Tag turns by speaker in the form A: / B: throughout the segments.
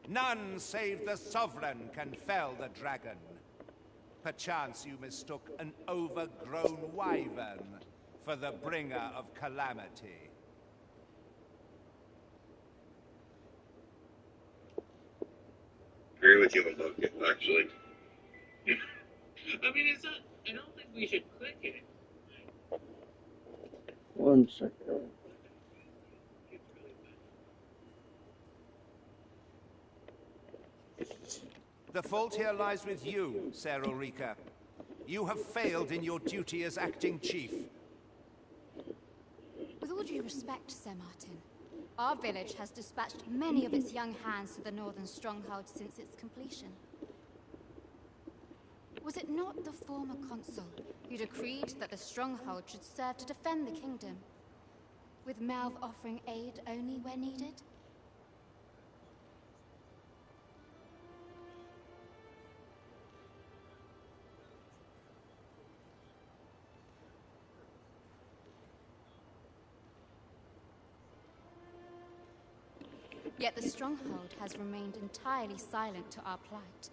A: None save the Sovereign can fell the dragon. Perchance you mistook an overgrown wyvern for the bringer of calamity.
B: Agree with you about it, actually.
C: I mean, it's not. I don't think we should click it.
D: 1 second.
A: The fault here lies with you, Ser Ulrika. You have failed in your duty as acting chief.
E: With all due respect, Sir Martin, our village has dispatched many of its young hands to the northern stronghold since its completion. Was it not the former consul who decreed that the stronghold should serve to defend the kingdom, with Melv offering aid only where needed? Yet the stronghold has remained entirely silent to our plight.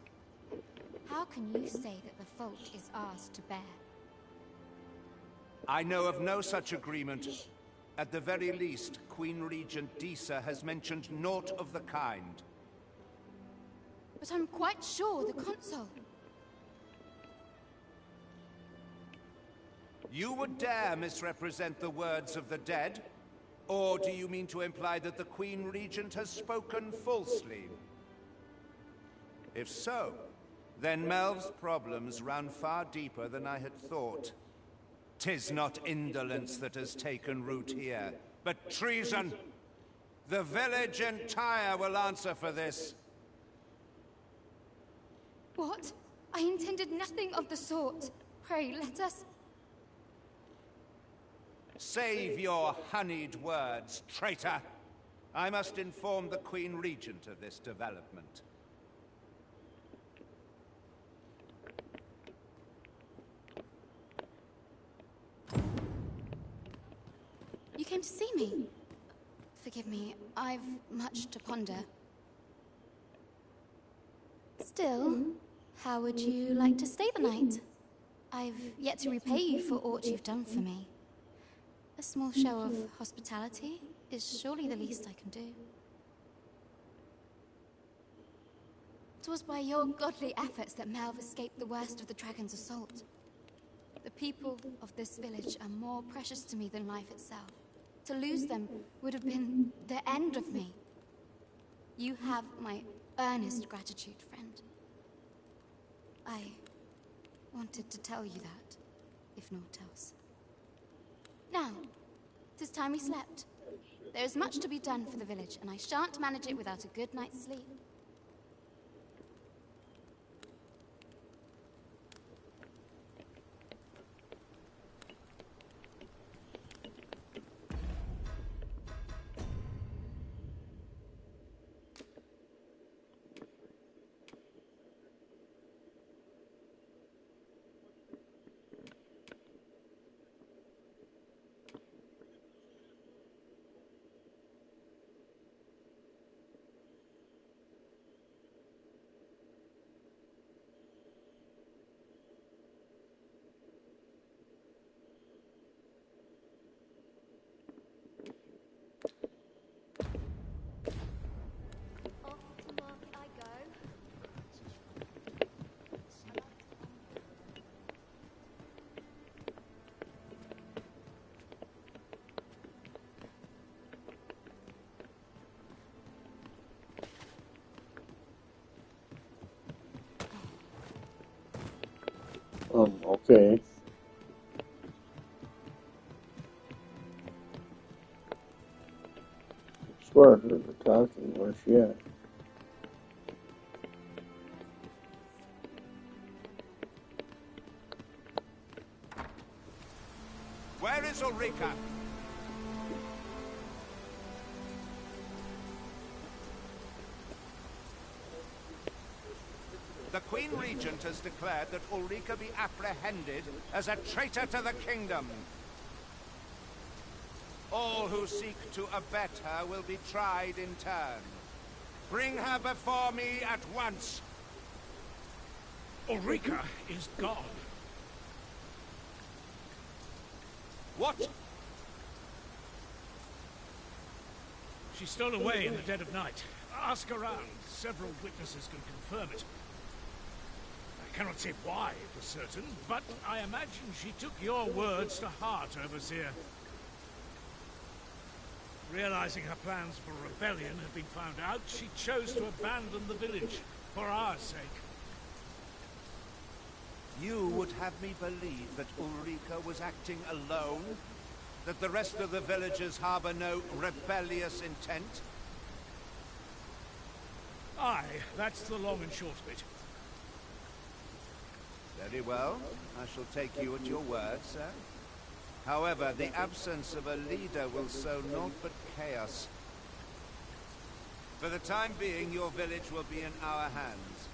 E: How can you say that the fault is ours to bear?
A: I know of no such agreement. At the very least, Queen Regent Disa has mentioned naught of the kind.
E: But I'm quite sure the consul...
A: You would dare misrepresent the words of the dead? Or do you mean to imply that the Queen Regent has spoken falsely? If so, then Melv's problems run far deeper than I had thought. 'Tis not indolence that has taken root here, but treason. The village entire will answer for this.
E: What? I intended nothing of the sort. Pray, let us...
A: Save your honeyed words, traitor! I must inform the Queen Regent of this development.
E: You came to see me? Forgive me, I've much to ponder. Still, how would you like to stay the night? I've yet to repay you for aught you've done for me. A small show of hospitality is surely the least I can do. 'Twas by your godly efforts that Melv escaped the worst of the dragon's assault. The people of this village are more precious to me than life itself. To lose them would have been the end of me. You have my earnest gratitude, friend. I wanted to tell you that, if naught else. Now, 'tis time we slept. There is much to be done for the village, and I shan't manage it without a good night's sleep.
D: Okay. I swear I heard her talking. Where's she at?
A: Where is Ulrika? The Queen Regent has declared that Ulrika be apprehended as a traitor to the kingdom. All who seek to abet her will be tried in turn. Bring her before me at once.
B: Ulrika is gone.
A: What?
B: She stole away in the dead of night. Ask around. Several witnesses can confirm it. I cannot say why for certain, but I imagine she took your words to heart, Overseer. Realizing her plans for rebellion had been found out, she chose to abandon the village for our sake.
A: You would have me believe that Ulrika was acting alone? That the rest of the villagers harbor no rebellious intent?
B: Aye, that's the long and short of it.
A: Very well. I shall take you at your word, sir. However, the absence of a leader will sow naught but chaos. For the time being, your village will be in our hands.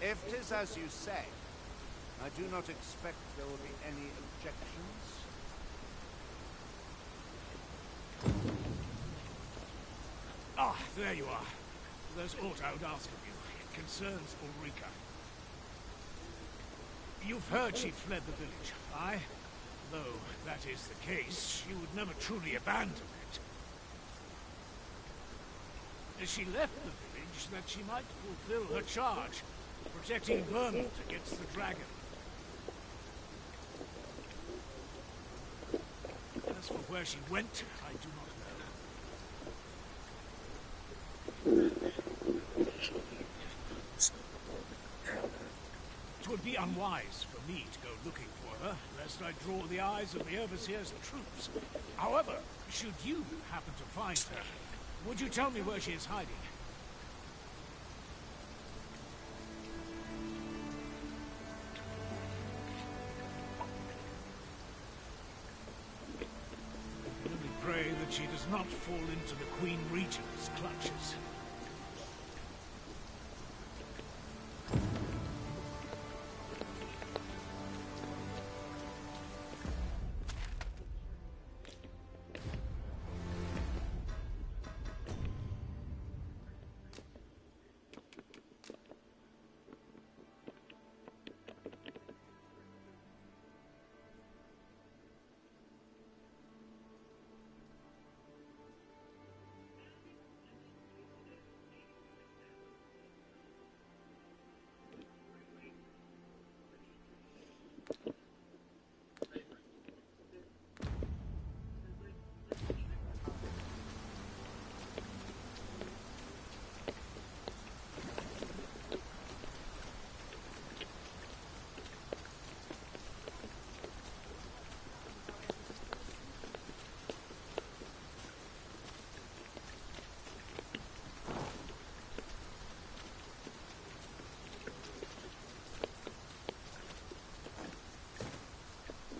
A: If 'tis as you say, I do not expect there will be any objections.
B: Ah, there you are. There's aught I would ask of you. It concerns Ulrika. You've heard she fled the village, aye? Though that is the case, she would never truly abandon it. She left the village that she might fulfill her charge, protecting Vermont against the dragon. As for where she went, I do not know. It would be unwise for me to go looking for her, lest I draw the eyes of the Overseer's troops. However, should you happen to find her, would you tell me where she is hiding? I only pray that she does not fall into the Queen Regent's clutches.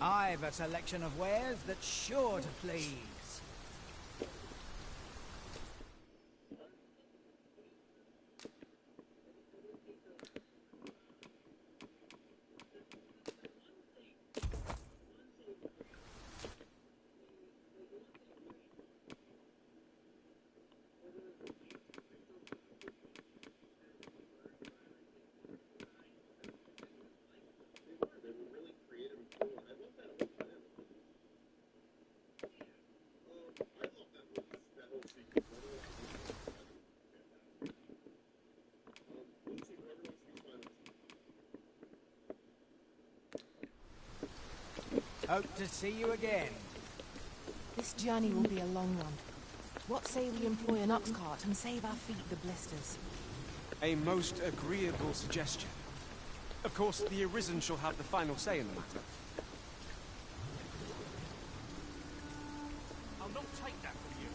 F: I've a selection of wares that's sure to please. Hope to see you again.
G: This journey will be a long one. What say we employ an ox cart and save our feet the blisters?
H: A most agreeable suggestion. Of course, the Arisen shall have the final say in the matter.
B: I'll not take that from you.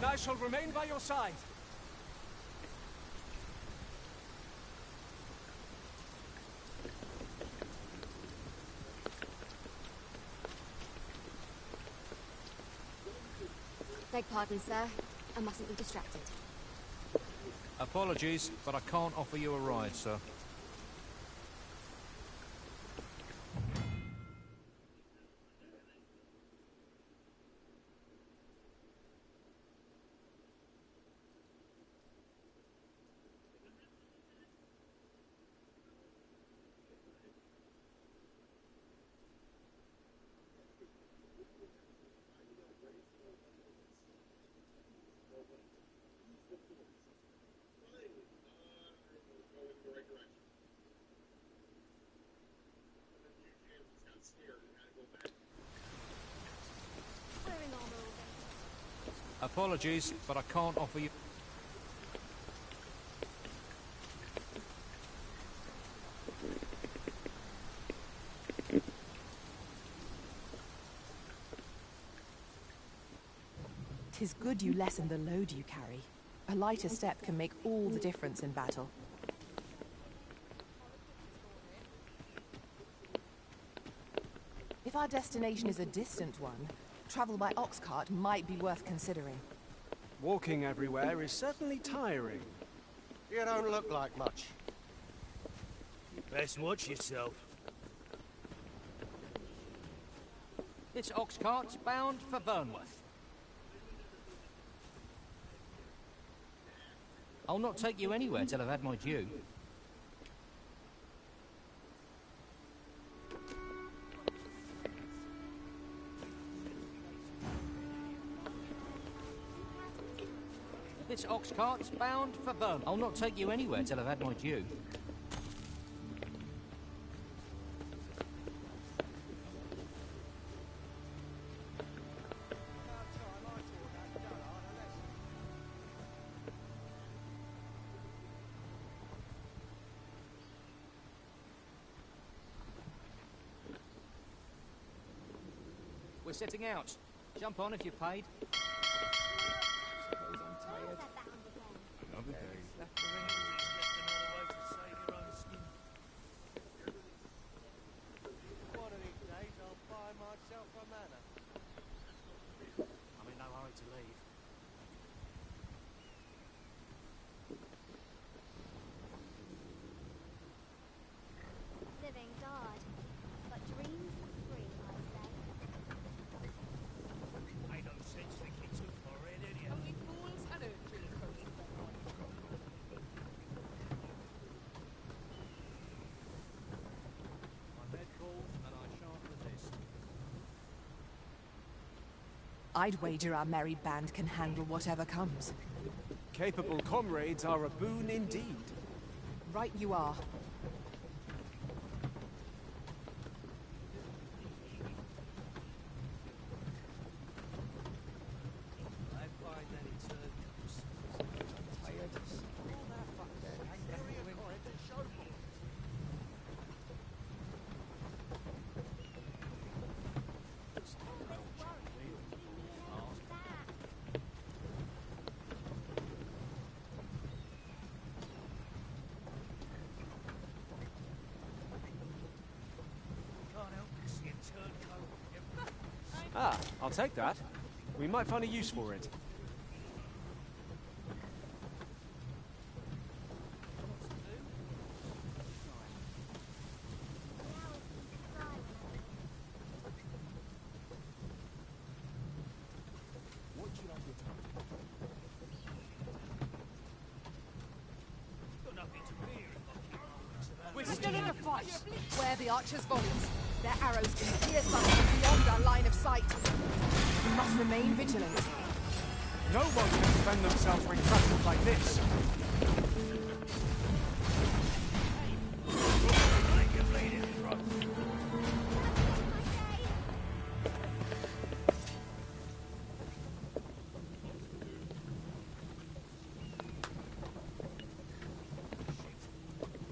H: and I shall remain by your side.
E: Beg pardon, sir. I mustn't be distracted.
I: Apologies, but I can't offer you a ride, sir. Apologies, but I can't offer you...
G: "'Tis good you lessen the load you carry. A lighter step can make all the difference in battle." If our destination is a distant one, travel by ox cart might be worth considering.
H: Walking everywhere is certainly tiring.
J: You don't look like much.
B: Best watch yourself.
I: This ox cart's bound for Burnworth. I'll not take you anywhere till I've had my due. This ox cart's bound for Burnworth. I'll not take you anywhere till I've had my due. We're setting out. Jump on if you're paid.
B: Another day. Just another way to save your own skin.
J: One of these days I'll buy myself a manor.
B: I'm in no hurry to leave.
K: Living's hard, but dreams are free, I say.
B: Ain't no sense thinking too far ahead, anyhow.
G: Only fools and urchins go eat their
I: My bed calls and I shan't resist.
G: I'd wager our merry band can handle whatever comes.
H: Capable comrades are a boon indeed.
G: Right you are.
I: I find that it's
H: Ah, I'll take that. We might find a use for it.
G: We're still in a fight. Where the archers' volleys. Their arrows can pierce us from beyond our line of sight. We must remain vigilant.
H: No one can defend themselves when trampled like this.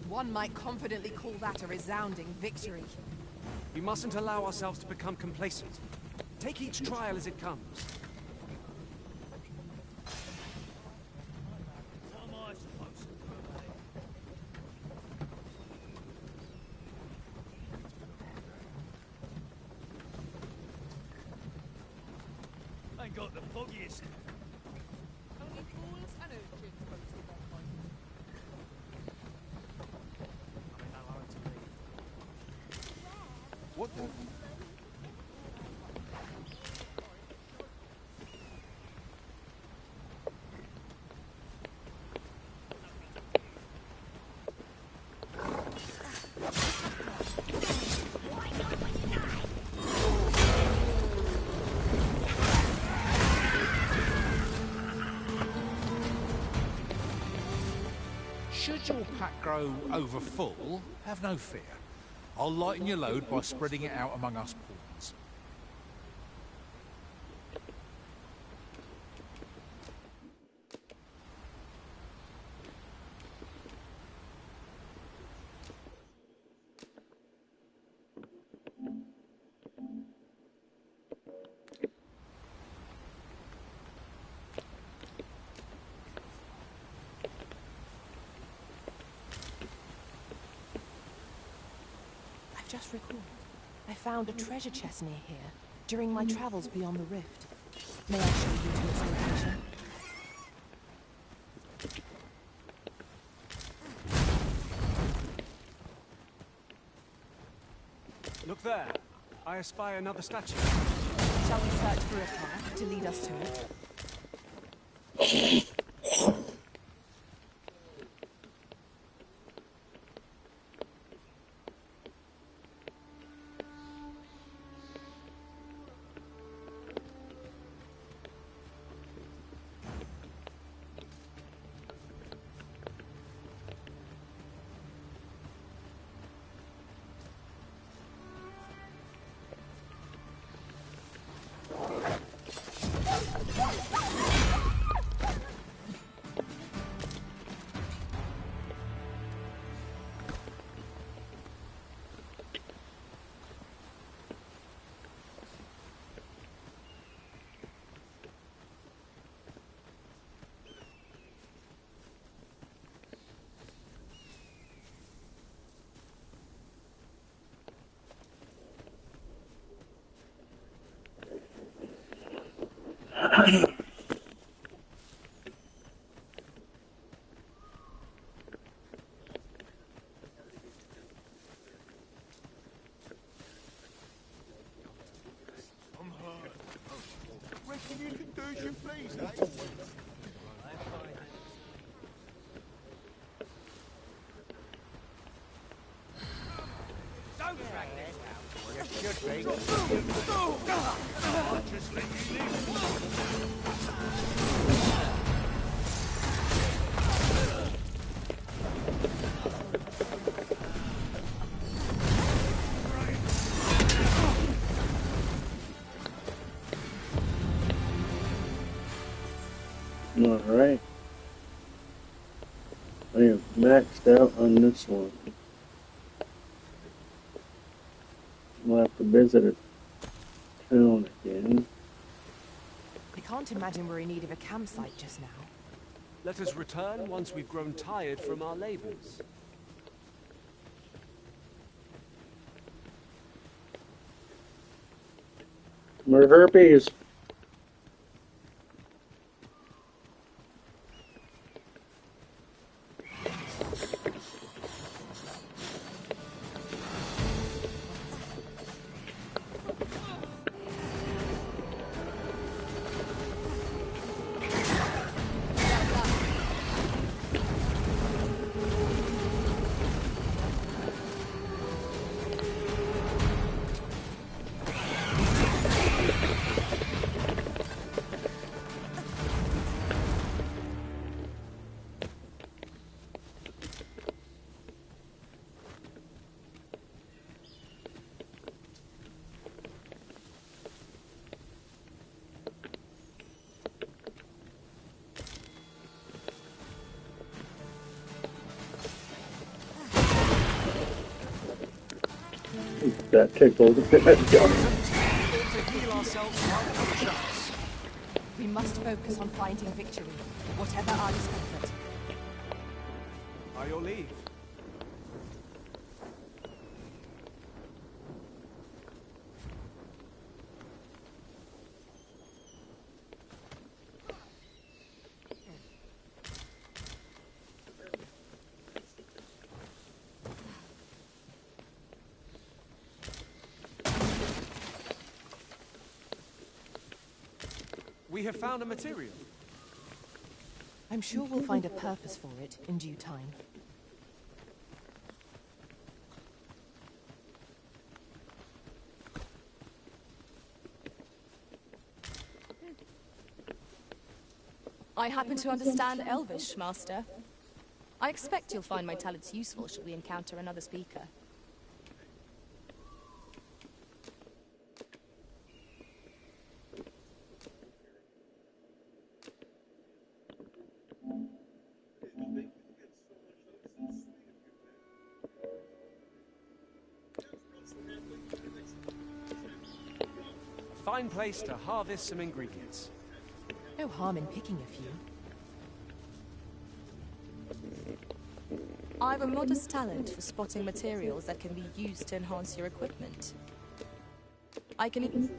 G: One might confidently call that a resounding victory.
H: We mustn't allow ourselves to become complacent. Take each trial as it comes.
B: got the foggiest.
G: Only fools and urchins boasted that point.
I: I'm in no hurry to leave.
H: What the?
L: Should your pack grow over full, have no fear. I'll lighten your load by spreading it out among us pawns.
G: Just recalled. I found a treasure chest near here during my travels beyond the rift. May I show you to its location?
H: Look there. I espy another statue.
G: Shall we search for a path to lead us to it?
J: Reckon you can do as you please, eh?
B: Don't drag this out.
J: You should be.
B: Just let you live.
D: Alright. I am maxed out on this one. We'll have to visit a town again.
G: I can't imagine we're in need of a campsite just now.
H: Let us return once we've grown tired from our labors.
D: More herpes. That tickled.
G: We must focus on finding victory, whatever our discomfort.
H: By your leave. we have found a material.
G: I'm sure we'll find a purpose for it in due time.
M: I happen to understand Elvish, Master. I expect you'll find my talents useful should we encounter another speaker.
H: A fine place to harvest some ingredients.
G: No harm in picking a few.
M: I've a modest talent for spotting materials that can be used to enhance your equipment. I can even...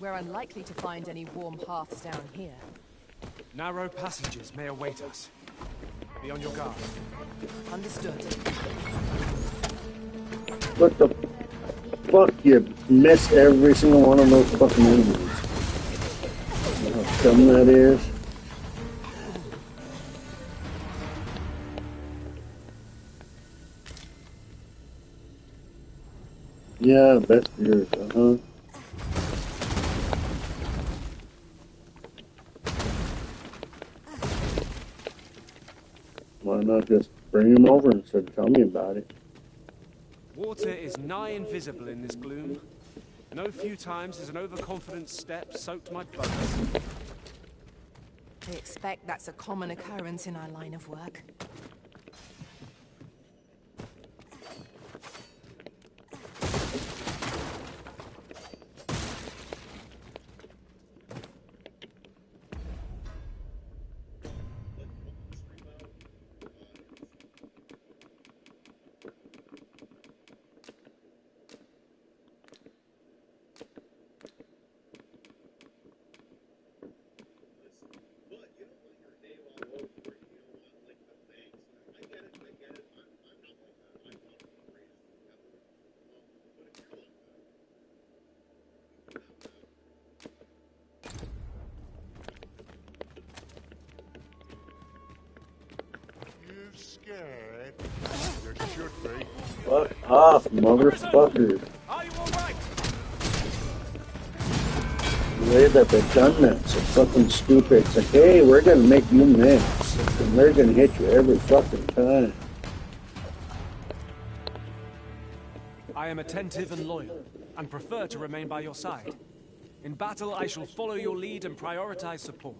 G: We're unlikely to find any warm hearths down here.
H: Narrow passages may await us. Be on your guard.
G: Understood.
D: What the fuck? You miss every single one of those fucking enemies. You know how dumb that is? Yeah, that's yours, uh-huh. Why not just bring him over instead of telling me about it?
H: Water is nigh invisible in this gloom. No few times has an overconfident step soaked my bones.
G: I expect that's a common occurrence in our line of work.
N: Scared? You should be.
D: Fuck off, motherfucker.
H: Are you alright?
D: The way that they've done that, so fucking stupid. It's like, hey, we're gonna make you miss. And they're gonna hit you every fucking time.
H: I am attentive and loyal, and prefer to remain by your side. In battle, I shall follow your lead and prioritize support.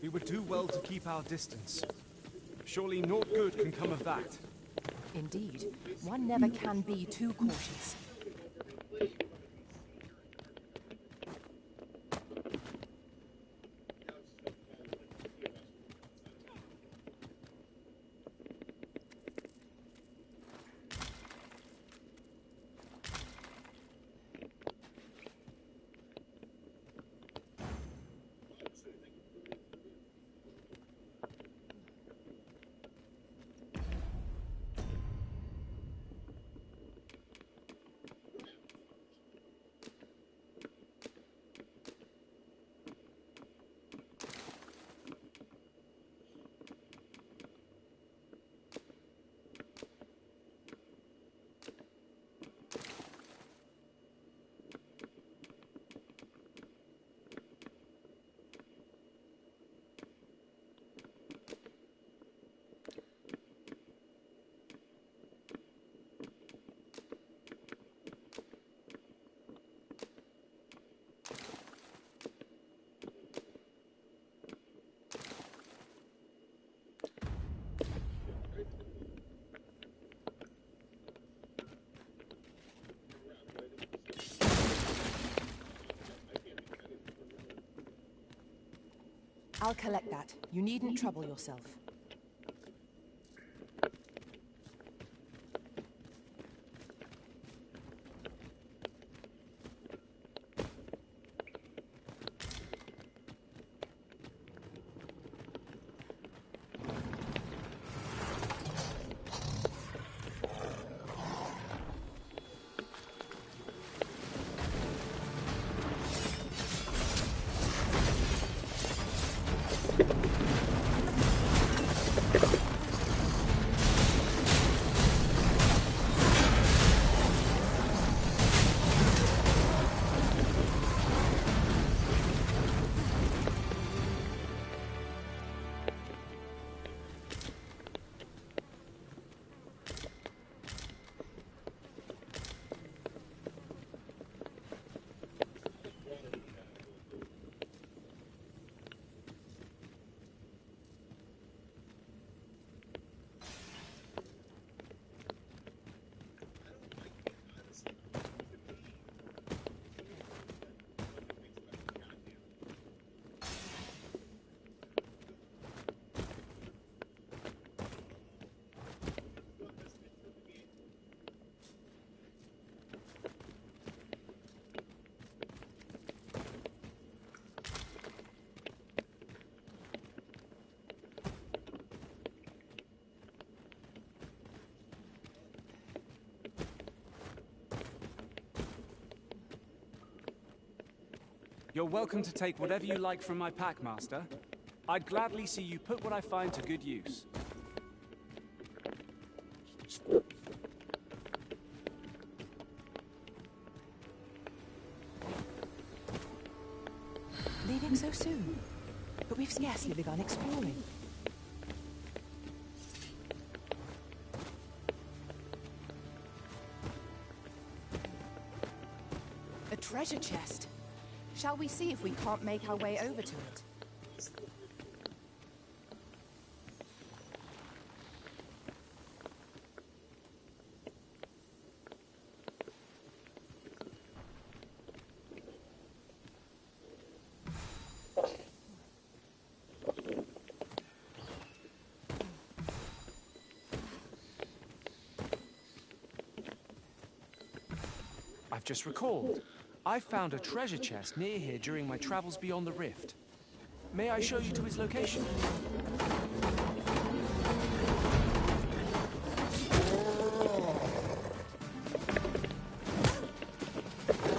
H: We would do well to keep our distance. Surely naught good can come of that.
G: Indeed, one never can be too cautious. I'll collect that. You needn't trouble yourself.
H: You're welcome to take whatever you like from my pack, Master. I'd gladly see you put what I find to good use.
G: Leaving so soon? But we've scarcely begun exploring. A treasure chest. Shall we see if we can't make our way over to it?
H: I've just recalled. I found a treasure chest near here during my travels beyond the rift. May I show you to its location?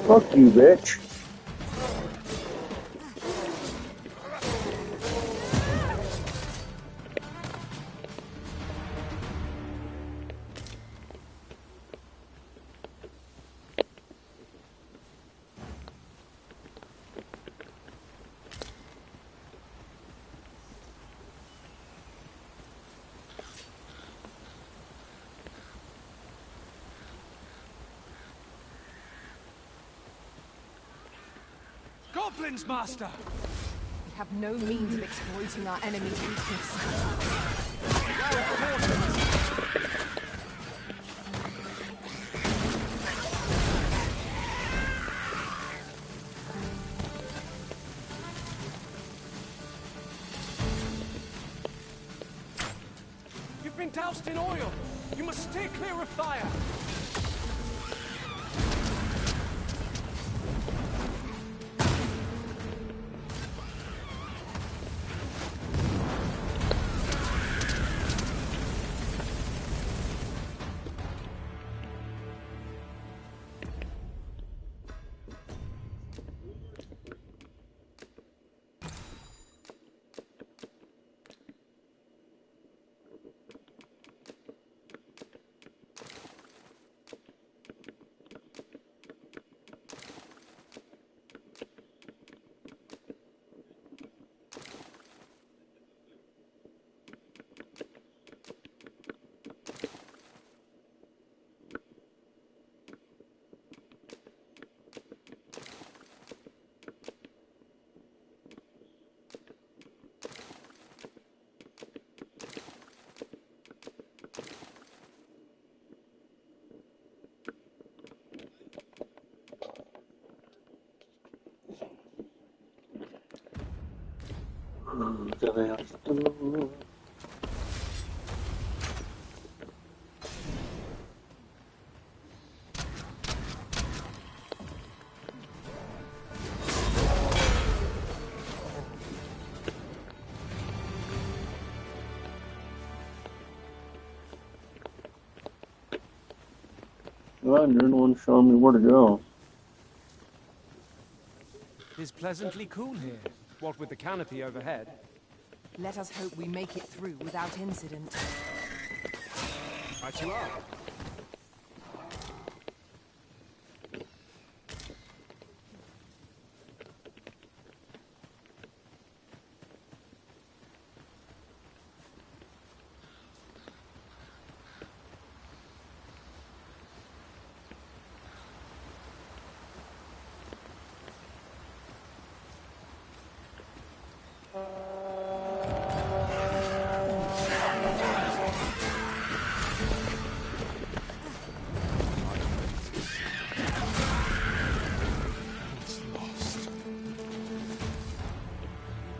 D: Fuck you, bitch.
H: Goblins, Master!
G: We have no means of exploiting our enemy's weakness.
H: You've been doused in oil! You must steer clear of fire!
D: Well, you're the one showing me where to go.
H: It's pleasantly cool here, what with the canopy overhead.
G: Let us hope we make it through without incident.
H: Right you are.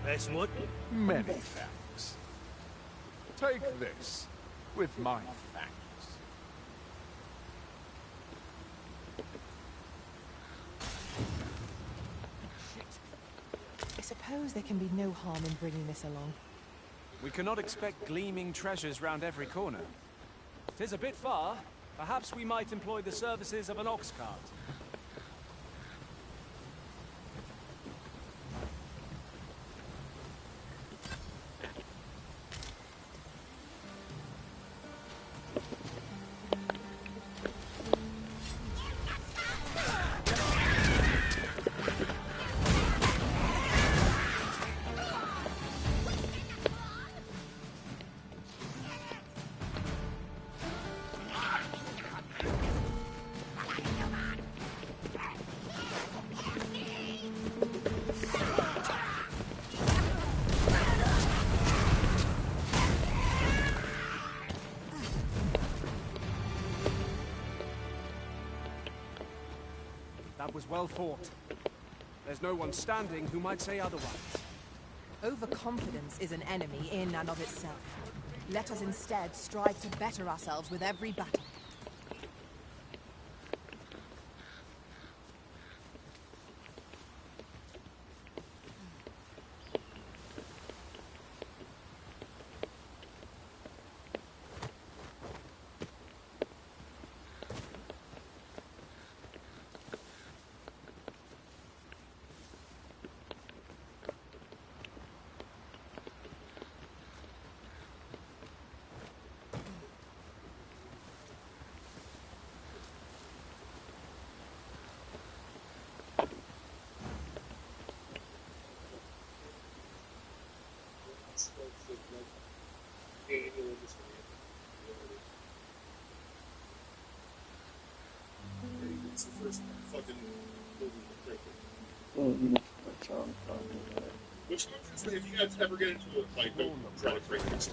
B: That's what?
L: Many thanks. Take this, with my thanks.
G: I suppose there can be no harm in bringing this along.
H: We cannot expect gleaming treasures round every corner. 'Tis a bit far. Perhaps we might employ the services of an ox cart. That was well fought. There's no one standing who might say otherwise.
G: Overconfidence is an enemy in and of itself. Let us instead strive to better ourselves with every battle.
N: It's the first fucking movie which, if you guys ever get into it, like, don't try to break this.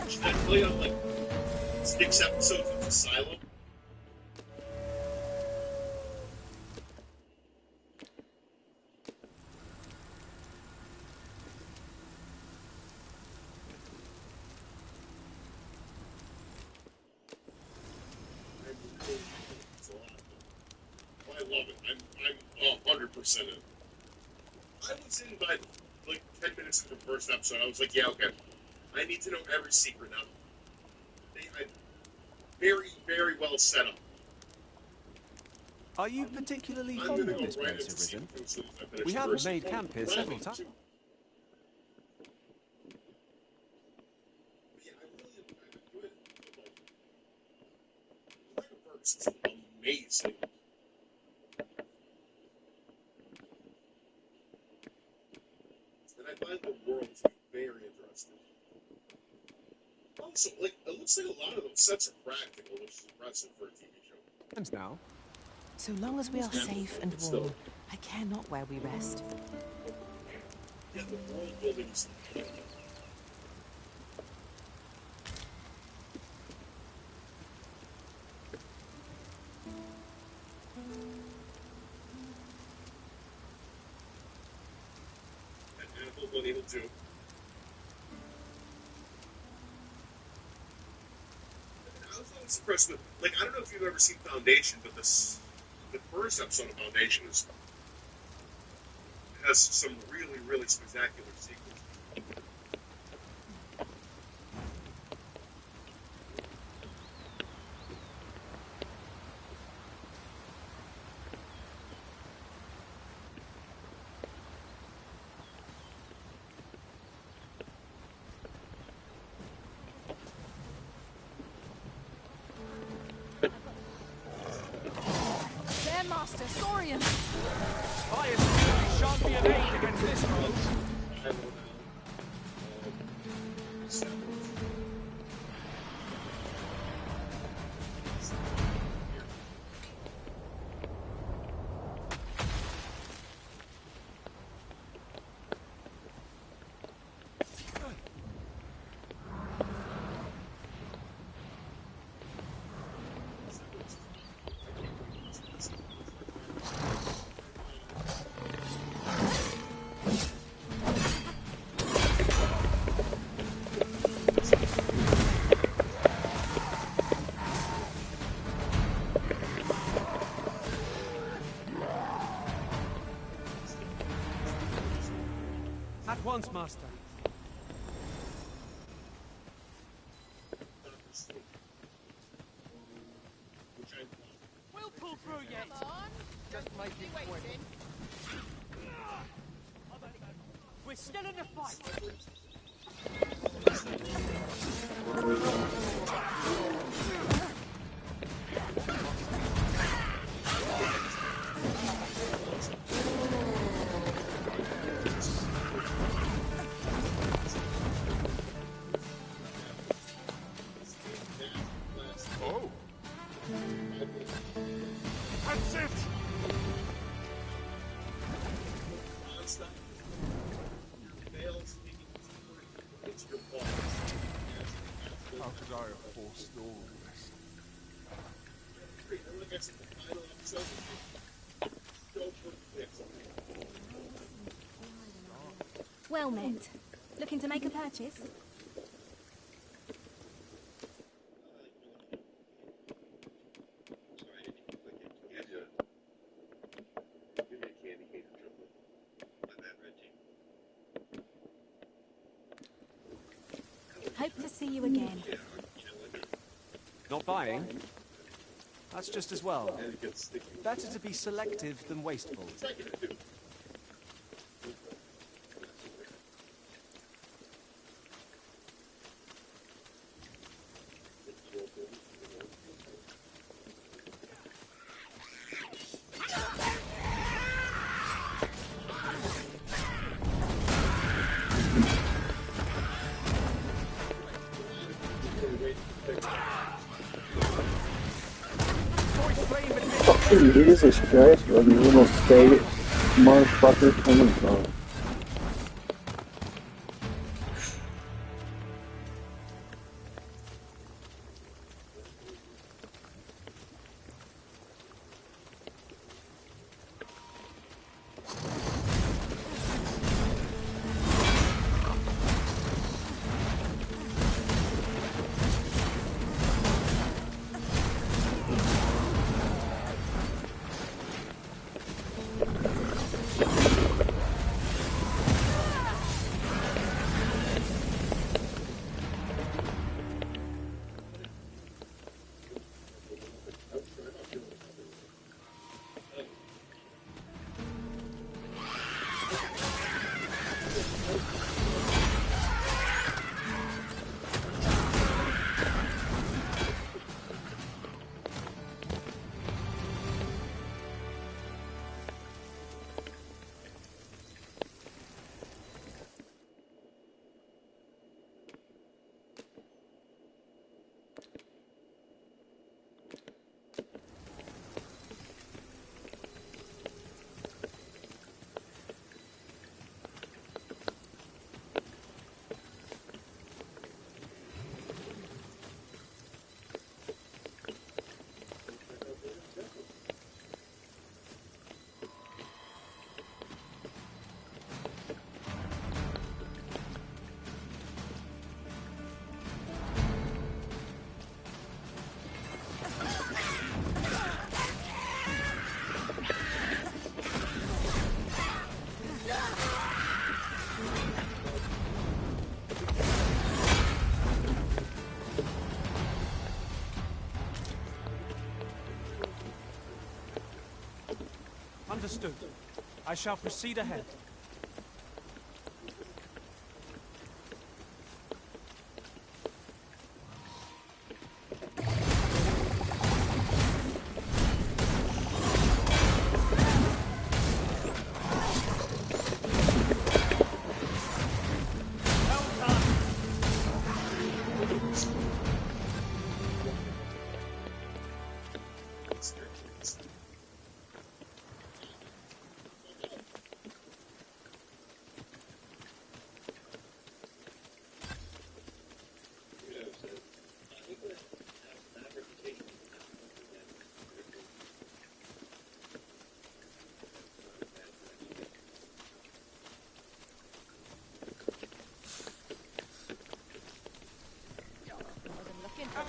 N: Should I play on like 6 episodes of Asylum? I love it. I'm 100% in. I was in by like 10 minutes into the first episode, I was like, yeah, okay. I need to know every secret now. I very, very well set up.
H: Are you particularly
N: I'm
H: fond
N: gonna
H: of
N: go
H: this
N: right
H: place,
N: into season
H: Arisen?
N: 2 as soon as I finish
H: We
N: the
H: have
N: first
H: made
N: one.
H: camp here several times.
N: Yeah, I really enjoyed it. The universe is amazing. And I find the world to be very interesting. Also, like, it looks like a lot of those sets are practical, which is impressive for a TV show.
H: And now,
G: So long as we are safe and warm, I care not where we rest.
N: Yeah, the world building is and what he'll do. I was always impressed with, like, I don't know if you've ever seen Foundation, but the first episode of Foundation has some really, really spectacular sequences.
G: Their master, Saurian!
H: I shan't be an aid against this road. At once, Master.
J: We'll pull through yet. Just make it quick. We're still in the fight.
L: Oh.
J: That's it.
L: How could I have forestalled this?
K: Well met. Looking to make a purchase? Hope to see you again.
H: Not buying? That's just as well. Better to be selective than wasteful.
D: Fucking Jesus Christ, where these little faggot motherfuckers coming from?
H: Understood. I shall proceed ahead.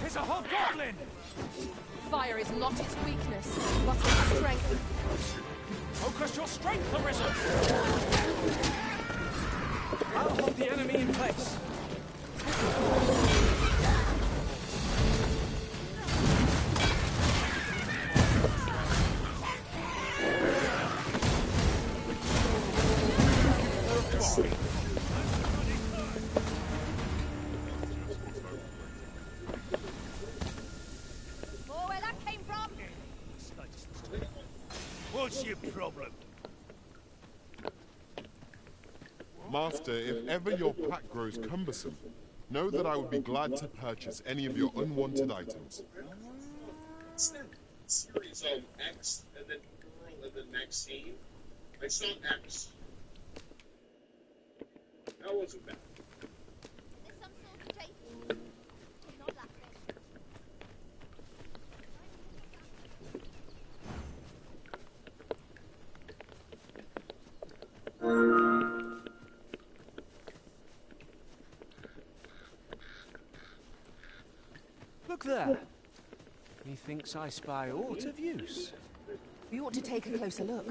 M: It's a hobgoblin! Fire is not its weakness, but its strength.
H: Focus your strength, Arisen! I'll hold the enemy in place.
B: What's your problem?
O: Master, if ever your pack grows cumbersome, know that I would be glad to purchase any of your unwanted items.
N: It's that series of X, and then Girl, and then Maxine. I saw X. That wasn't bad.
K: There's some sort of Jason. Not laughing.
H: Look there. Methinks I spy aught of use.
G: We ought to take a closer look.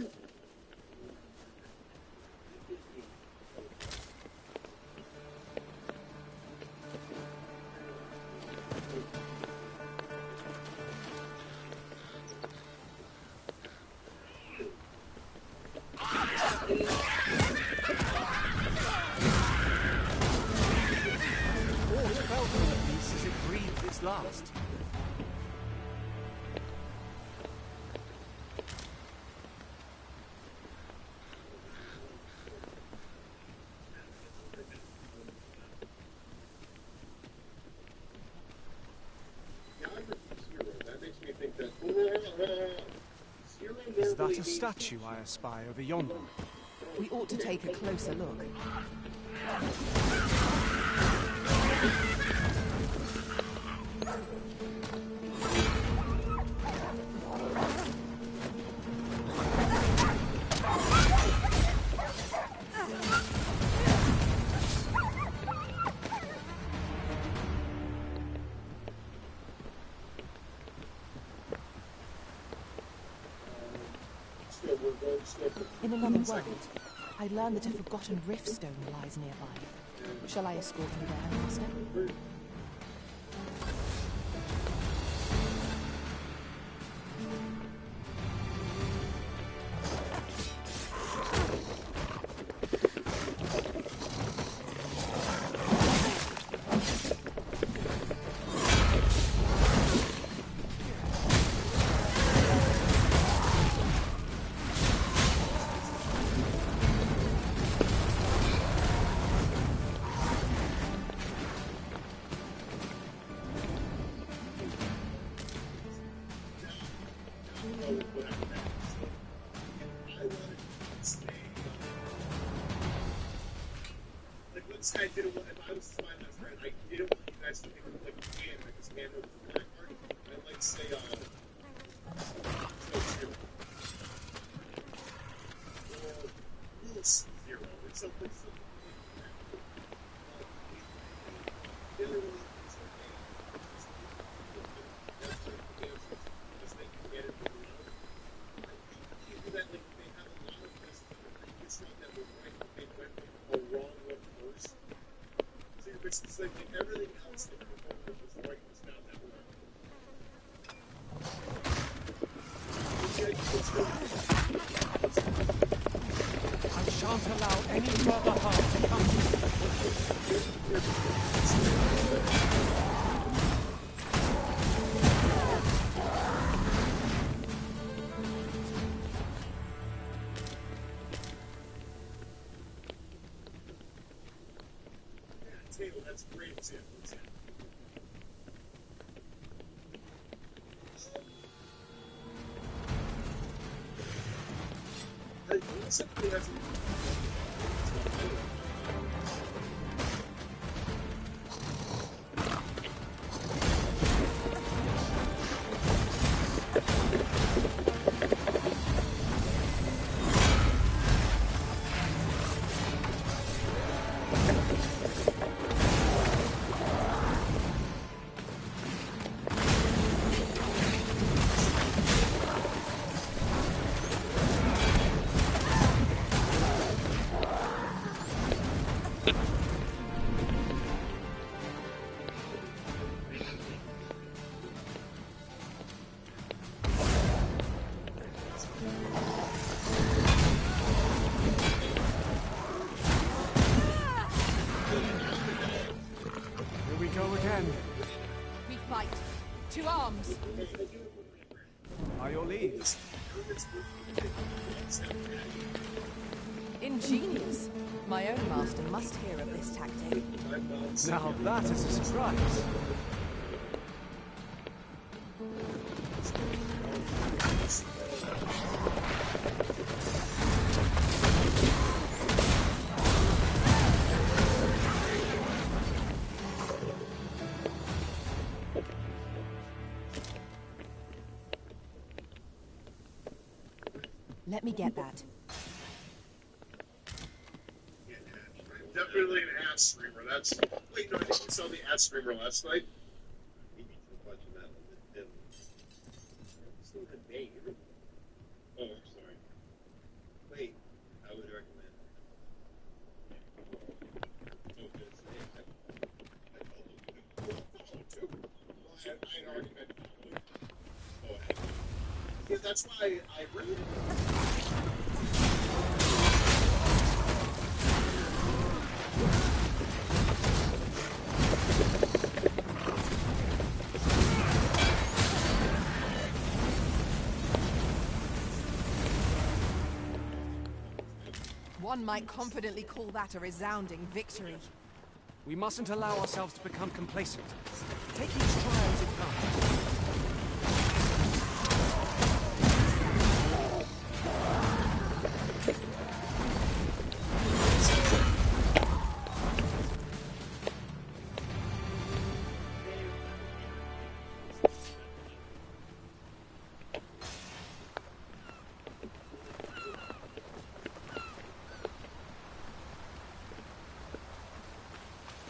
H: Aught fell from the beast as it breathed its last.
N: That makes me think that.
H: Is that a statue I espy over yonder?
G: We ought to take a closer look. In another world, I learned that a forgotten riftstone lies nearby. Shall I escort you there, Master?
N: I didn't want, if I was my best friend, I didn't want you guys to think of like hand, like this hand over the back part. I'd like say, zero. It's something. The other one is just they can get it. People that like they have a lot of this. It's not that we're right, but they went a wrong one first. So it's like everything else that was right was down that one.
H: shan't allow any further harm to come to you.
N: Taylor, that's a great example. Simply has
G: We fight. To arms.
H: By your leave.
G: Ingenious. My own master must hear of this tactic.
H: Now that is a surprise.
G: Let me get that.
N: Definitely an ad streamer. That's wait, no, I think we saw the ad streamer last night. Maybe too much of that one. And still the name. Oh, I'm sorry. Wait, I would recommend. I already met. Yeah, that's why I really.
G: One might confidently call that a resounding victory.
H: We mustn't allow ourselves to become complacent. Take each trial as it comes.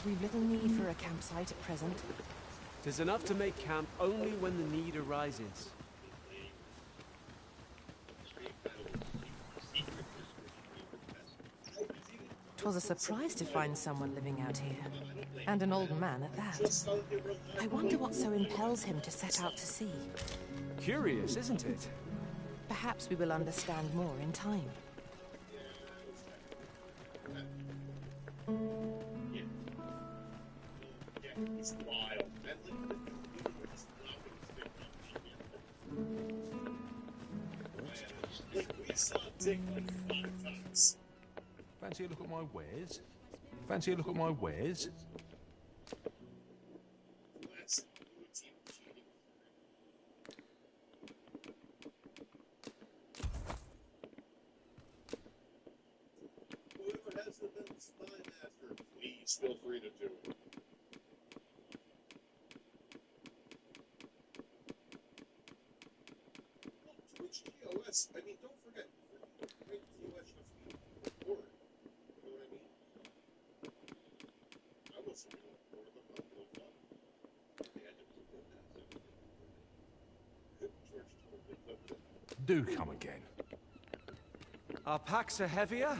G: We've little need for a campsite at present.
H: 'Tis enough to make camp only when the need arises.
G: 'Twas a surprise to find someone living out here. And an old man at that. I wonder what so impels him to set out to sea.
H: Curious, isn't it?
G: Perhaps we will understand more in time.
N: He's wild. We saw Dick like 5 times.
L: Fancy a look at my wares? Fancy a look at my wares?
N: Whoever has the best spy master, please feel free to do it. Twitch TOS, I mean, don't forget, right, TOS just record. You know what I mean? I wasn't going to record them, but no fun. They had to record that. George totally flipped it.
L: Do come again.
H: Our packs are heavier,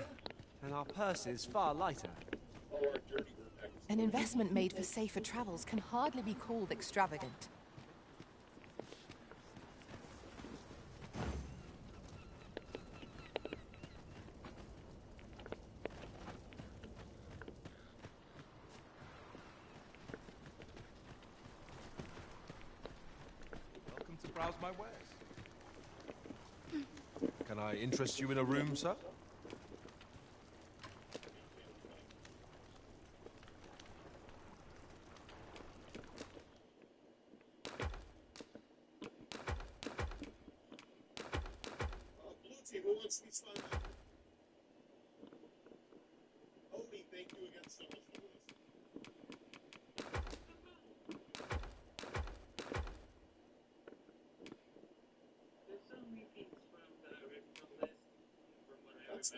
H: and our purses far lighter.
G: An investment made for safer travels can hardly be called extravagant.
P: browse my wares. Can I interest you in a room, sir?
N: Blue team, who wants to be signed up? Odie, thank you again so much for this.
C: There's so many things from the original list, from what I remember, so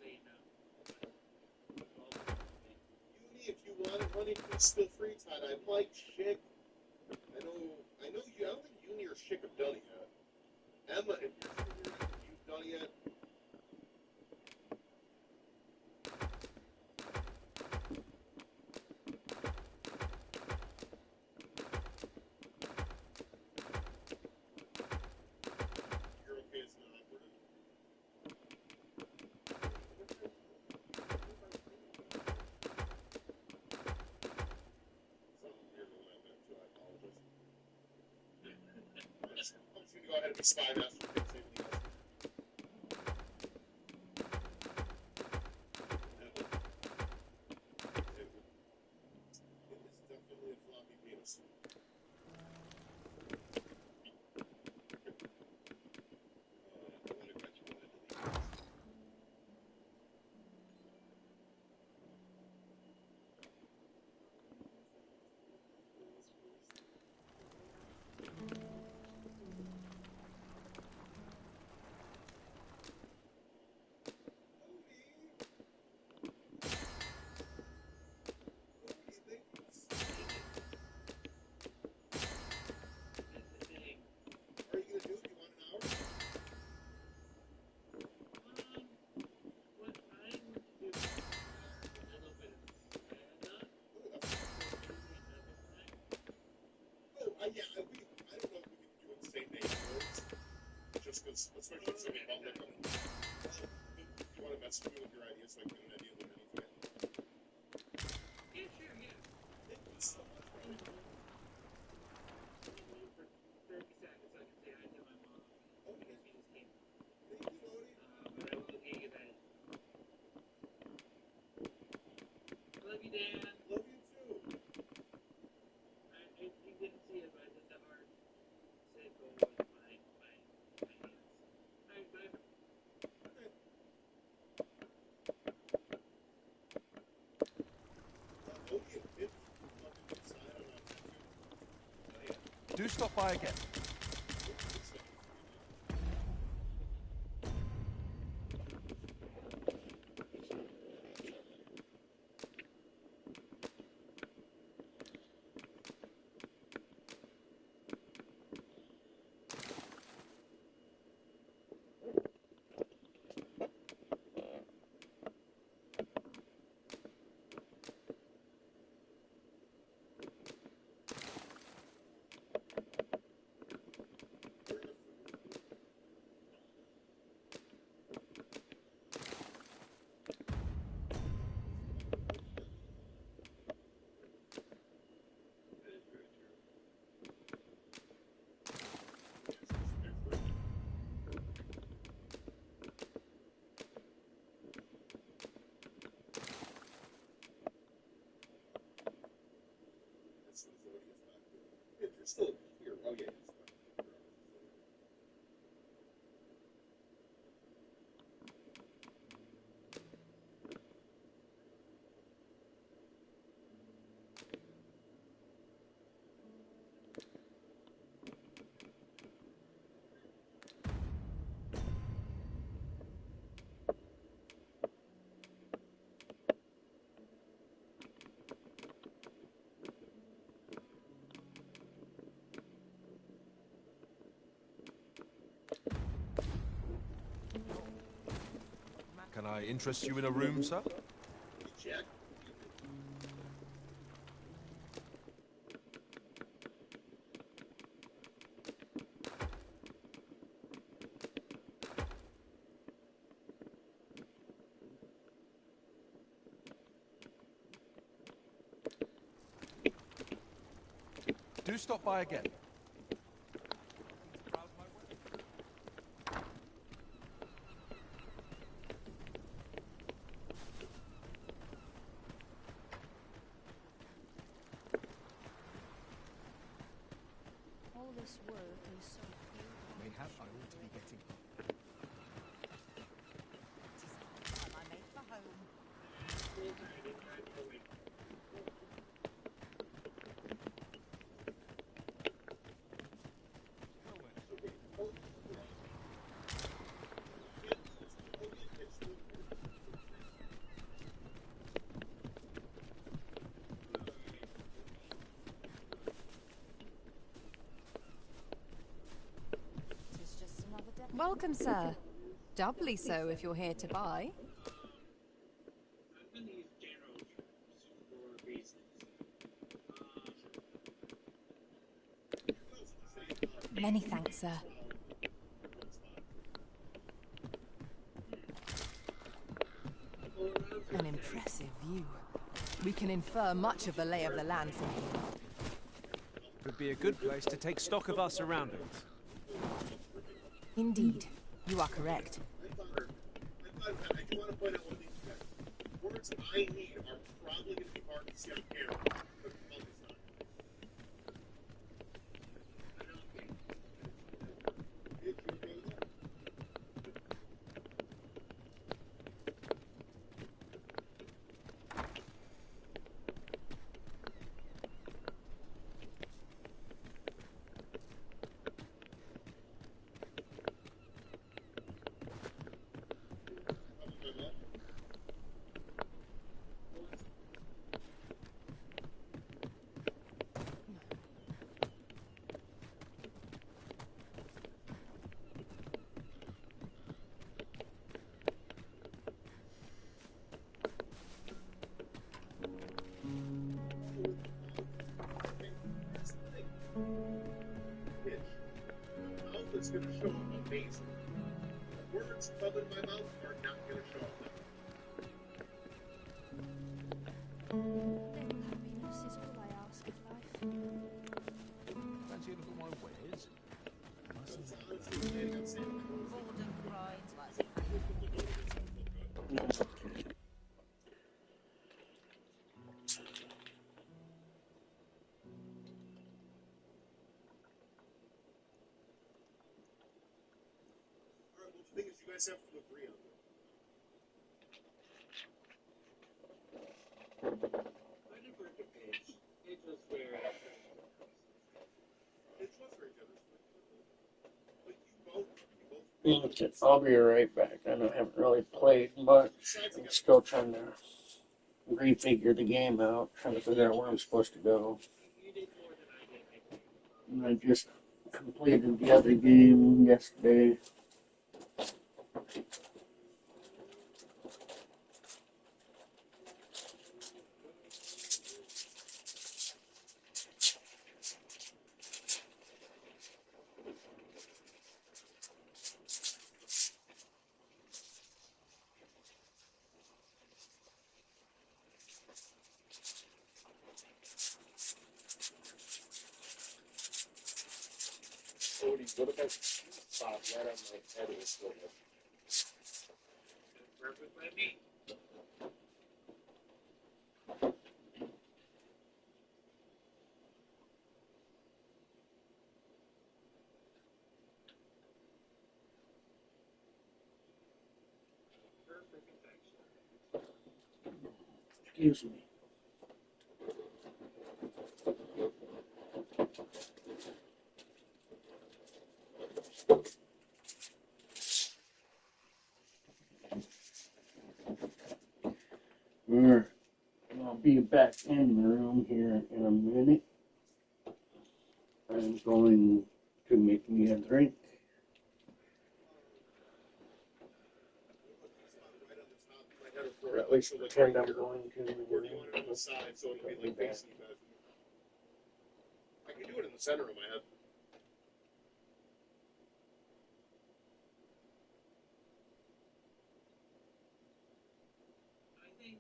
C: you know.
N: Uni, if you want it, honey, please feel free, Todd. I like Chick. I know you. I don't think Uni or Chick have done it yet. Emma, if you've done it yet. You're okay, it's not awkward. Something weird when I went to, I apologize. I'm just going to go ahead and be Spy Master and say anything else. It is definitely a floppy penis. I wonder if I should go ahead and delete this. Are you going to do it? You want an hour?
C: What I want to do is a little bit of stand-up, maybe another time.
N: Oh, yeah, I don't know if we can do it the same day afterwards. Just because, especially if something about like, do you want to message me with your ideas so I can get an idea of the menu for it?
C: Yeah, sure, yeah.
N: Thank you so much, brother.
C: For 30 seconds, I can say hi to my mom. Because she just came.
N: Thank you, Odie.
C: But I will give you that. Love you, Dan.
N: Love you too.
C: You didn't see it, but I did the heart symbol with my hands. Alright, bye.
N: Okay. Odie, if fucking decide on a tattoo, oh yeah.
P: Do stop by again.
N: If you're still here, oh yeah.
P: Can I interest you in a room, sir?
N: Jack.
P: Do stop by again.
K: this world is so few.
F: Mayhap I ought to be getting.
J: Time I made for home.
G: Welcome, sir. Doubly so if you're here to buy.
C: I'm gonna use general terms for reasons.
G: Many thanks, sir. An impressive view. We can infer much of the lay of the land from here.
H: Would be a good place to take stock of our surroundings.
G: Indeed, you are correct.
N: I do want to point out one thing to you guys. Words I need are probably going to be hard to see on camera, but I'll be fine. It's going to show up amazing. The words coming in my mouth are not going to show up.
K: Little happiness is all I ask of life.
L: Fancy a look at my wares?
J: Boredom grinds like
N: Alright, well, the thing is, you guys have to agree on that.
C: I didn't break a page. It was where
N: It was very generous, but you both.
D: Okay, I'll be right back. I know I haven't really played much. I'm still trying to refigure the game out, trying to figure out where I'm supposed to go. And I just completed the other game yesterday.
N: What if I spot right on my head and it's
C: perfect by me. Perfect infection.
D: Excuse me. Alright, I'll be back in the room here in a minute. I'm going to make me a drink. Or at least pretend I'm going to.
N: Or do you want it on the side so it'll be like facing you guys? I can do it in the center of my head.
C: I think,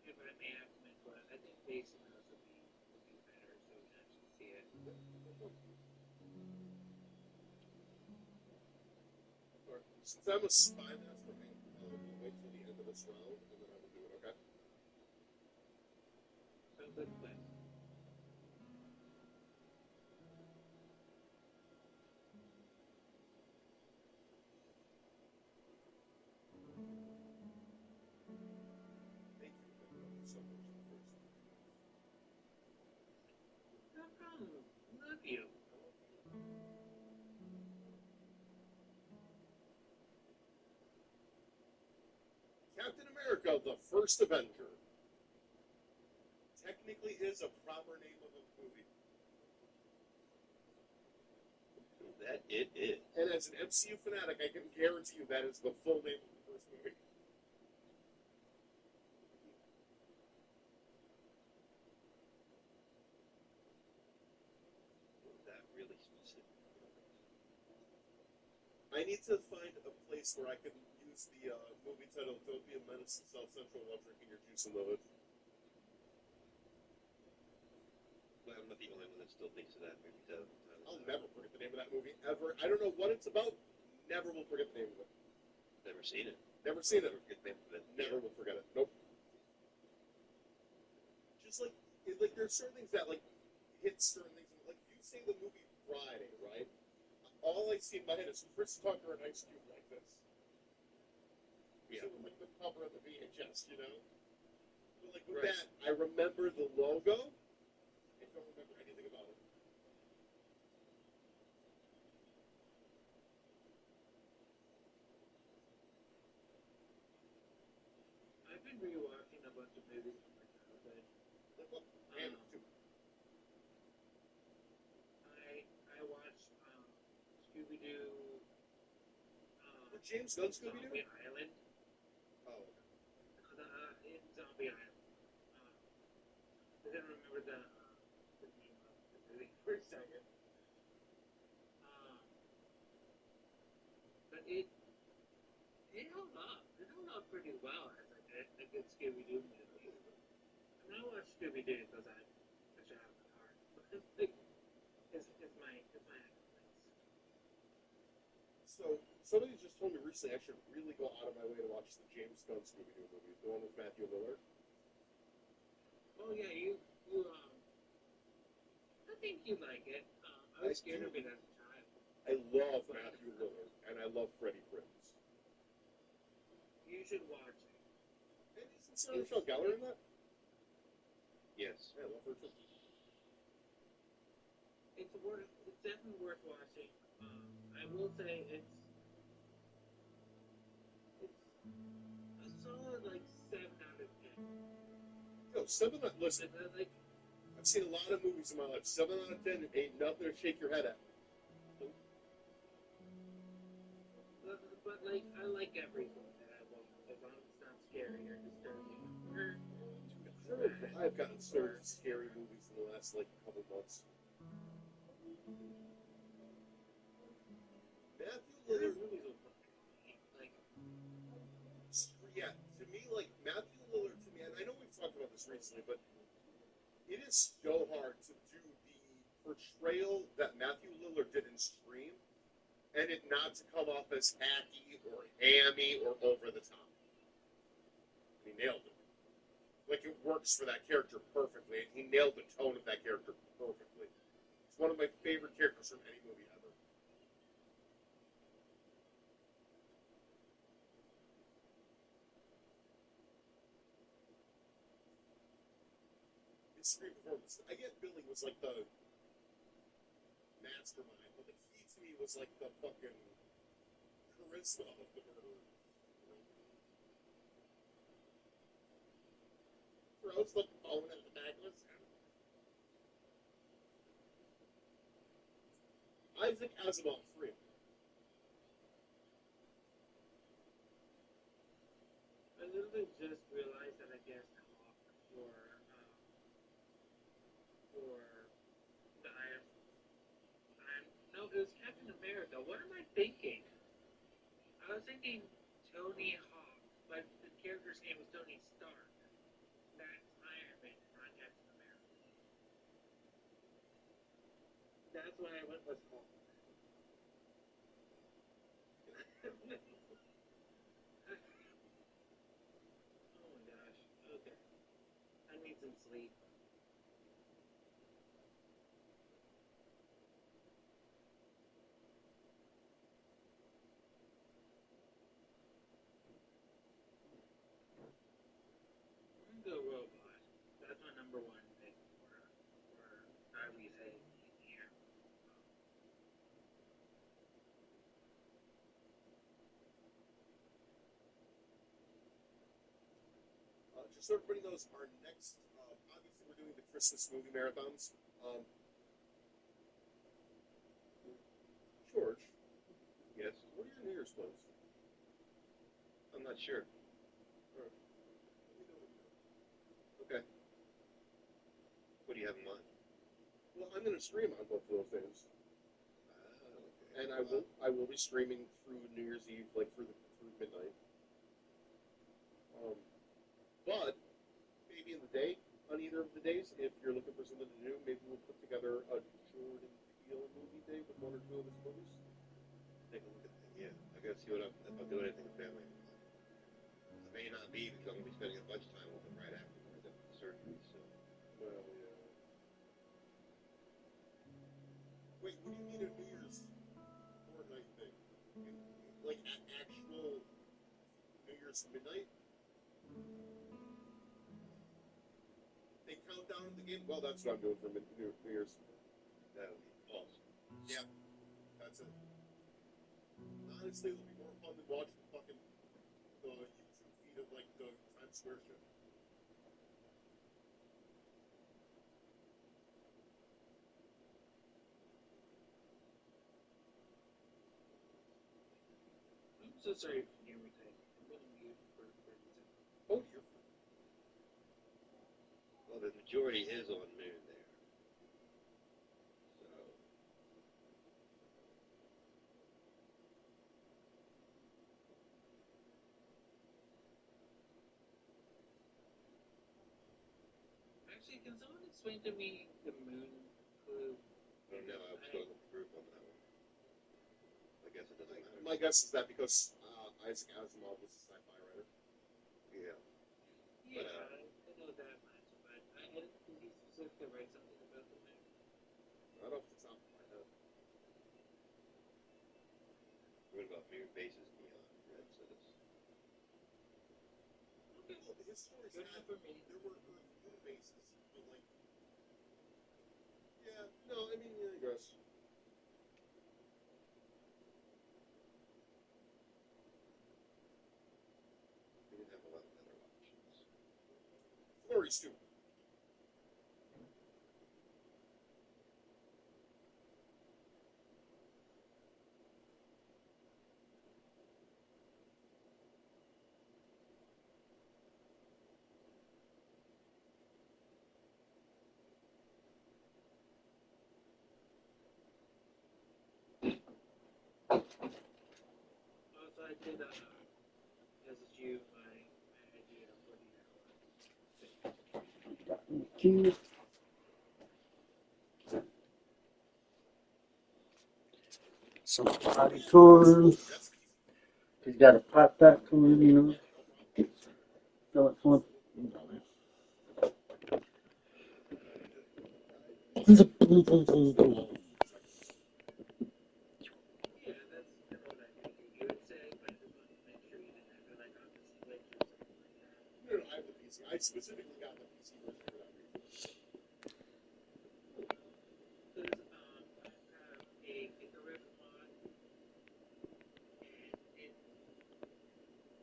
C: if I may have some input, I think facing us would be better so we can actually see it.
N: Since I'm a spy master, we'll wait till the end of this round and then I will do it, okay?
C: Sounds like a plan.
N: America, the First Avenger. Technically is a proper name of a movie.
Q: That it is.
N: And as an MCU fanatic, I can guarantee you that is the full name of the first movie.
Q: That really specific.
N: I need to find a place where I can use the movie title "Don't Be a Menace to South Central while drinking your juice in the hood."
Q: Well, I'm not the only one that still thinks of that movie, though.
N: I'll never forget the name of that movie ever. I don't know what it's about. Never will forget the name of it.
Q: Never seen it.
N: Never seen it.
Q: Never
N: will forget it. Nope. Just like there's certain things that like hit certain things. Like you say the movie Friday, right? All I see in my head is Chris Tucker and Ice Cube like this.
Q: Yeah.
N: So, like the cover of the VHS, you know. But like with that, I remember the logo. I don't remember anything about it.
C: I've been rewatching a bunch of movies from my childhood.
N: Like what?
C: I watched Scooby-Doo.
N: The James Gunn Scooby-Doo?
C: Zombie Island.
N: Oh.
C: In Zombie Island. I didn't remember the name of the movie for a second. But it held up. It held up pretty well as a good Scooby-Doo movie. I mean, I watch Scooby-Doo because I have my heart. It's my accolades.
N: So somebody just told me recently I should really go out of my way to watch the James Gunn Scooby-Doo movie, the one with Matthew Lillard.
C: Oh yeah, you I think you like it. I was scared of it as a child.
N: I love Matthew Lillard, and I love Freddie Prinze.
C: You should watch it.
N: And isn't Sarah Michelle Gellar in that?
Q: Yes.
N: Yeah, I love her too.
C: It's definitely worth watching. I will say it's a solid like 7 out of 10.
N: Yo, 7 out. Listen, I've seen a lot of movies in my life. 7 out of 10 ain't nothing to shake your head at.
C: But like, I like everything that I watch, as long as it's not scary or disturbing.
N: I've gotten certain scary movies in the last like couple months. Matthew Lillard movies will like, yeah, to me, like Matthew Lillard to me, and I know we've talked about this recently, but it is so hard to do the portrayal that Matthew Lillard did in Scream, and it not to come off as hacky or hammy or over the top. He nailed it. Like, it works for that character perfectly, and he nailed the tone of that character perfectly. It's one of my favorite characters from any movie ever. His Scream performance. I get Billy was like the mastermind, but the key to me was like the fucking charisma of the murderer. Throws the bone at the back of his head. Isaac Asimov 3.
C: I literally just realized that I guessed Hawk for the Iron. No, it was Captain America. What am I thinking? I was thinking Tony Hawk, but the character's name was Tony Stark. That's Iron Man, not Captain America. That's why I went with Hawk. Oh my gosh. Okay. I need some sleep. The Robot. That's my number one pick for Ivy's head in here.
N: just so everybody knows, our next, obviously we're doing the Christmas movie marathons. George.
Q: Yes?
N: What are your New Year's plans?
Q: I'm not sure.
N: Alright. Okay.
Q: What do you have in mind?
N: Well, I'm going to stream on both of those days.
Q: Okay.
N: And I will be streaming through New Year's Eve, like through midnight. But maybe in the day, on either of the days, if you're looking for something to do, maybe we'll put together a Jordan Peele movie day with one or two of his movies.
Q: Take a look at that. Yeah, I gotta see if I'll do anything with family. I may not be because I'm gonna be spending a bunch of time with him right afterwards after the surgery. So.
N: Well, yeah. Wait, what do you mean a New Year's Fortnite thing? Like actual New Year's midnight? They count down the game? Well, that's what I'm doing for New Year's.
Q: That would be awesome.
N: Yeah, that's it. Honestly, it'll be more fun than watching fucking the YouTube feed of like the Times Square shit.
C: I'm so sorry if you hear me type. I'm going to mute for a second.
N: Oh, you're fine.
Q: Well, the majority is on Moon there. So.
C: Actually, can someone explain to me the moon clue?
Q: I don't know. I was going with the group on that one. I guess it doesn't matter.
N: My guess is that because Isaac Asimov was a sci-fi writer.
Q: Yeah.
C: Yeah, I know that much, but did he specifically write something about the moon?
N: Not off the top of my head.
Q: What about Moon Bases Beyond? Red says.
C: Okay.
N: Well, his stories
C: Good enough for me.
N: There were moon bases, but like, yeah, no, I mean, yeah, I guess.
Q: We didn't have a lot of other options.
N: Flurries too.
C: Also, I did message you my idea for the hour.
D: Cute. Some body tours. He's got a pop that tour, you know. Fill it full. Boom, boom, boom, boom.
C: Yeah, that's kind of what I figured you would say, but I just wanted to make sure you didn't have to like on the Switch or something like that.
N: No, I have the PC. I specifically got the PC version for that reason.
C: Because I have a Icarus mod, and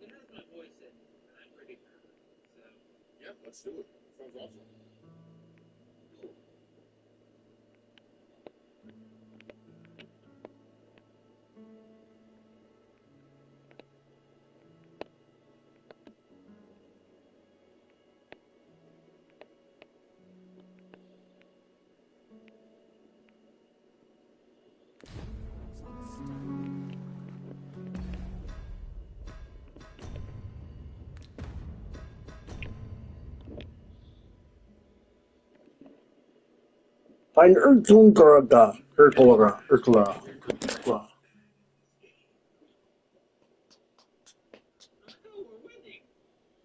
C: it has my voice in it, and I'm pretty proud of it. So
N: Yeah, let's do it. Sounds awesome.
D: Find Urtla.
C: oh, we're winning. Nope.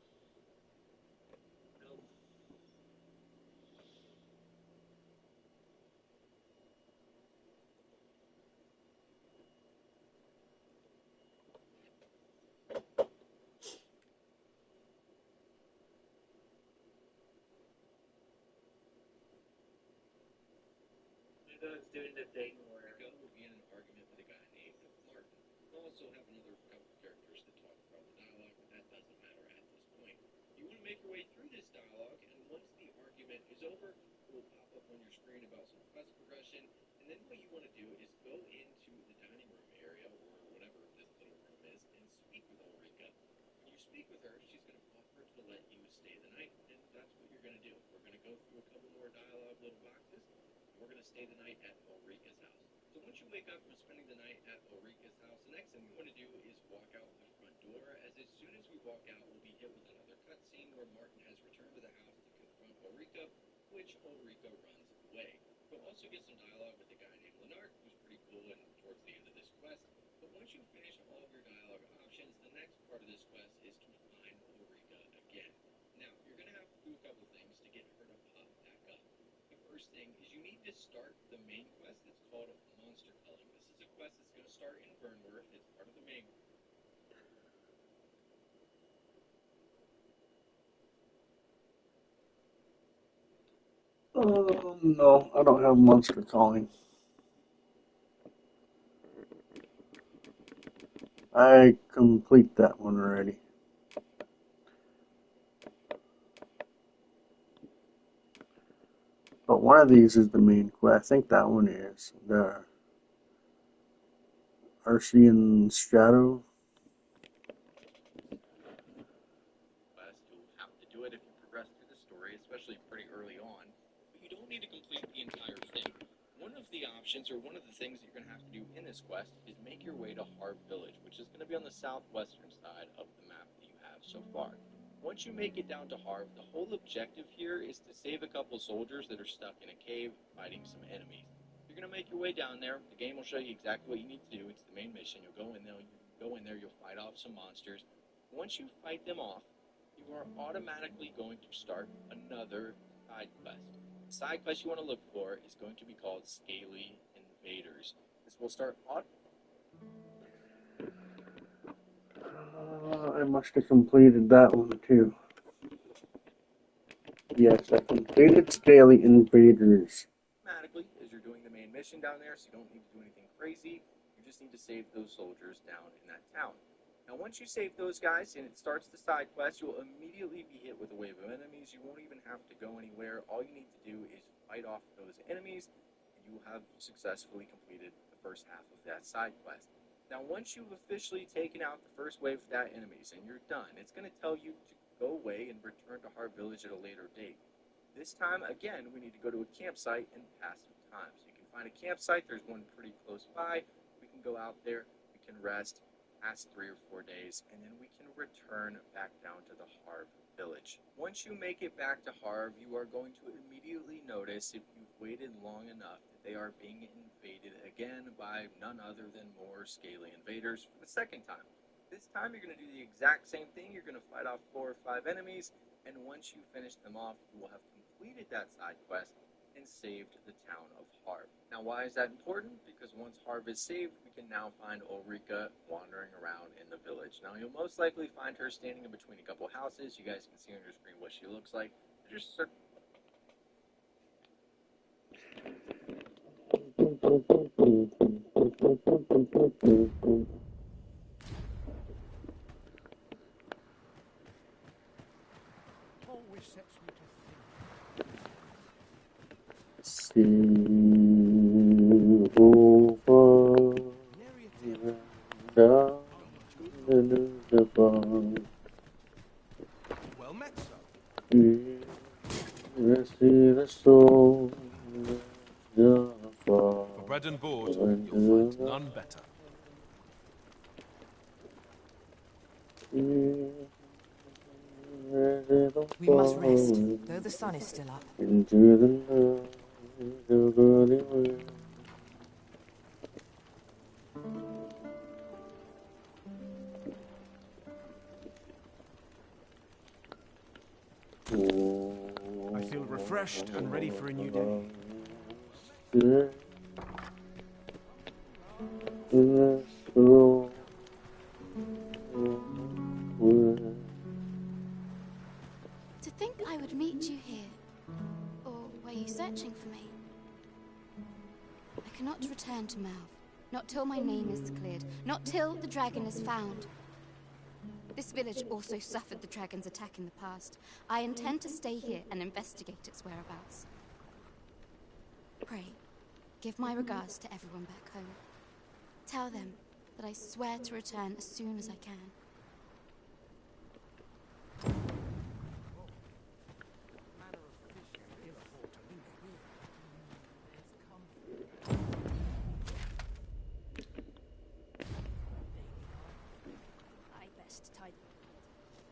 C: My dog's doing the thing where
Q: The gun will be in an argument with a guy named Martin. We'll also have another couple characters to talk about the dialogue, but that doesn't matter at this point. You want to
C: make your way through this dialogue, and once the argument is over, it will pop up on your screen about some quest progression, and then what you want to do is go into the dining room area, or whatever this little room is, and speak with Ulrika. When you speak with her, she's going to offer to let you stay the night, and that's what you're going to do. We're going to go through a couple more dialogue little boxes, and we're going to stay the night at Ulrika's house. So once you wake up from spending the night at Ulrika's house, the next thing we want to do is walk out the front door, as soon as we walk out, we'll be hit with another cutscene where Martin has returned to the house to confront Ulrika, which Ulrika runs away. We'll also get some dialogue with a guy named Leonard, who's pretty cool and towards the end of this quest. But once you finish all of your dialogue options, the next part of this quest is to find Ulrika again. Now, you're going to have to do a couple things to get her to pop back up. The first thing is you need to start the main quest. It's called Monster Culling. This is a quest that's going to start in Burnworth. It's part of the main.
D: No, I don't have monster calling. I complete that one already. But one of these is the main quest. I think that one is the Arcean Shadow.
C: You'll have to do it if you progress through the story, especially pretty early on. But you don't need to complete the entire thing. One of the options, or one of the things that you're going to have to do in this quest, is make your way to Harv Village, which is going to be on the southwestern side of the map that you have so far. Once you make it down to Harv, the whole objective here is to save a couple soldiers that are stuck in a cave fighting some enemies. You're going to make your way down there. The game will show you exactly what you need to do. It's the main mission. You'll go in there, you'll fight off some monsters. Once you fight them off, you are automatically going to start another side quest. The side quest you want to look for is going to be called Scaly Invaders. This will start
D: I must have completed that one too. Yes, I completed Scaly Invaders.
C: automatically as you're doing the main mission down there, so you don't need to do anything crazy. You just need to save those soldiers down in that town. Now, once you save those guys and it starts the side quest, you'll immediately be hit with a wave of enemies. You won't even have to go anywhere. All you need to do is fight off those enemies, and you will have successfully completed the first half of that side quest. Now, once you've officially taken out the first wave of that enemies and you're done, it's going to tell you to go away and return to Harv Village at a later date. This time, again, we need to go to a campsite and pass some time. So you can find a campsite. There's one pretty close by. We can go out there. We can rest, pass 3 or 4 days, and then we can return back down to the Harv Village. Once you make it back to Harv, you are going to immediately notice, if you've waited long enough, that they are being invaded again by none other than more Scaly Invaders for the second time. This time, you're going to do the exact same thing. You're going to fight off 4 or 5 enemies, and once you finish them off, you will have completed that side quest and saved the town of Harv. Now, why is that important? Because once Harv is saved, we can now find Ulrika wandering around in the village. Now, you'll most likely find her standing in between a couple houses. You guys can see on your screen what she looks like. Just
B: always sets me to
D: See over down the bar.
P: Well met, sir.
D: See the soul the far.
P: For bread and board, you'll find none better.
G: We must rest, though the sun is still up.
D: Into the night of early rain.
H: I feel refreshed and ready for a new day.
E: To think I would meet you here. Or were you searching for me? I cannot return to Malv. Not till my name is cleared. Not till the dragon is found. This village also suffered the dragon's attack in the past. I intend to stay here and investigate its whereabouts. Pray, give my regards to everyone back home. Tell them that I swear to return as soon as I can.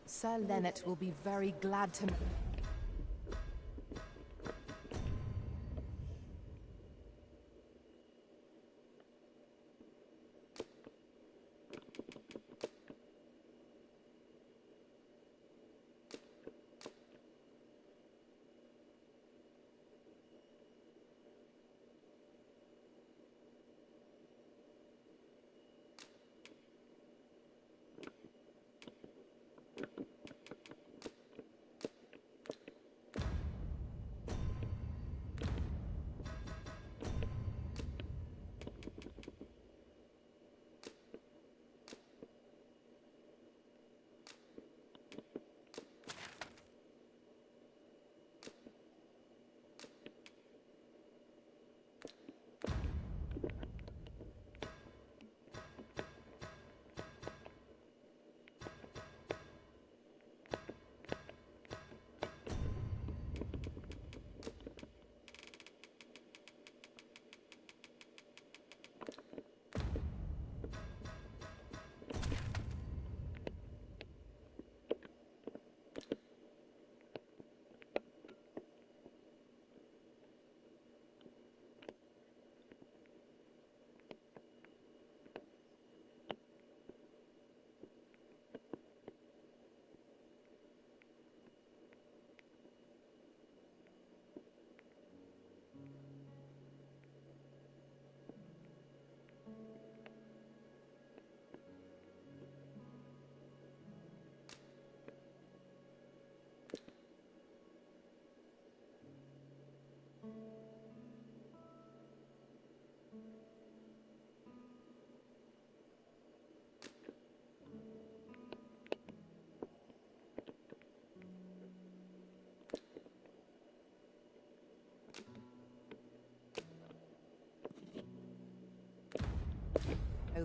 G: Sir Lennet will be very glad to...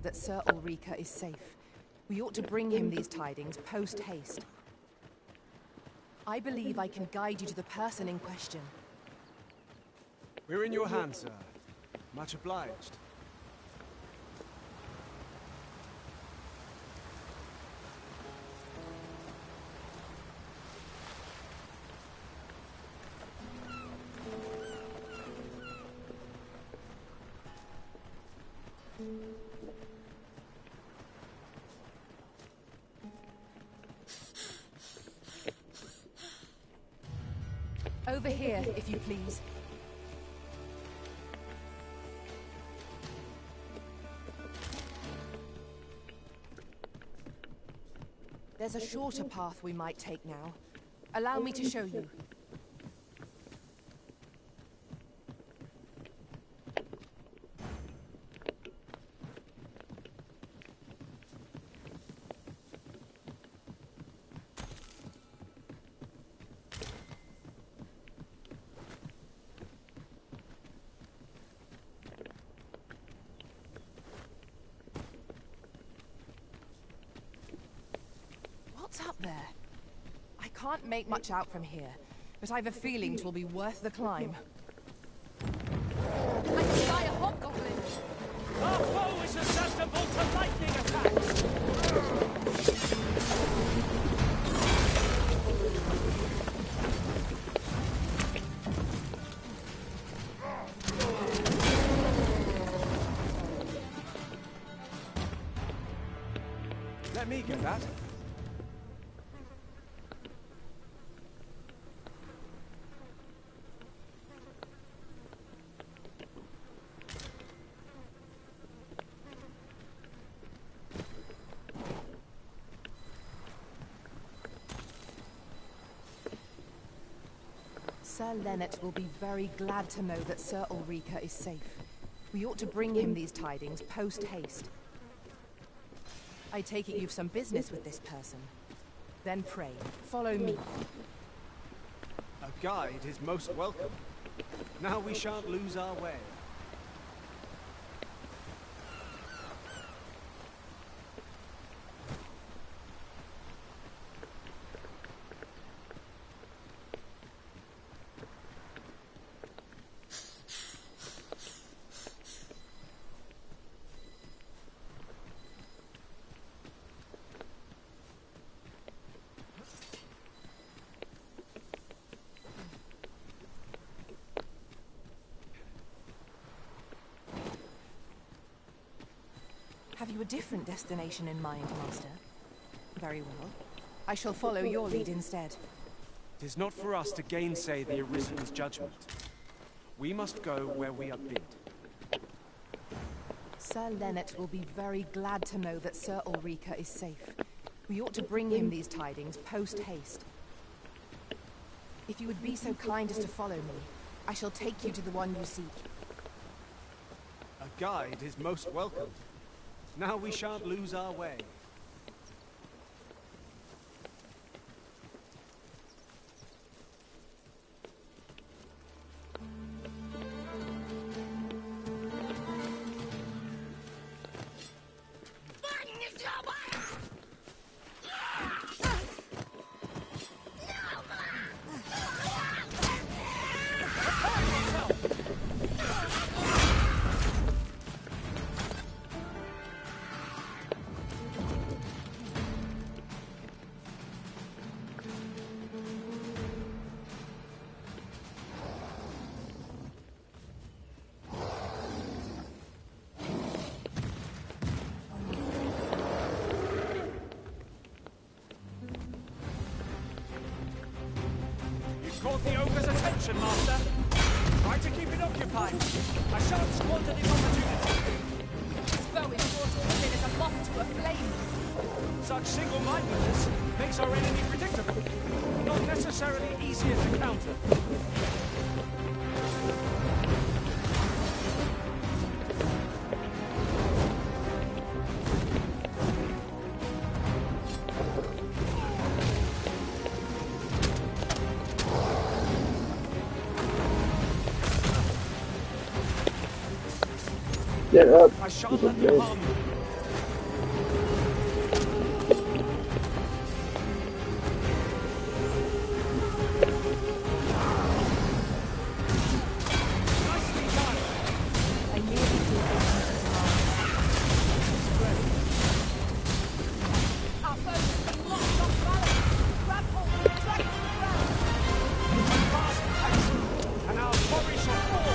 G: that Sir Ulrika is safe. We ought to bring him these tidings post-haste. I believe I can guide you to the person in question.
H: We're in your hands, sir. Much obliged.
G: Over here, if you please. There's a shorter path we might take now. Allow me to show you. What's up there? I can't make much out from here, but I've a feeling 'twill be worth the climb.
J: I spy a hobgoblin! Our foe is susceptible to lightning attacks!
H: Let me get that.
G: Sir Lennet will be very glad to know that Sir Ulrika is safe. We ought to bring him these tidings post-haste. I take it you've some business with this person. Then pray, follow me.
H: A guide is most welcome. Now we shan't lose our way.
G: Have you a different destination in mind, Master? Very well. I shall follow your lead instead.
H: It is not for us to gainsay the Arisen's judgment. We must go where we are bid.
G: Sir Lennet will be very glad to know that Sir Ulrika is safe. We ought to bring him these tidings post-haste. If you would be so kind as to follow me, I shall take you to the one you seek.
H: A guide is most welcome. Now we shan't lose our way.
J: Caught the ogre's attention, Master. Try to keep it occupied. I shan't squander the opportunity.
G: This bow is brought all in as a moth to a flame.
J: Such single-mindedness makes our enemy predictable, not necessarily easier to counter.
D: Get up.
J: I shan't let them harm you.
G: Nicely done. I nearly did Our foe has been locked off balance. Grab hold, drag it to the ground.
J: Fast action, and our quarry shall fall.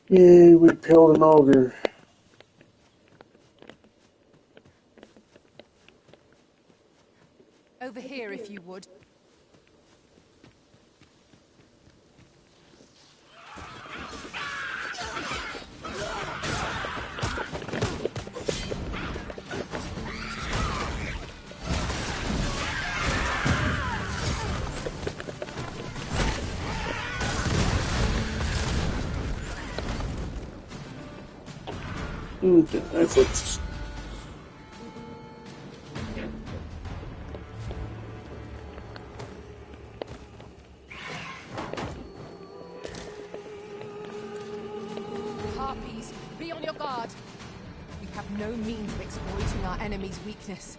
D: Yay, we killed an ogre.
G: Over here, if you would.
D: Efforts.
G: Harpies, be on your guard. We have no means of exploiting our enemy's weakness.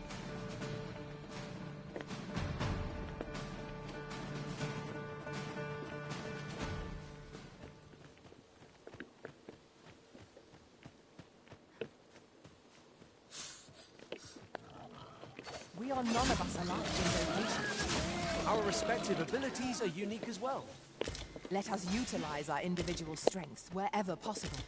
G: We are none of us alike in vocation.
H: Our respective abilities are unique as well.
G: Let us utilize our individual strengths wherever possible.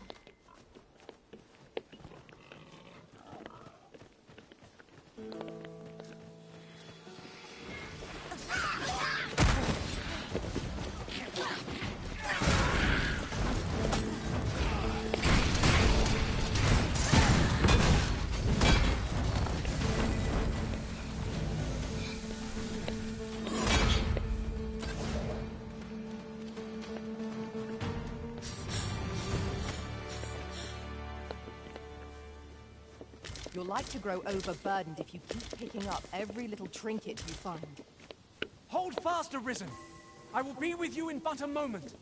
G: You're like to grow overburdened if you keep picking up every little trinket you find.
H: Hold fast, Arisen! I will be with you in but a moment.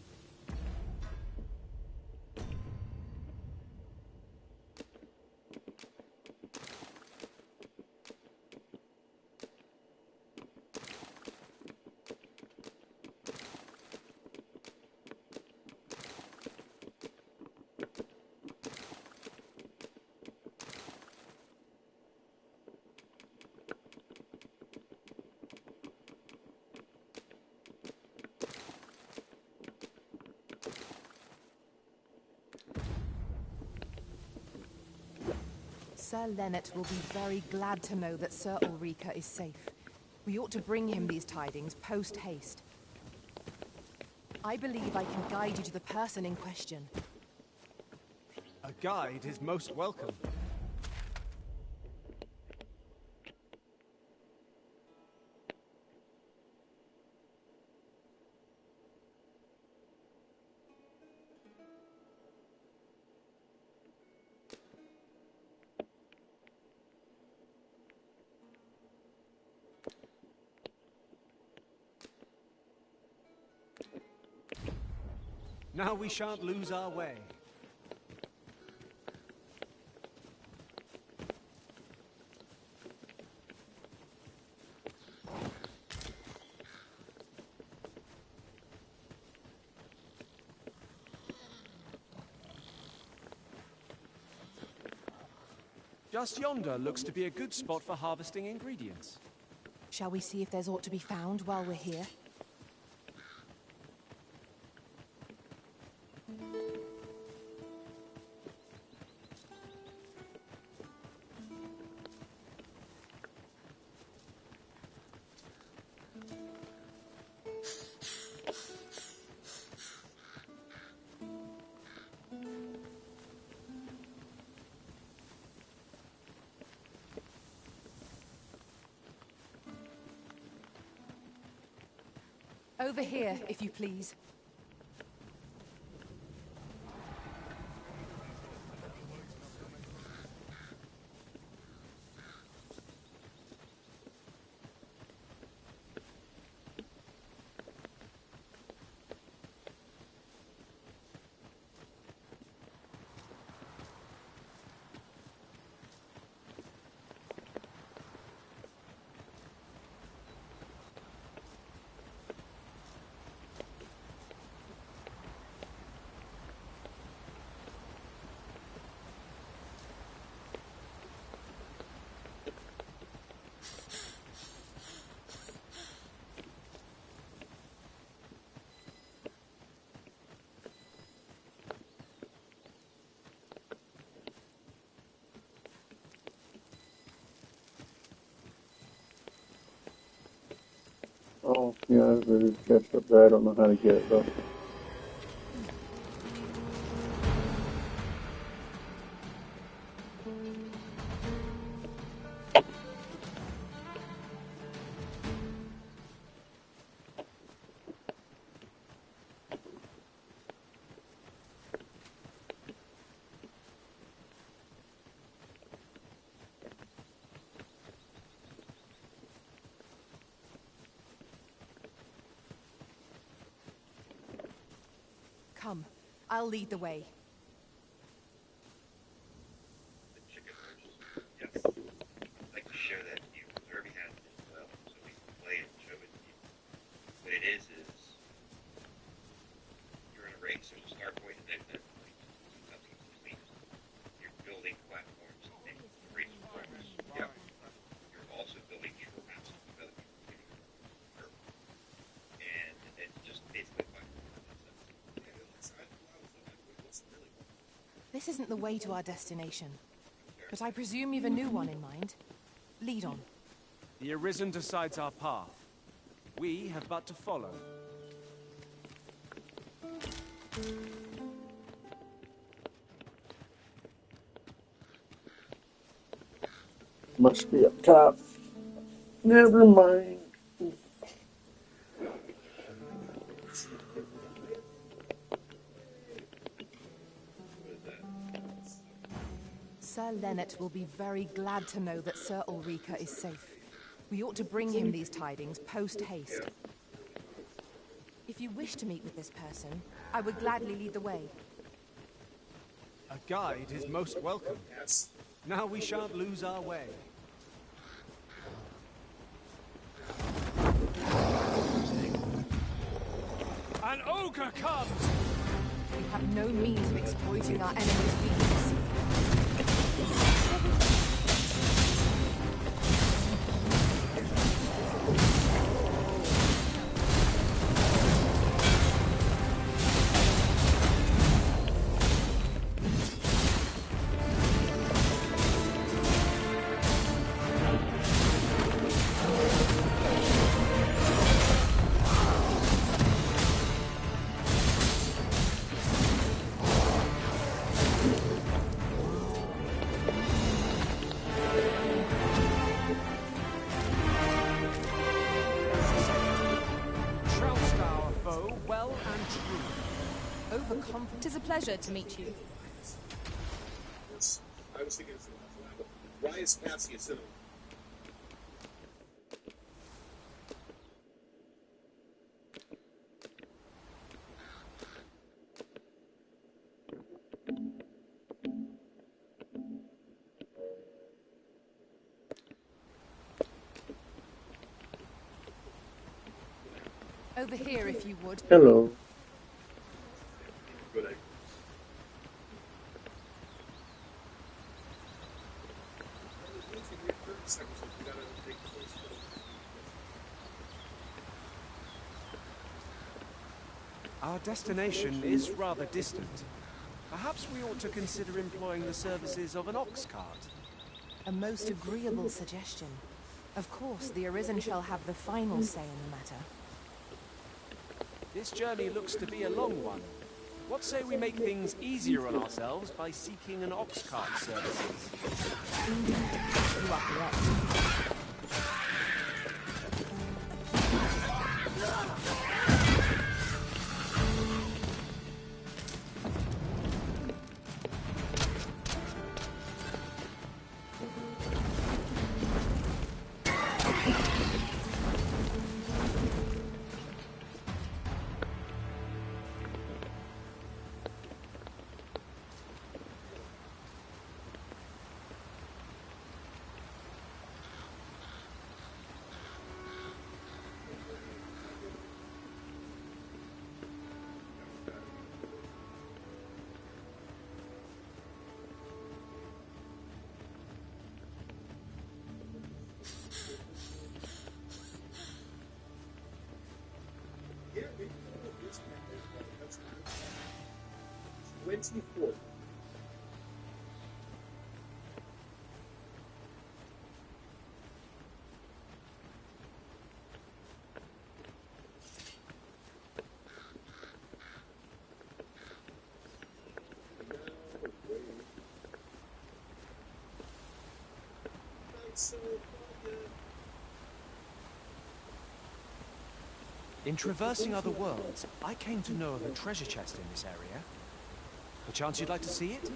G: Sir Lennet will be very glad to know that Sir Ulrika is safe. We ought to bring him these tidings post-haste. I believe I can guide you to the person in question.
H: A guide is most welcome. Now we shan't lose our way. Just yonder looks to be a good spot for harvesting ingredients.
G: Shall we see if there's aught to be found while we're here? Over here, if you please.
D: Oh, yeah, there's a chest up there. I don't know how to get it though.
G: Come, I'll lead the way.
Q: The chicken lunches. Yes. I'd like to share that view with Derby has as well, so we can play and show it to you. What it is you're in a race, there's a start point and then an end point. Nothing between. You're building platforms and the race will progress. Yep. You're also building short maps of other people getting hurt. And it's just basically platform.
G: This isn't the way to our destination, but I presume you've a new one in mind. Lead on.
H: The Arisen decides our path. We have but to follow.
D: Must be up top. Never mind.
G: Sir Lennet will be very glad to know that Sir Ulrika is safe. We ought to bring him these tidings post-haste. If you wish to meet with this person, I would gladly lead the way.
H: A guide is most welcome. Now we shan't lose our way.
B: An ogre comes!
G: We have no means of exploiting our enemy's weakness.
M: Tis a pleasure to meet you.
N: I was thinking, why is Cassius in him?
G: Over here, if you would.
D: Hello.
N: Good idea.
H: Our destination is rather distant. Perhaps we ought to consider employing the services of an ox cart.
G: A most agreeable suggestion. Of course, the Arisen shall have the final say in the matter.
H: This journey looks to be a long one. What say we make things easier on ourselves by seeking an ox cart services?
G: You are correct.
N: Yeah, we can go this way. That's 24.
H: In traversing other worlds, I came to know of a treasure chest in this area. Perchance you'd like to see it?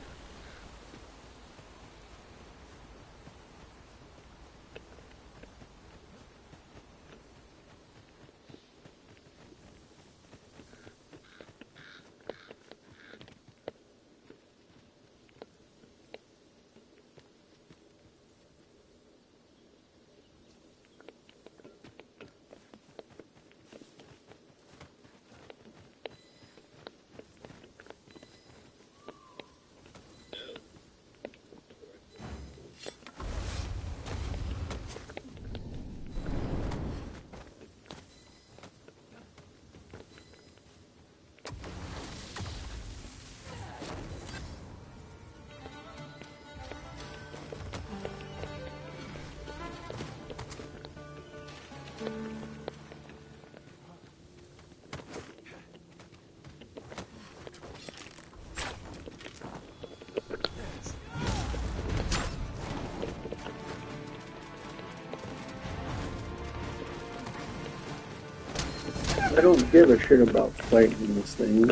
D: I don't give a shit about fighting this thing.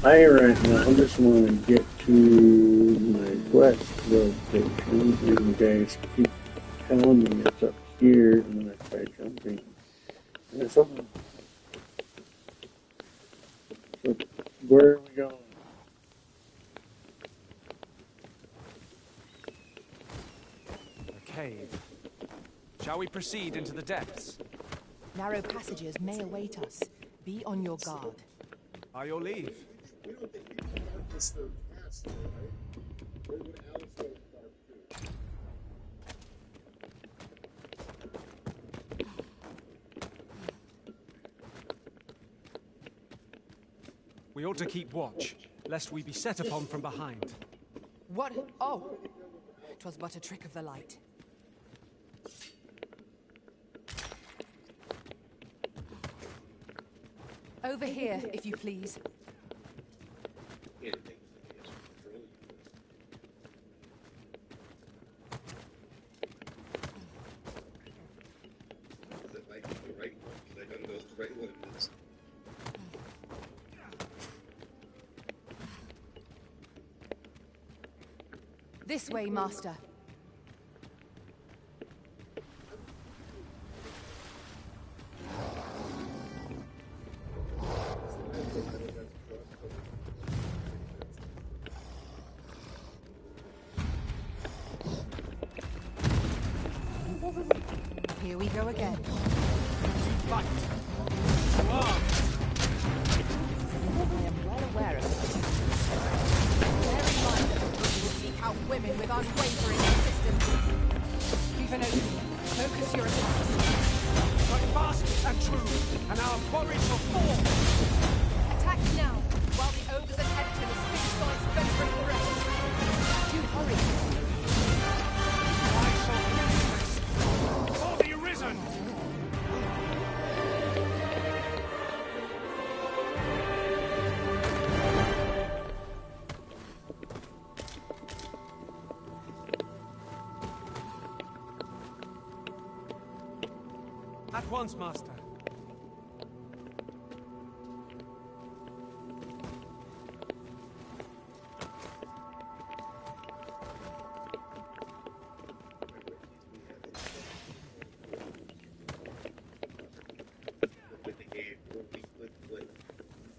D: I right now just want to get to my quest location, and you guys keep telling me it's up here, and then I try jumping. And there's something. So, where are we going?
H: A cave. Shall we proceed into the depths?
G: Narrow passages may await us. Be on your guard.
H: By your leave.
N: We don't think we can mark this the castle, right? Where would Alice go to start too?
H: We ought to keep watch, lest we be set upon from behind.
G: What? Oh! 'Twas but a trick of the light. Over here, if you please. This way, Master. Here we go again.
B: Fight!
G: I am well aware of this. Bear in mind that we will seek out women with unwavering insistence. Keep an open. Focus your attacks.
B: Fight fast and true, and our quarry shall fall!
G: Attack now, while the ogre's attention is fixed on its venturing prey. Do hurry.
B: I shall finish this! For the arisen!
H: At once, Master.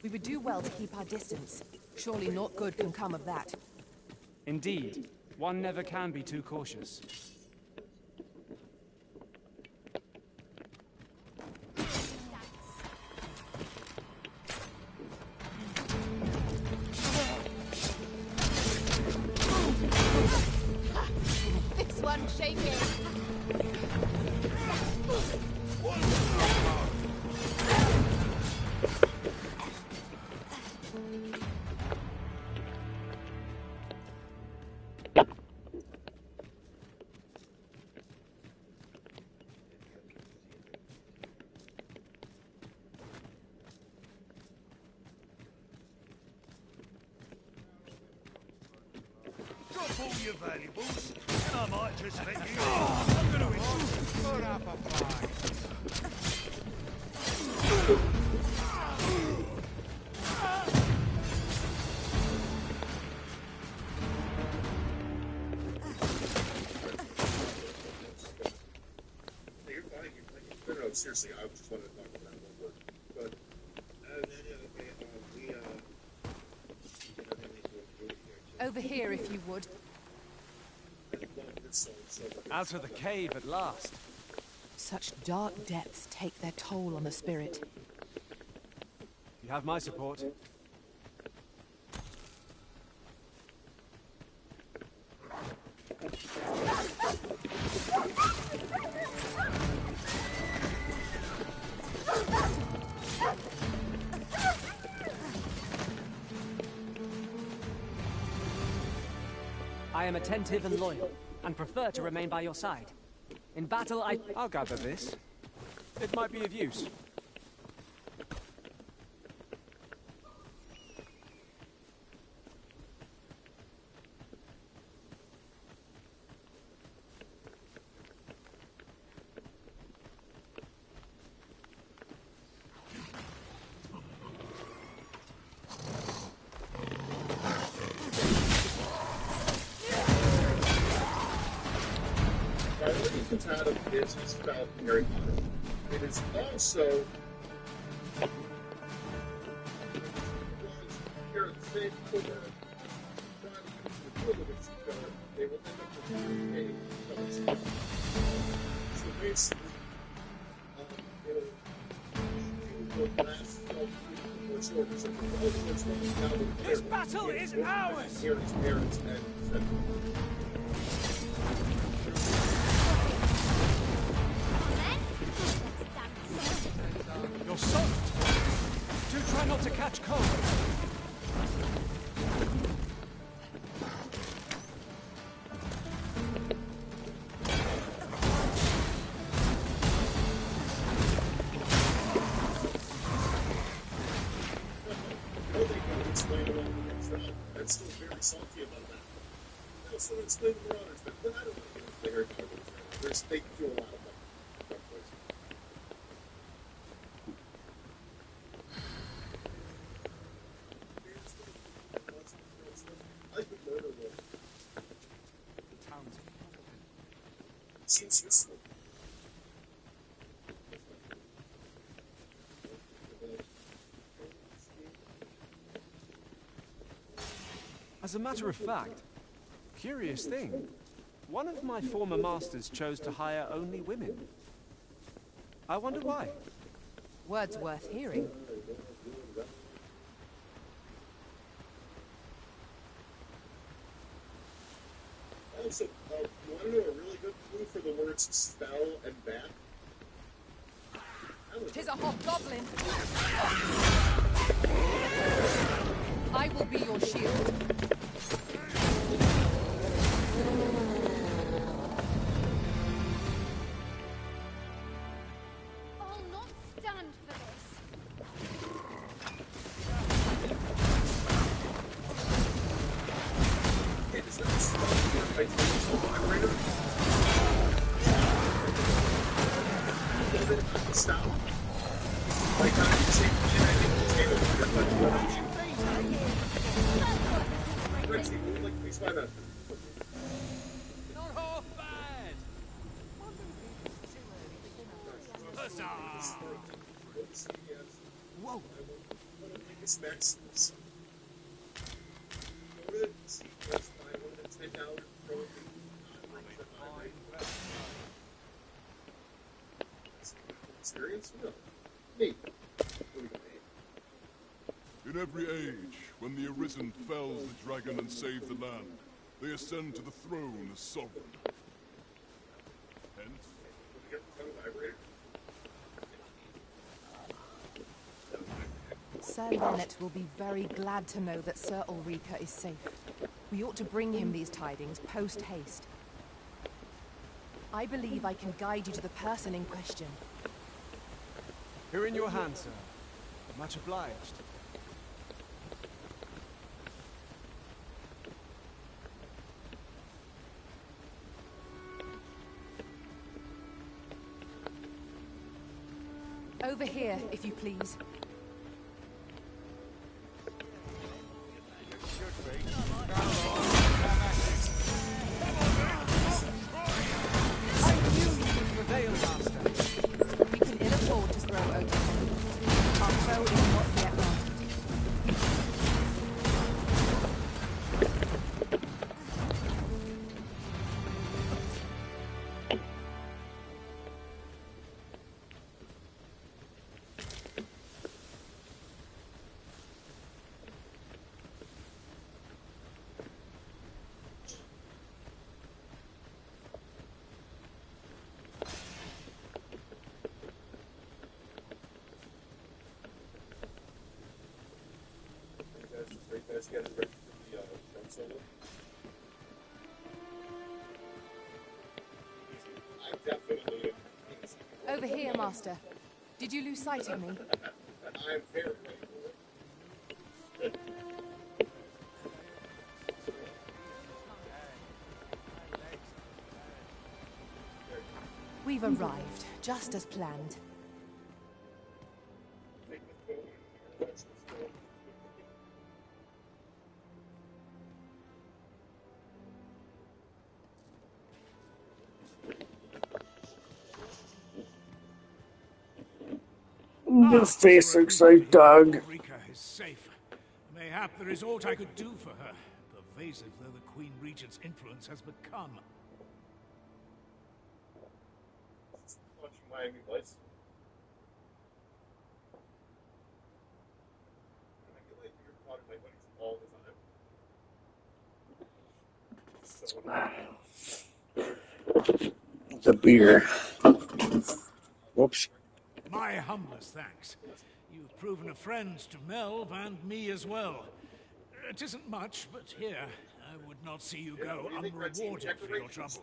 G: We would do well to keep our distance. Surely naught good can come of that.
H: Indeed. One never can be too cautious.
E: This one's shaking.
B: Drop all your valuables, and I might just let you in. I'm going to put up a fight.
N: You're fine, you're fine. No, seriously, I just wanted to talk about that one word. But,
G: Over here, if you would.
H: Out of the cave at last.
G: Such dark depths take their toll on the spirit.
H: You have my support.
J: I am attentive and loyal, and prefer to remain by your side. In battle,
H: I'll gather this. It might be of use.
N: priority katana is spelled Harry Potter. It is also here at the same core, trying to use the equivalence of they will end up with a color. So basically, it'll last more shorters.
J: This battle is ours!
N: Here is parents and
H: You're soaked. Do try not to catch cold.
N: That's still very salty about that. No, so explain the Marauders, but I don't want to get into the Harry Potter movies. They do a lot of them. I like the murder one. Seems useful.
H: As a matter of fact, curious thing, one of my former masters chose to hire only women. I wonder why.
G: Words worth hearing.
N: Also, you want to know a really good clue for the words spell and bat?
G: Tis a hobgoblin. I will be your shield.
K: I'll not stand for this.
N: Hey, does that stop your isolation vibrator? Stop. Like, how do you say, I think it's able to get much better. Rexy, would like to please find out?
J: Not half bad! Huzzah!
N: Whoa! One of the biggest maximums. Go to CVS, buy one of the $10 protein experience? No. Neat.
O: In every age, when the Arisen fells the dragon and save the land, they ascend to the throne as sovereign. Hence...
G: Sir Lennet will be very glad to know that Sir Ulrika is safe. We ought to bring him these tidings post-haste. I believe I can guide you to the person in question.
H: Here in your hands, sir. Much obliged.
G: Over here, if you please.
H: I knew you would prevail, Master.
G: We can ill afford to throw open. Our foe is not yet armed. Over here, Master. Did you lose sight of me?
N: I'm very ready.
G: We've arrived, just as planned.
D: Your face looks like dog.
B: Ulrika is safe. Mayhap there is aught I could do for her, pervasive though the Queen Regent's influence has become.
N: Watching Miami Vice. I get like weird thought of my buddies all the time.
D: The beer. Whoops.
B: My humblest thanks. You've proven a friend to Melv and me as well. It isn't much, but here, I would not see you go unrewarded for your trouble.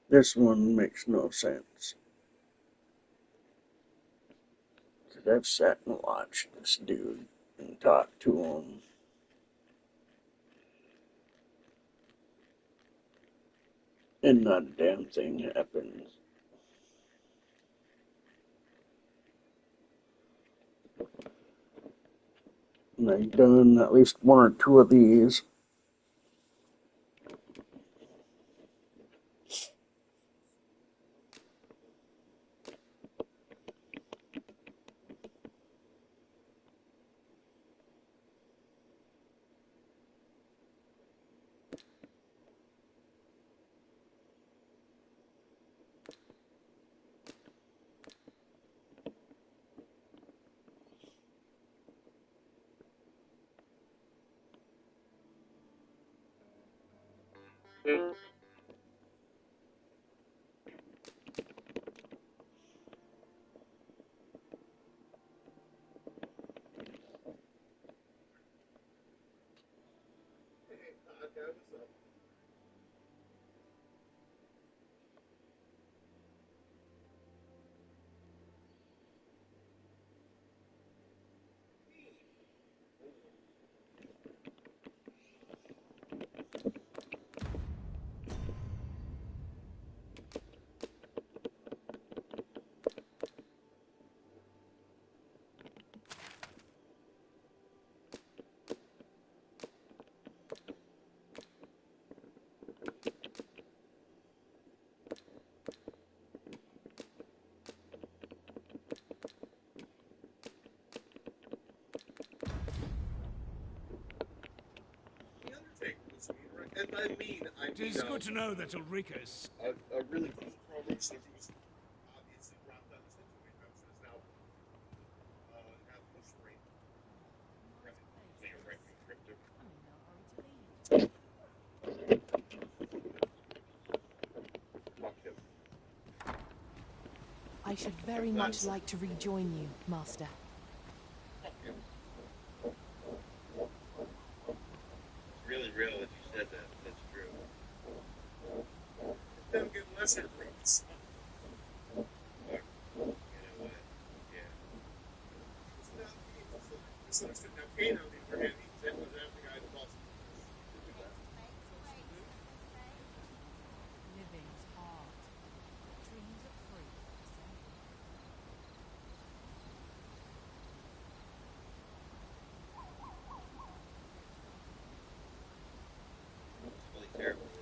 D: This one makes no sense. Because I've sat and watched this dude and talked to him. And not a damn thing happens. And I've done at least one or two of these.
N: And I mean,
B: It is good to know that Ulrika is
N: a really cool program since it was obviously wrapped up essentially because there's now have the spring.
G: I should very much like to rejoin you, Master.
Q: It's really real that you said that. That's true.
N: Them get lesser rates.
Q: Look, you know what? Yeah.
N: It's not misunderstood. Now, Kane, on the other hand, he's the guy that lost.
G: Living's hard. Dreams are free.
Q: What's really terrible is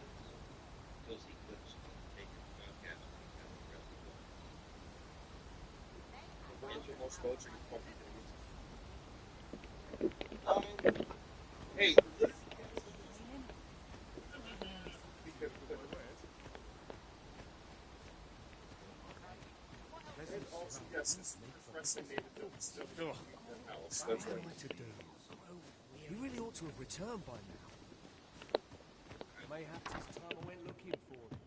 Q: those eclipses take your podcast and become the rest of the
N: The ones with most votes are fucking idiots. Hey, and also, yes, this wrestling native stuff. That's right.
F: He really ought to have returned by now. Mayhaps it's time I went looking for him.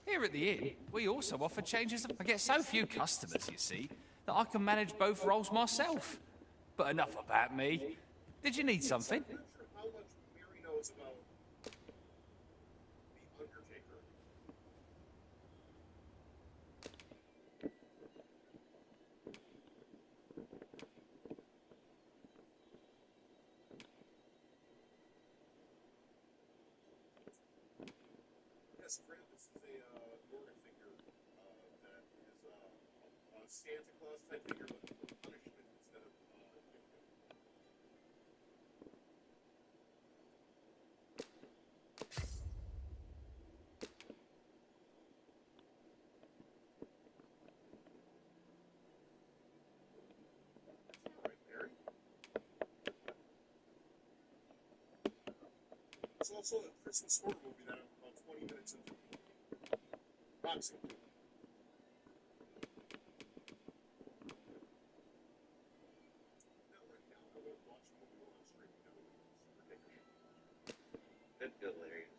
J: Here at the inn, we also offer changes of... I get so few customers, you see, that I can manage both roles myself. But enough about me. Did you need something?
N: I'm not sure how much Mary knows about the Undertaker. Yes, granted, this is a Nordic figure that is a Santa Claus type figure looking for punishment instead of right, Mary. It's also a Christmas horror movie that I'm about 20 minutes into boxing.
Q: That'd be hilarious.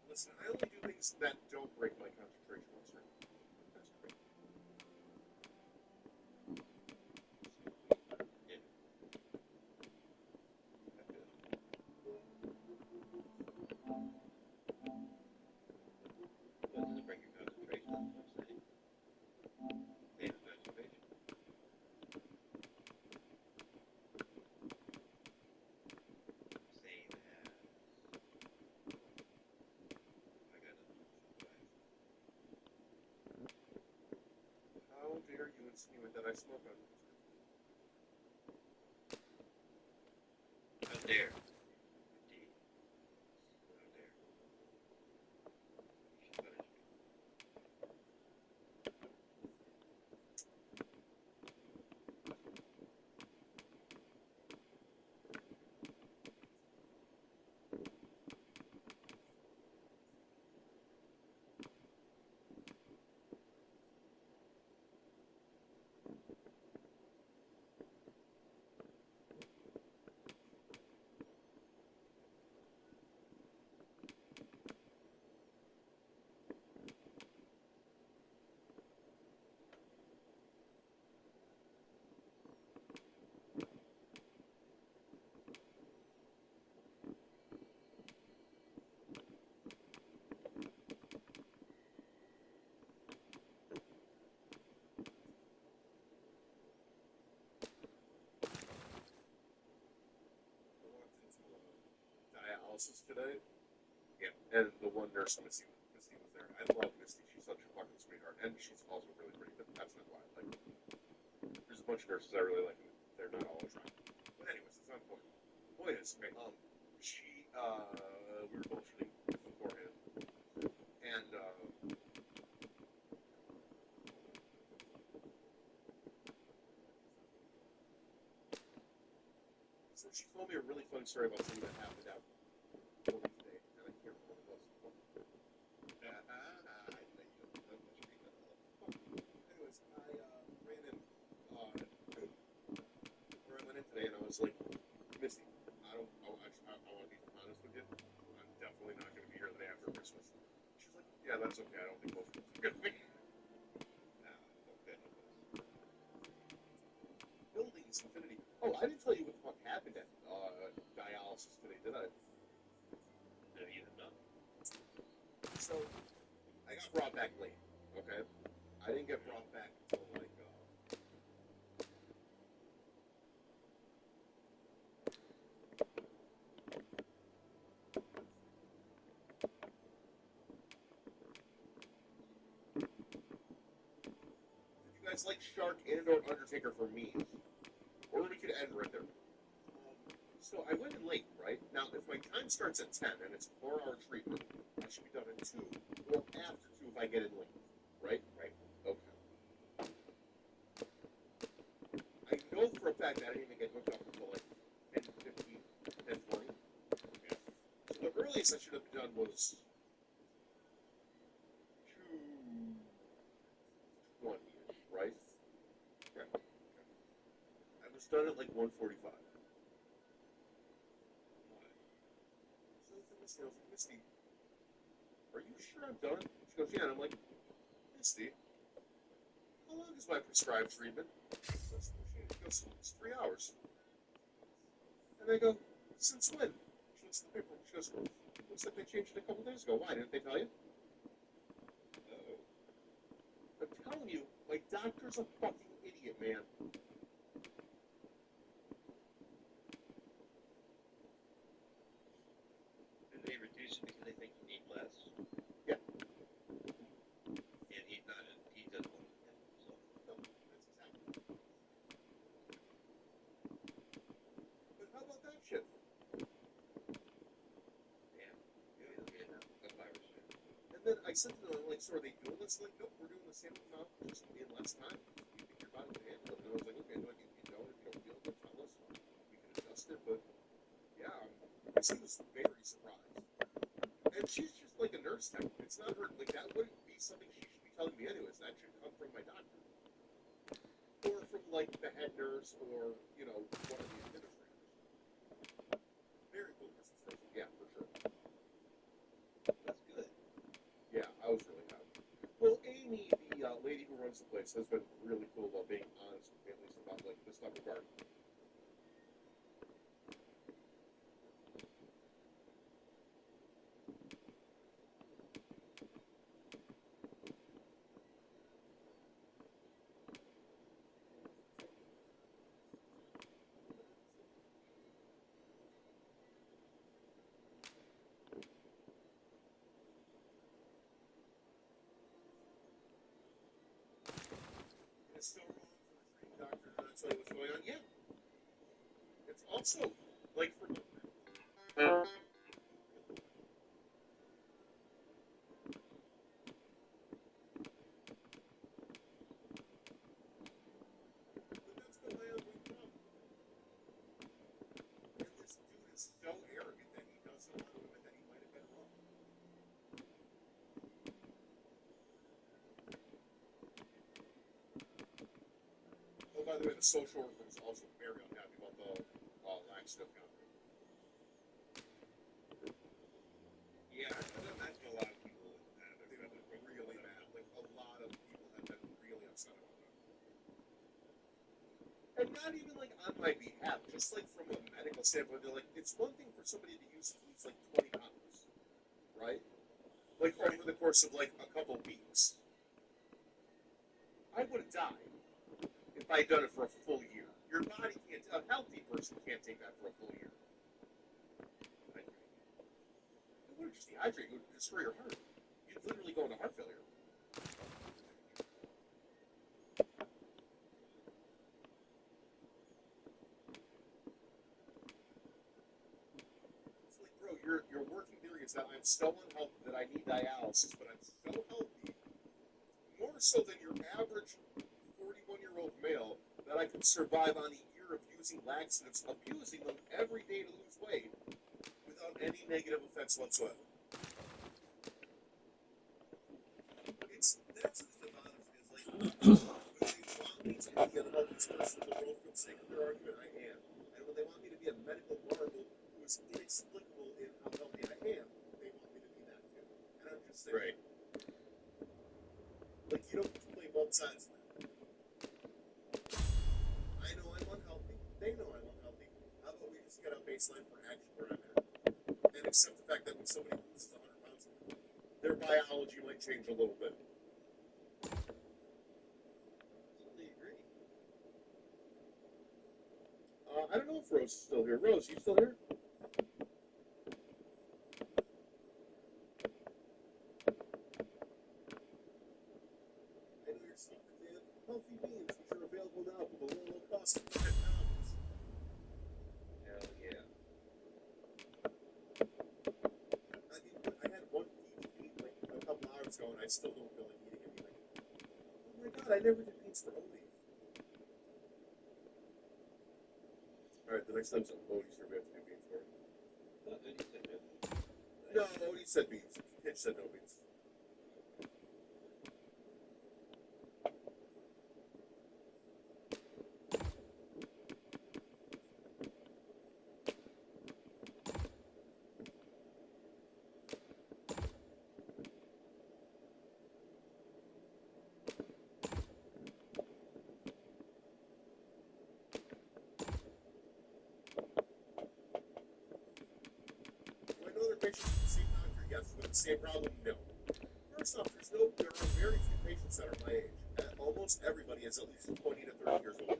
N: Listen, I only do things that don't break my concentration on screen. That's great.
Q: What does it bring your concentration? I'm saying. State of masturbation. Same as. I got nothing.
N: How dare you insinuate that I smoke on this?
Q: How dare. Indeed. How dare. You should punish me.
N: Dialysis today. Yeah, and the one nurse, Misty was there. I love Misty. She's such a fucking sweetheart, and she's also really pretty. But that's not why I like her. There's a bunch of nurses I really like, and they're not all attractive. But anyways, it's not the point. The point is, okay, she, we were bullshitting beforehand, and so she told me a really funny story about something that happened out today, and I can't remember what it was. I bet you don't know much about that. Anyways, I ran in where I went in today, and I was like, Misty, I want to be honest with you. I'm definitely not going to be here the day after Christmas. She's like, yeah, that's okay. I don't think most people are going to be. Buildings Infinity. Oh, I didn't tell you what the fuck happened at dialysis today, did I?
Q: No, you did not.
N: So, I got brought back late, okay? I didn't get brought back until like, Did you guys like Shark and or Undertaker for me? Or we could end right there. So I went in late, right? Now, if my time starts at 10 and it's a 4-hour treatment, I should be done at 2 or after 2 if I get in late. Right? Right. Okay. know for a fact that I didn't even get hooked up until like 10, 15, 10, 20. Yeah. So the earliest I should have done was 2:20, right? Okay. I was done at like 1:45. So I was like, Misty, are you sure I'm done? She goes, yeah. And I'm like, Misty, how long is my prescribed treatment? She goes, it's 3 hours. And I go, since when? She looks at the paper. She goes, looks like they changed it a couple days ago. Why? Didn't they tell you? I'm telling you, my doctor's a fucking idiot, man.
Q: And they reduce it because they think you need less.
N: Yeah.
Q: And he doesn't want to do that. So.
N: No, that's exactly. But how about that shit?
Q: Yeah. It'll be a virus.
N: And then I said to them, like, so are they doing this? Like, nope, we're doing the same amount, just in less time. You think your body can handle it? And I was like, okay, no, you don't. If you don't feel good, tell us. We can adjust it. But yeah, she was very surprised. And she's just like a nurse tech. It's not her. Like, that wouldn't be something she should be telling me anyways. That should come from my doctor. Or from, like, the head nurse or, you know, one of the administrators. Very cool Christmas present. Yeah, for sure.
Q: That's good.
N: Yeah, I was really happy. Well, Amy, the lady who runs the place, has been really cool about being honest with me, at least about, like, this type of garden. It's still wrong for the treating doctor to not tell you what's going on. Yeah. It's also, like, for... But that's been my only problem. And this dude is so arrogant that he doesn't want to admit that he might have been wrong. Oh, by the way, the social worker was also very unhappy about the laxative counter.
Q: Yeah, I imagine a lot of people have
N: They were really mad. Like, a lot of people have been really upset about that. And not even, like, on my behalf, just, like, from a medical standpoint, they're like, it's one thing for somebody to lose, like, 20 pounds, right? Like, over the course of, like, a couple weeks. I would have died if I had done it for a full year. Your body can't, a healthy person can't take that for a full year. It wouldn't just dehydrate, it would destroy your heart. You'd literally go into heart failure. It's like, bro, your working theory is that I'm so unhealthy that I need dialysis, but I'm so healthy, more so than your average 41-year-old male, that I can survive on a year of using laxatives, abusing them every day to lose weight, without any negative effects whatsoever. That's the thing about it, is like, when they want me to be the unhealthiest person in the world for the sake of their argument, I am. And when they want me to be a medical marvel who is inexplicable in how healthy I am, they want me to be that too. And I'm just saying, right. Like, you don't get to play both sides of that. I know I'm unhealthy. They know I'm unhealthy. How about we just get a baseline for actually where I'm at? And accept the fact that when somebody loses 100 pounds, their biology might change a little bit. I don't know if Rose is still here. Rose, you still here? I know you're secret, man. Healthy beans, which are available now for the low cost of $5.
Q: Hell yeah.
N: I mean, I had one beef like a couple hours ago, and I still don't feel like eating anything. Oh my god, I never did beans for Odie. The next time something Odie's here, we have to do beans for it. No, Odie said beans. Hitch said no beans. Patients with the same doctor, yes. With the same problem, no. First off, there are very few patients that are my age. Almost everybody is at least 20 to 30 years old.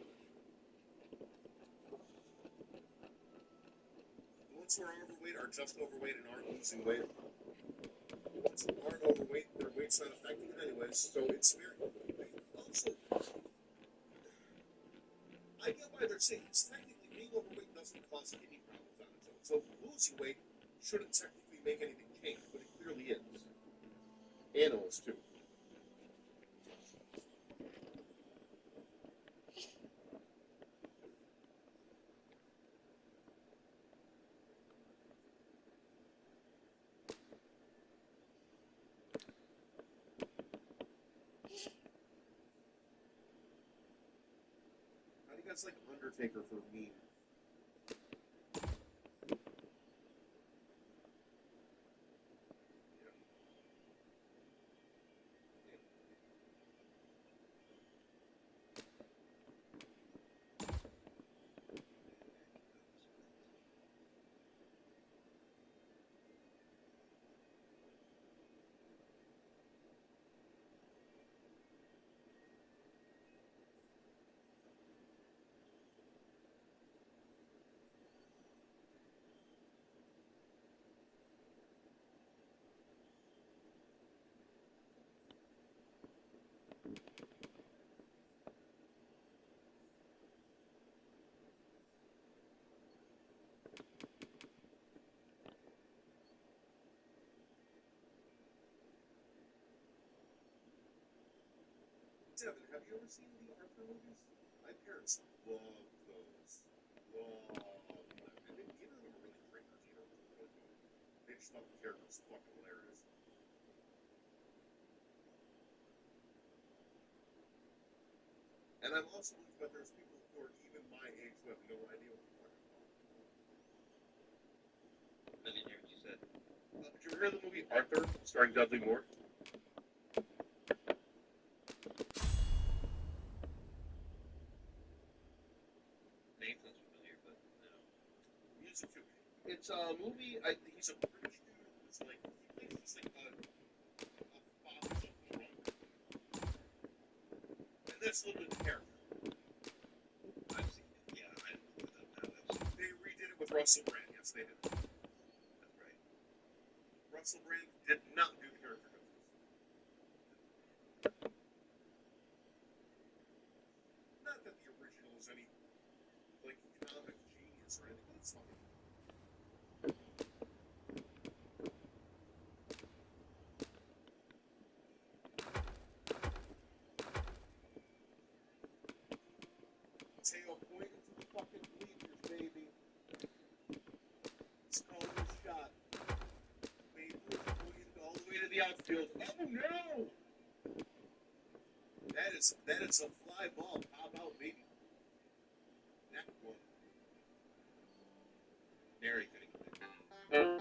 N: The ones who are overweight are just overweight and aren't losing weight. The ones who aren't overweight, their weight's not affecting it anyways, so it's very... Also, I get why they're saying it's technically being overweight doesn't cause kidney problems on its own. So losing weight shouldn't technically make anything change, but it clearly is. Animals, too. How do you guys like Undertaker for me? Devin, have you ever seen the Arthur movies? My parents love those. Love them. And neither of them are really drinkers either. They just thought the character was fucking hilarious. And I'm also looking at there's people who are even my age who have no idea what the fuck I'm talking about.
Q: I didn't hear what you said.
N: Did you hear the movie Arthur, starring Dudley Moore? It's a movie. He's a British dude who's like he plays this like a foppish drunk, and that's a little bit of the character. I've seen it. Yeah, I didn't look it up now. They redid it with Russell Brand. Yes, they did. That's right. Russell Brand did not do the character justice. Not that the original is any like comic genius or anything, but it's funny. Tail pointing to the fucking bleachers, baby. It's called a shot. Babe Ruth pointed all the way to the outfield. Oh no! That is a fly ball. How about baby? That one. There he could have been.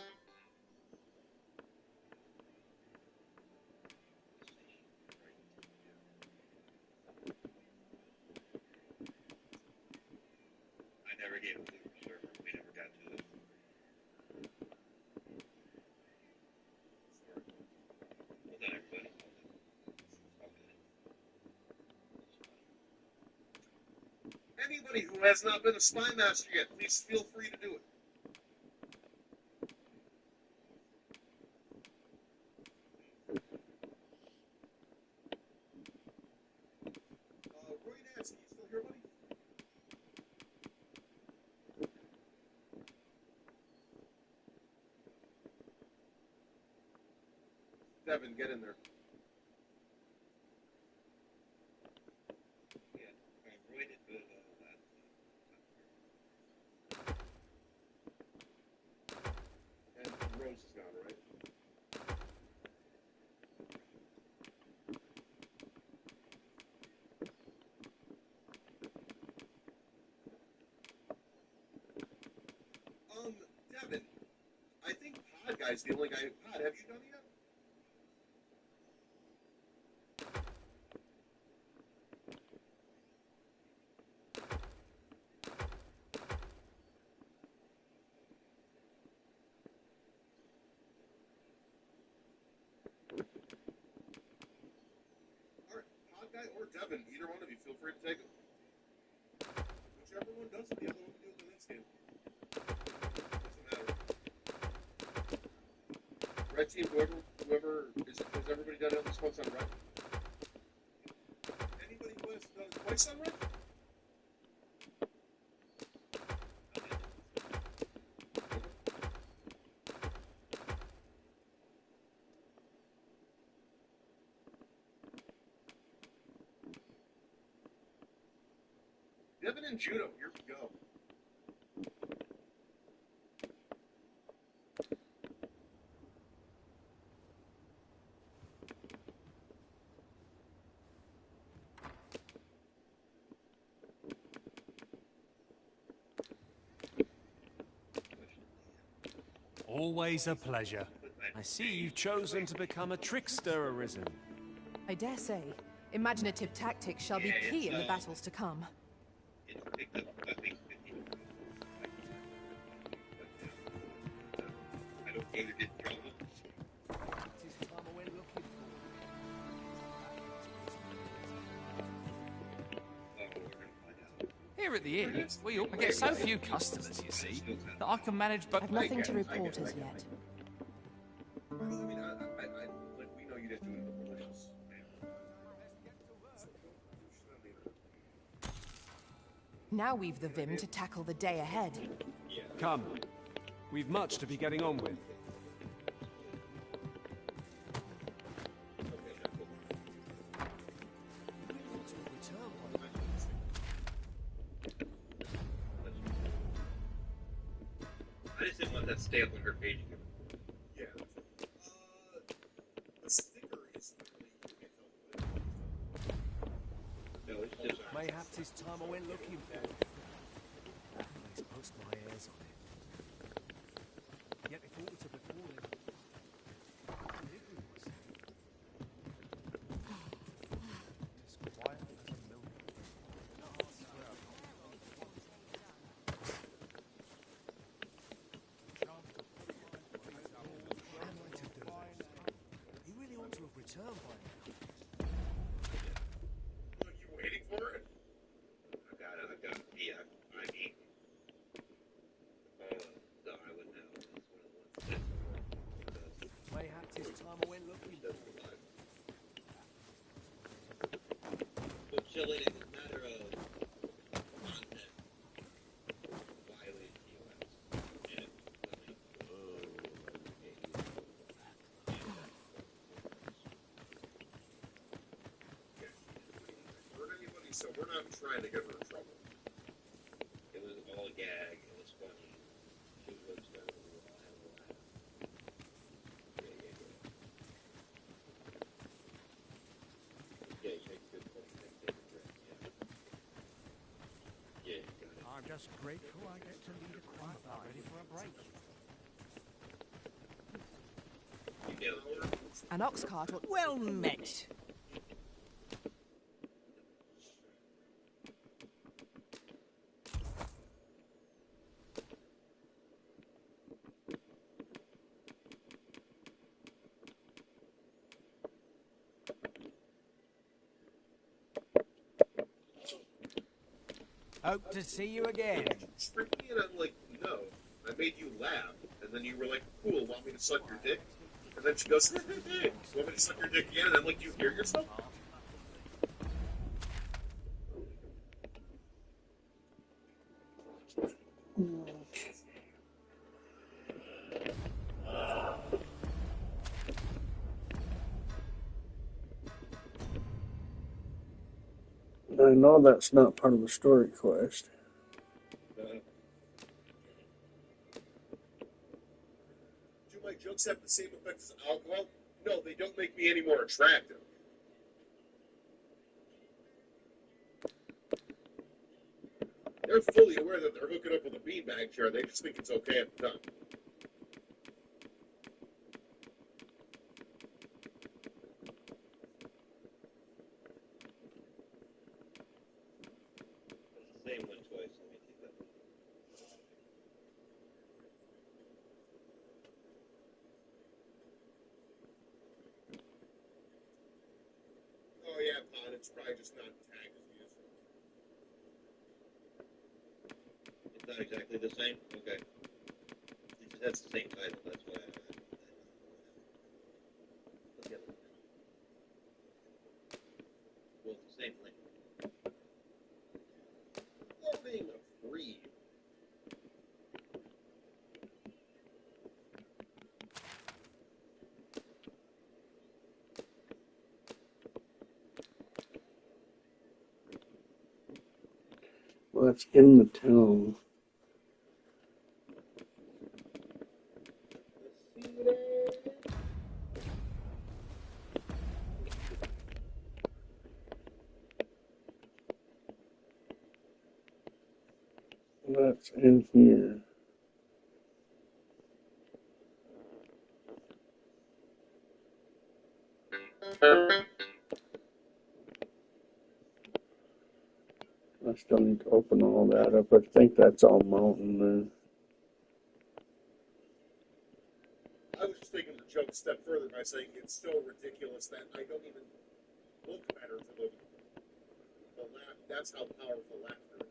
N: I never gave him food reserve. We never got to it. Well done, everybody. Anybody who has not been a spy master yet, please feel free to do it. Roy Nance, are you still here, buddy? Devin, get in there. Yeah, Roy did good last time. Devin, I think Pod Guy's the only guy who Pod. Have you done it yet? Alright, Pod Guy or Devin, either one of you, feel free to take it. Whichever one does it, the other one can do it the next game. Doesn't matter. Red team, whoever has everybody done it this once on red? Anybody who has done it twice on red? Devin and Judo, here we go.
H: Always a pleasure. I see you've chosen to become a trickster, Arisen.
G: I dare say, imaginative tactics shall be key in the battles to come.
N: I don't either did drama.
J: Here at the inn, I get so few customers, you see, that I can manage both.
G: I've nothing to report as yet.
N: I mean, like, we know you didn't do anything malicious.
G: Now we've the vim to tackle the day ahead.
H: Come. We've much to be getting on with.
Q: I just didn't want that stay up on her page again.
N: Yeah. The sticker is literally,
Q: No, it's just...
F: Mayhaps it's time I went looking for it. Let's post my ears on it. Yet if all to befall it. As quiet as a mill. He really ought to have returned by now.
N: Are you waiting for it?
Q: I got it. Yeah, I mean, the island now is one of the ones that's
F: Mayhaps it's time I went looking for it.
Q: But chilling is a matter of content. Violate TOS. And
N: Hurt anybody, so we're not trying to get her in trouble.
Q: it was all a gag. It was funny. She was going to have a laugh. Yeah, you make good points. Yeah, you got it.
B: I'm just grateful I get to lead a quiet life. Ready for a break?
Q: You nailed it.
G: An ox cart will...
F: Well met. Hope to see you again.
N: Tricked me, and I'm like, no. I made you laugh, and then you were like, cool, want me to suck your dick? And then she goes, want me to suck your dick again? And I'm like, do you hear yourself?
D: I know that's not part of the story quest.
N: Do my jokes have the same effect as alcohol? No, they don't make me any more attractive. They're fully aware that they're hooking up with a beanbag chair. They just think it's okay at the time.
Q: It's the same one twice. Let me take that.
N: Oh yeah, Pod. It's probably just not tagged as useful.
Q: It's not exactly the same? Okay. That's the same title, that's why what's the other one? Well, it's the same thing. Loading a free.
D: Well, it's in the town. That's in here. I still need to open all that up. I think that's all mountain then.
N: I was just thinking to jump a step further by saying it's still ridiculous that I don't even look better for the laugh. That's how powerful laughter is.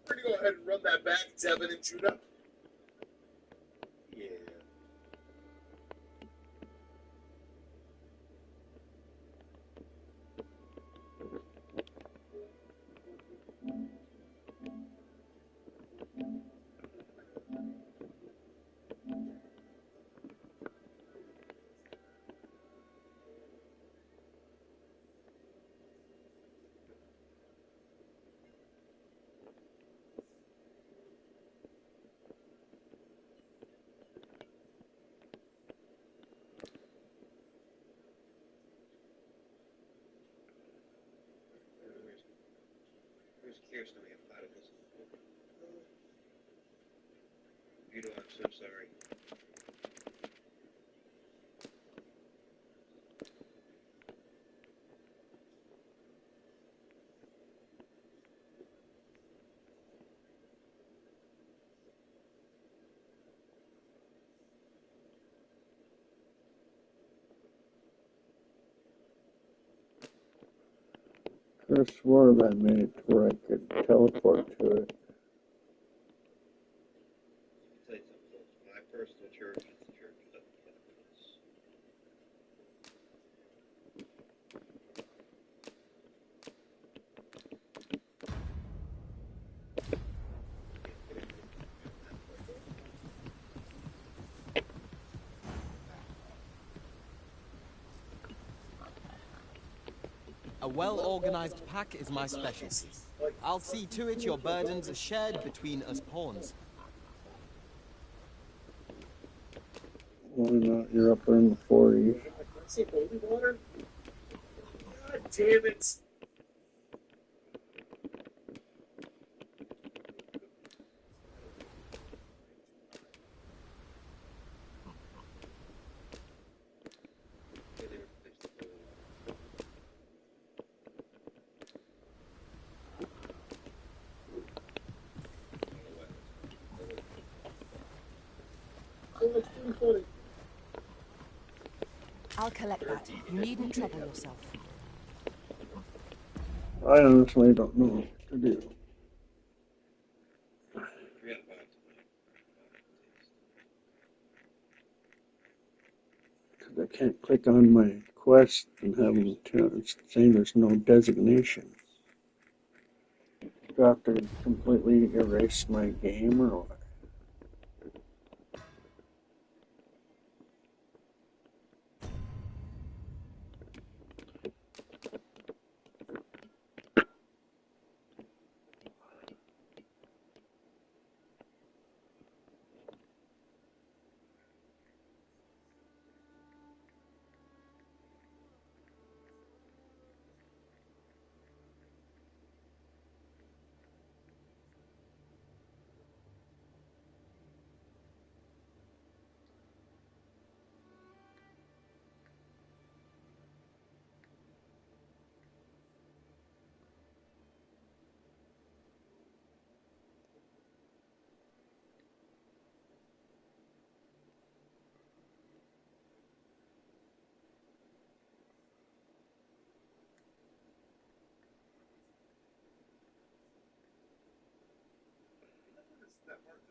N: We're going to go ahead and run that back, Devin and Judah.
Q: Yeah. Where's Kirsten? We have platypus. Vito, I'm so sorry.
D: I swore that I made it to where I could teleport to it.
Q: Let me tell you something, folks. My personal church is the Church of Platypus.
R: A well-organized pack is my specialty. I'll see to it your burdens are shared between us pawns.
D: Why not? You're up there in the 40s.
N: I say holy water? God damn it!
G: I'll collect that. You needn't trouble yourself.
D: I honestly don't know what to do. Because I can't click on my quest and have them it's saying there's no designation. Do I have to completely erase my game or what?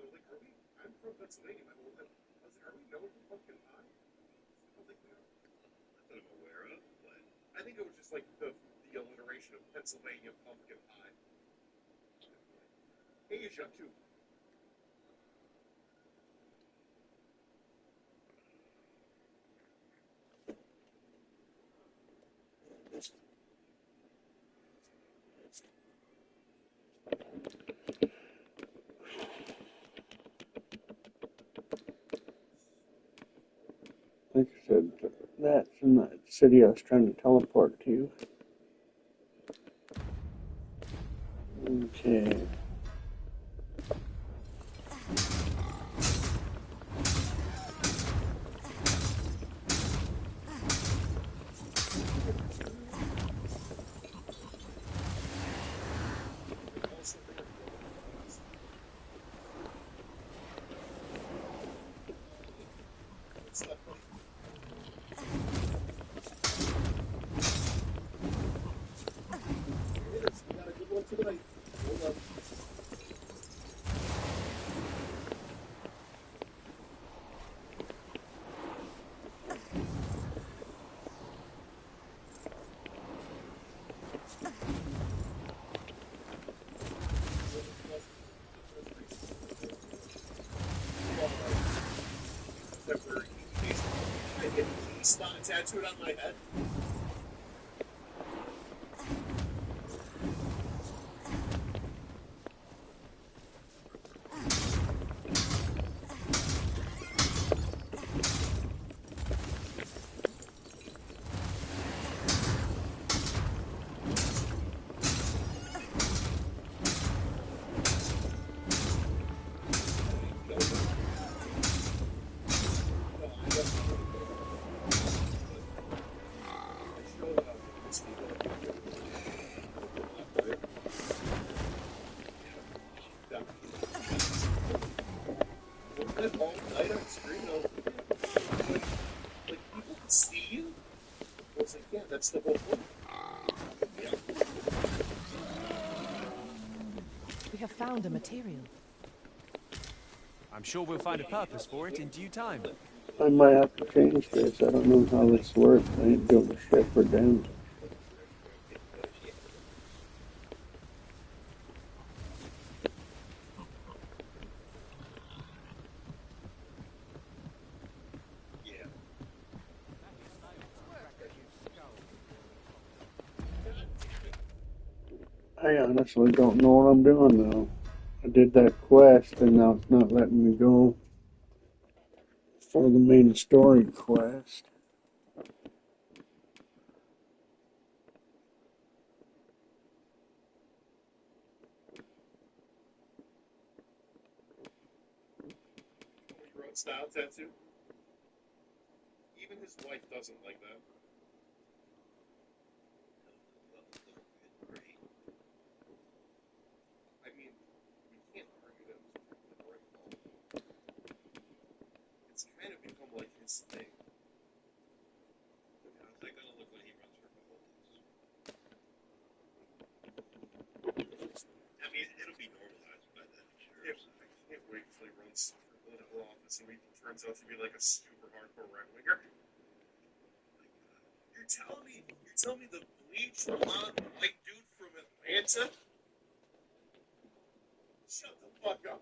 N: they're like, I'm from Pennsylvania. I was like, are we known for pumpkin pie? I don't think we are. Not that I'm aware of, but I think it was just like the alliteration of Pennsylvania pumpkin pie. Asia, too.
D: Like I said, that's in the city I was trying to teleport to. Okay.
N: Tattooed on my head. That's the whole point. Yeah.
G: We have found a material.
H: I'm sure we'll find a purpose for it in due time.
D: I might have to change this. I don't know how this works. I ain't doing shit for damage. I honestly don't know what I'm doing now. I did that quest and now it's not letting me go for the main story quest.
N: Road style tattoo. Even his wife doesn't like that. I mean, we can't argue that it was the right call. It's kind of become like his thing. How's that gonna look when he runs for Beholders? I mean, it'll be normalized by then, I'm sure. Yeah, I can't wait until he runs for political office and he turns out to be like a super hardcore right-winger. You're telling me the bleached blonde white dude from Atlanta? Shut the fuck up.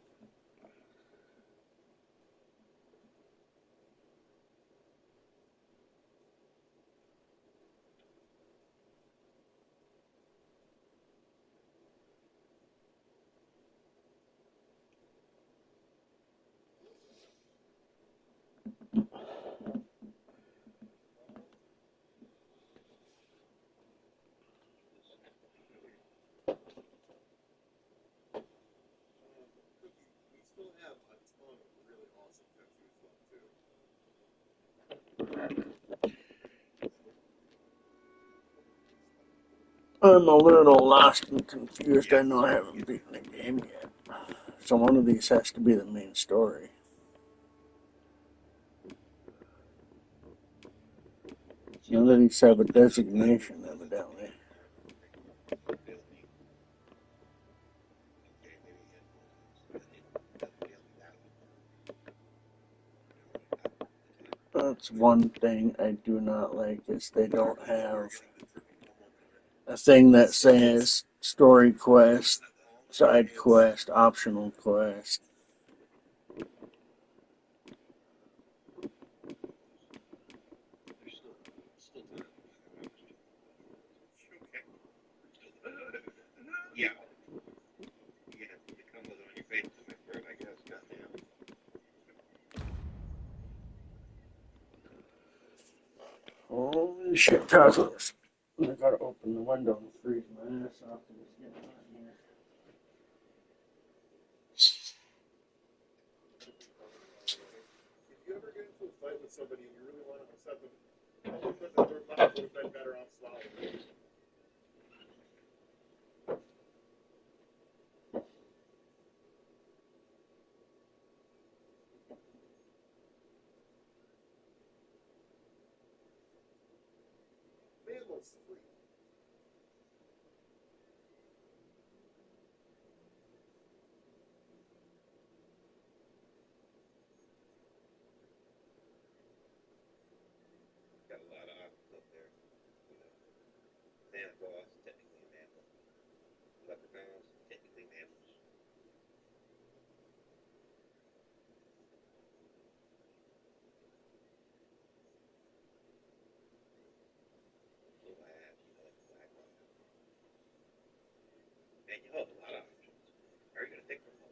N: We still have a ton of really awesome tattoos left too.
D: I'm a little lost and confused. I know I haven't beaten the game yet. So one of these has to be the main story. None of these have a designation, evidently. That's one thing I do not like is they don't have a thing that says story quest, side quest, optional quest.
Q: Yeah. Yeah, the combos on your face to my bird, I guess. Goddamn.
D: Holy shit, tacos. I gotta open the window and freeze my ass off because it's getting hot in here.
N: If you ever get into a fight with somebody and you really want to upset them, probably put the door back would have been better off swallowing. Mammals free.
Q: Got a lot of options up there. You know, Santa Claus, technically a mammal. Leprechauns, technically mammals. Little ass, you know, like a black one. Man, you have a lot of options. How are you gonna pick from all?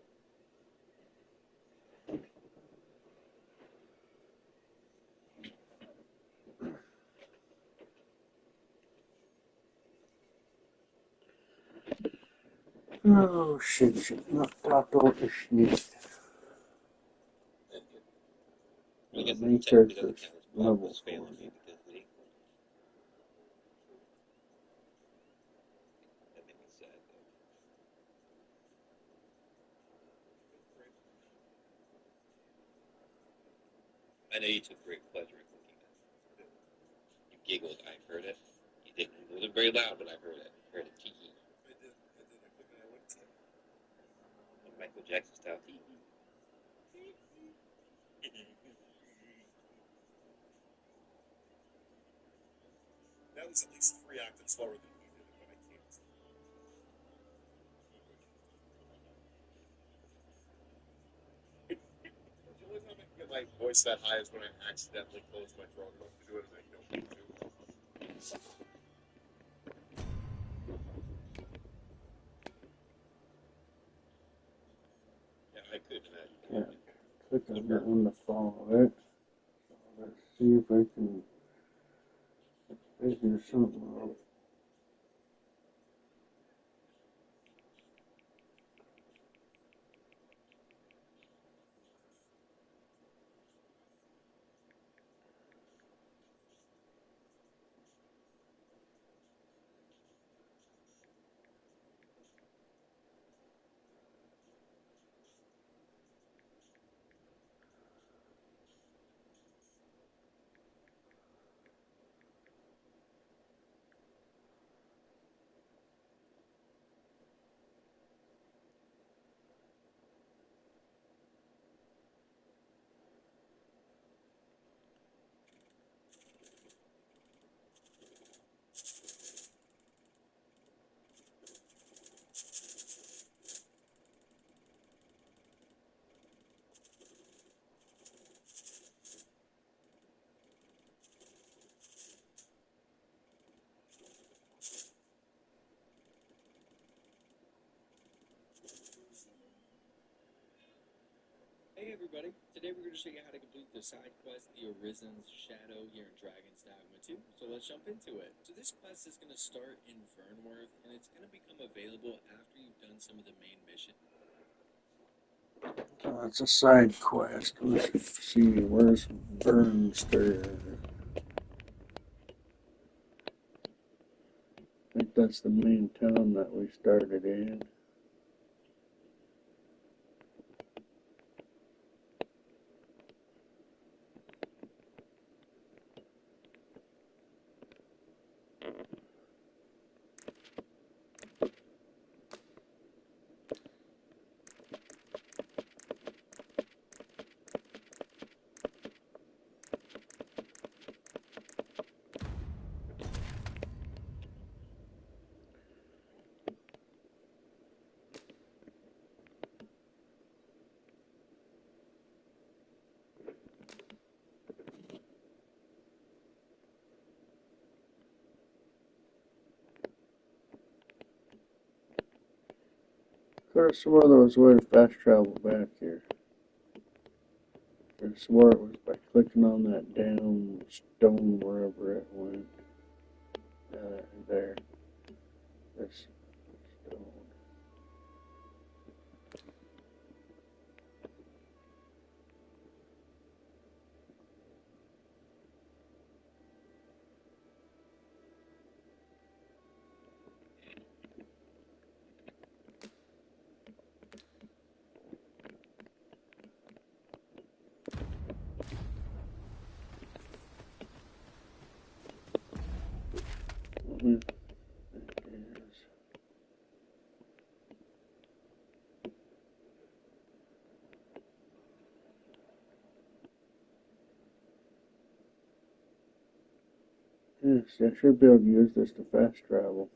D: Oh shit, not taco shit.
Q: I guess
D: Main
Q: it technically doesn't
D: characters
Q: count as
D: level
Q: Buffalo's family
D: 40.
Q: because they that makes me sad though. I know you took great pleasure in cooking that. You giggled, I heard it. You didn't. It wasn't very loud, but I heard it. I heard it tee hee. Michael Jackson style tee hee.
N: That was at least 3 octaves slower than he did it, but I can't. The only time I can get my voice that high is when I accidentally close my throat enough to do it and I don't need to.
Q: Yeah, I could imagine.
D: Can't click on that one to follow it. Let's see if I can figure something out.
S: Hey everybody, today we're going to show you how to complete the side quest, The Arisen's Shadow, here in Dragon's Dogma 2. So let's jump into it. So this quest is going to start in Vernworth, and it's going to become available after you've done some of the main missions.
D: It's a side quest. Let's see, where's Burnster? I think that's the main town that we started in. Could have swore there was a way to fast travel back here. I swore it was by clicking on that damn stone wherever it went. There. This stone. Yes, I should be able to use this to fast travel.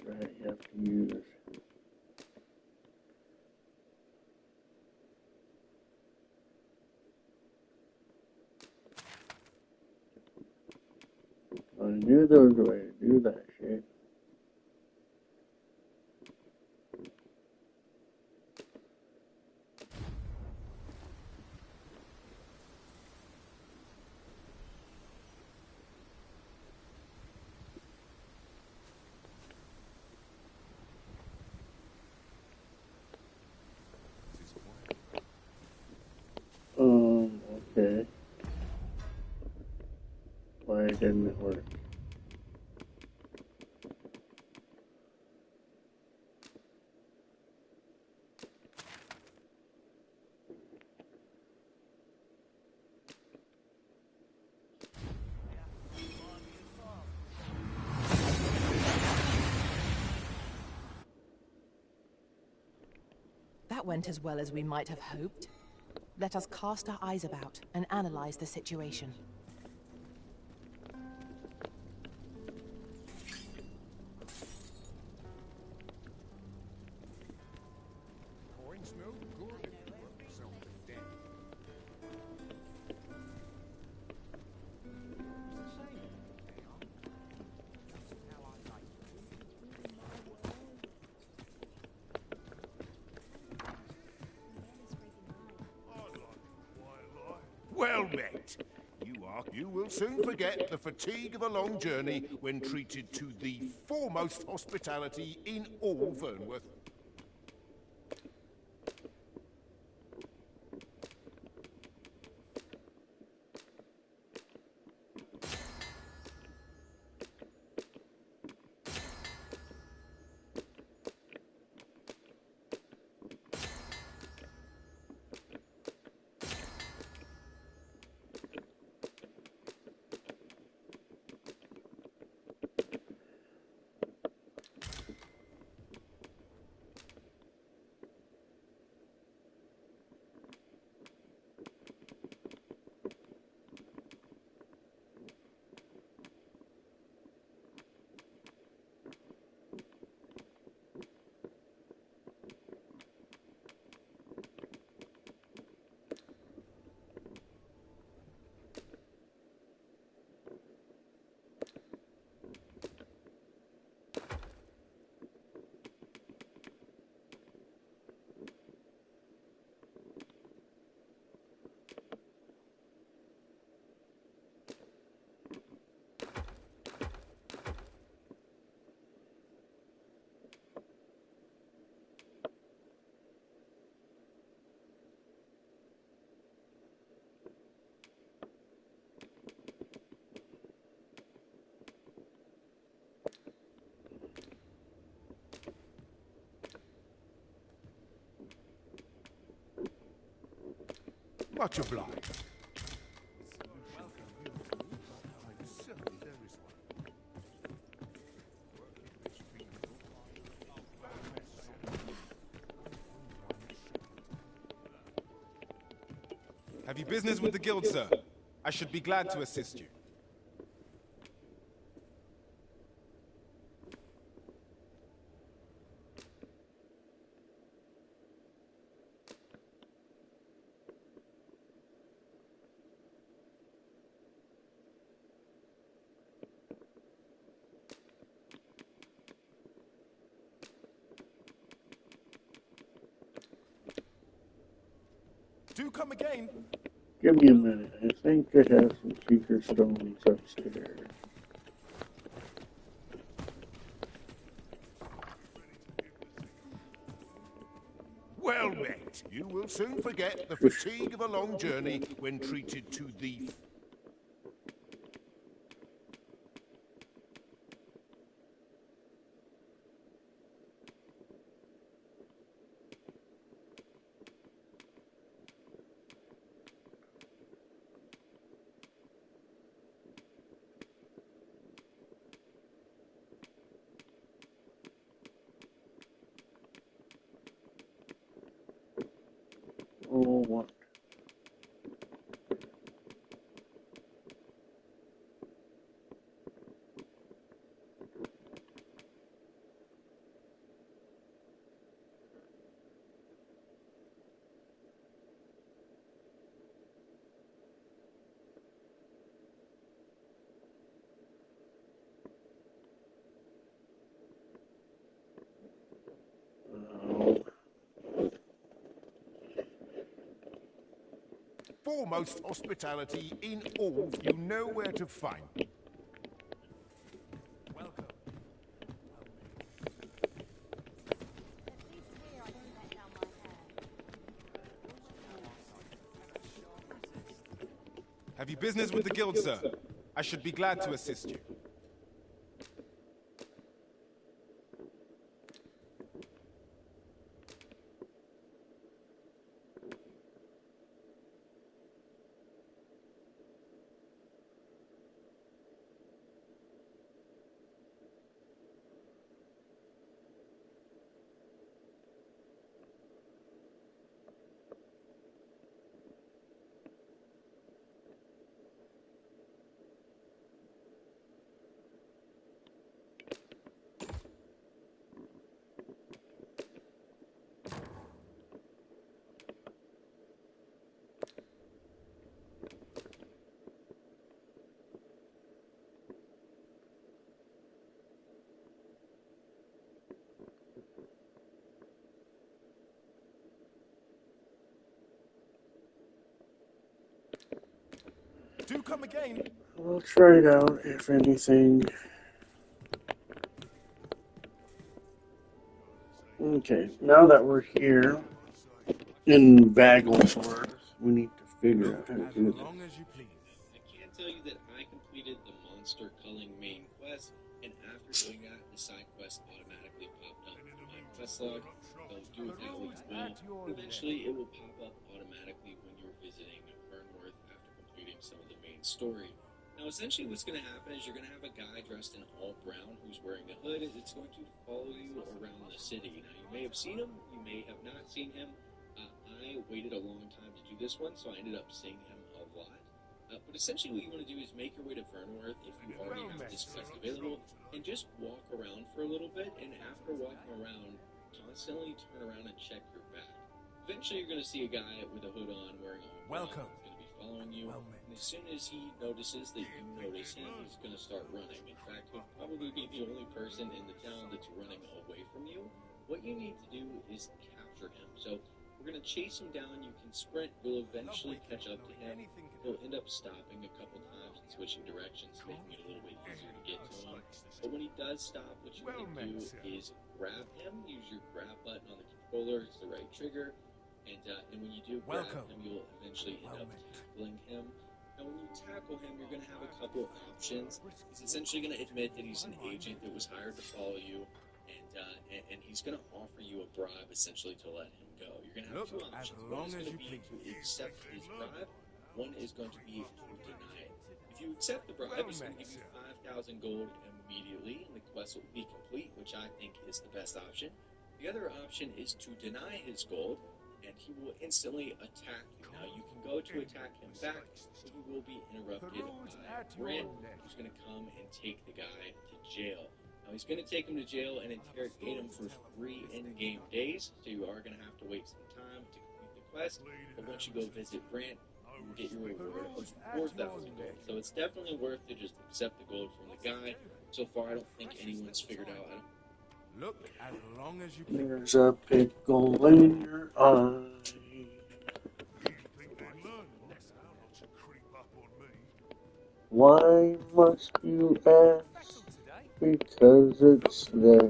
D: That's right, you have to use. I knew there was a way to do that shit. Okay. Why didn't it work?
G: That went as well as we might have hoped. Let us cast our eyes about and analyze the situation.
L: Coins no good if you work yourself to death.
A: Well met. You will soon forget the fatigue of a long journey when treated to the foremost hospitality in all Vernworth. Much obliged.
P: Have you business with the guild, sir? I should be glad to assist you. Do come again.
D: Give me a minute. I think I have some secret stones upstairs.
A: Well met. You will soon forget the fatigue of a long journey when treated to the...
D: Oh, what?
A: Foremost hospitality in all you know where to find.
P: Welcome. Have you business with the guild, sir? I should be glad to assist you. Do come again.
D: I'll try it out, if anything. Okay, now that we're here in Bagglesworth, we need to figure out how to do this.
S: I can tell you that I completed the monster culling main quest, and after doing that, the side quest automatically popped up in my quest log. So do it that way as well. Eventually, it will pop up automatically when you're visiting Fernworth after completing some of the main story. Now, essentially what's going to happen is you're going to have a guy dressed in all brown who's wearing a hood. It's going to follow you around the city. Now, you may have seen him, you may have not seen him. I waited a long time to do this one, so I ended up seeing him a lot. But essentially what you want to do is make your way to Fernworth if you already have this quest available, and just walk around for a little bit, and after walking around, constantly turn around and check your back. Eventually you're going to see a guy with a hood on wearing all brown who's going to be following you, and as soon as he notices that you notice him, he's going to start running. In fact, he'll probably be the only person in the town that's running away from you. What you need to do is capture him. So we're going to chase him down. You can sprint. You'll eventually catch up to him. He'll end up stopping a couple times and switching directions, making it a little bit easier to get to him. But when he does stop, what you want to do is grab him. Use your grab button on the controller. It's the right trigger. And when you do grab him, you'll eventually end up tackling him. Now, when you tackle him, you're going to have a couple options. He's essentially going to admit that he's an agent that was hired to follow you, and he's going to offer you a bribe, essentially, to let him go. You're going to have two options. One is going to be to accept his bribe. One is going to be to deny it. If you accept the bribe, he's going to give you 5,000 gold immediately, and the quest will be complete, which I think is the best option. The other option is to deny his gold, and he will instantly attack you. Now, you can go to attack him back, but you will be interrupted by Brant, who's going to come and take the guy to jail. Now, he's going to take him to jail and interrogate him for 3 in-game days, so you are going to have to wait some time to complete the quest, but once you go visit Brant, you will get your reward of 4,000 gold. So it's definitely worth to just accept the gold from the guy. So far, I don't think anyone's figured out.
P: Look as long as you please.
D: There's a pickle in your eye. Why must you ask? Because it's there.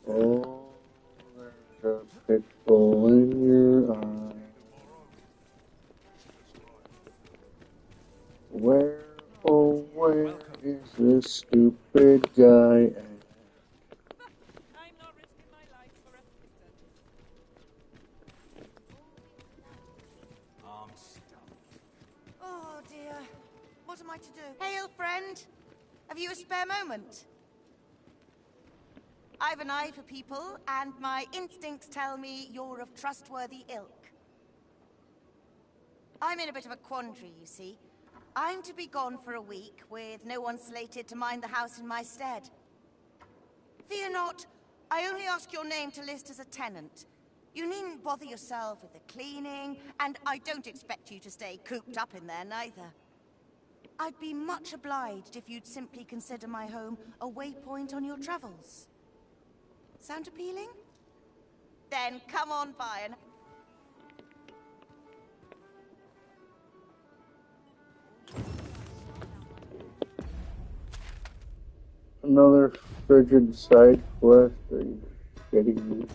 D: Oh, there's a pitbull in your eye. Where, oh, where is this stupid guy at?
T: Oh dear. What am I to do? Hail, friend. Have you a spare moment? I've an eye for people, and my instincts tell me you're of trustworthy ilk. I'm in a bit of a quandary, you see. I'm to be gone for a week, with no one slated to mind the house in my stead. Fear not. I only ask your name to list as a tenant. You needn't bother yourself with the cleaning, and I don't expect you to stay cooped up in there, neither. I'd be much obliged if you'd simply consider my home a waypoint on your travels. Sound appealing? Then come on by and...
D: Another frigid side quest? Are you kidding me?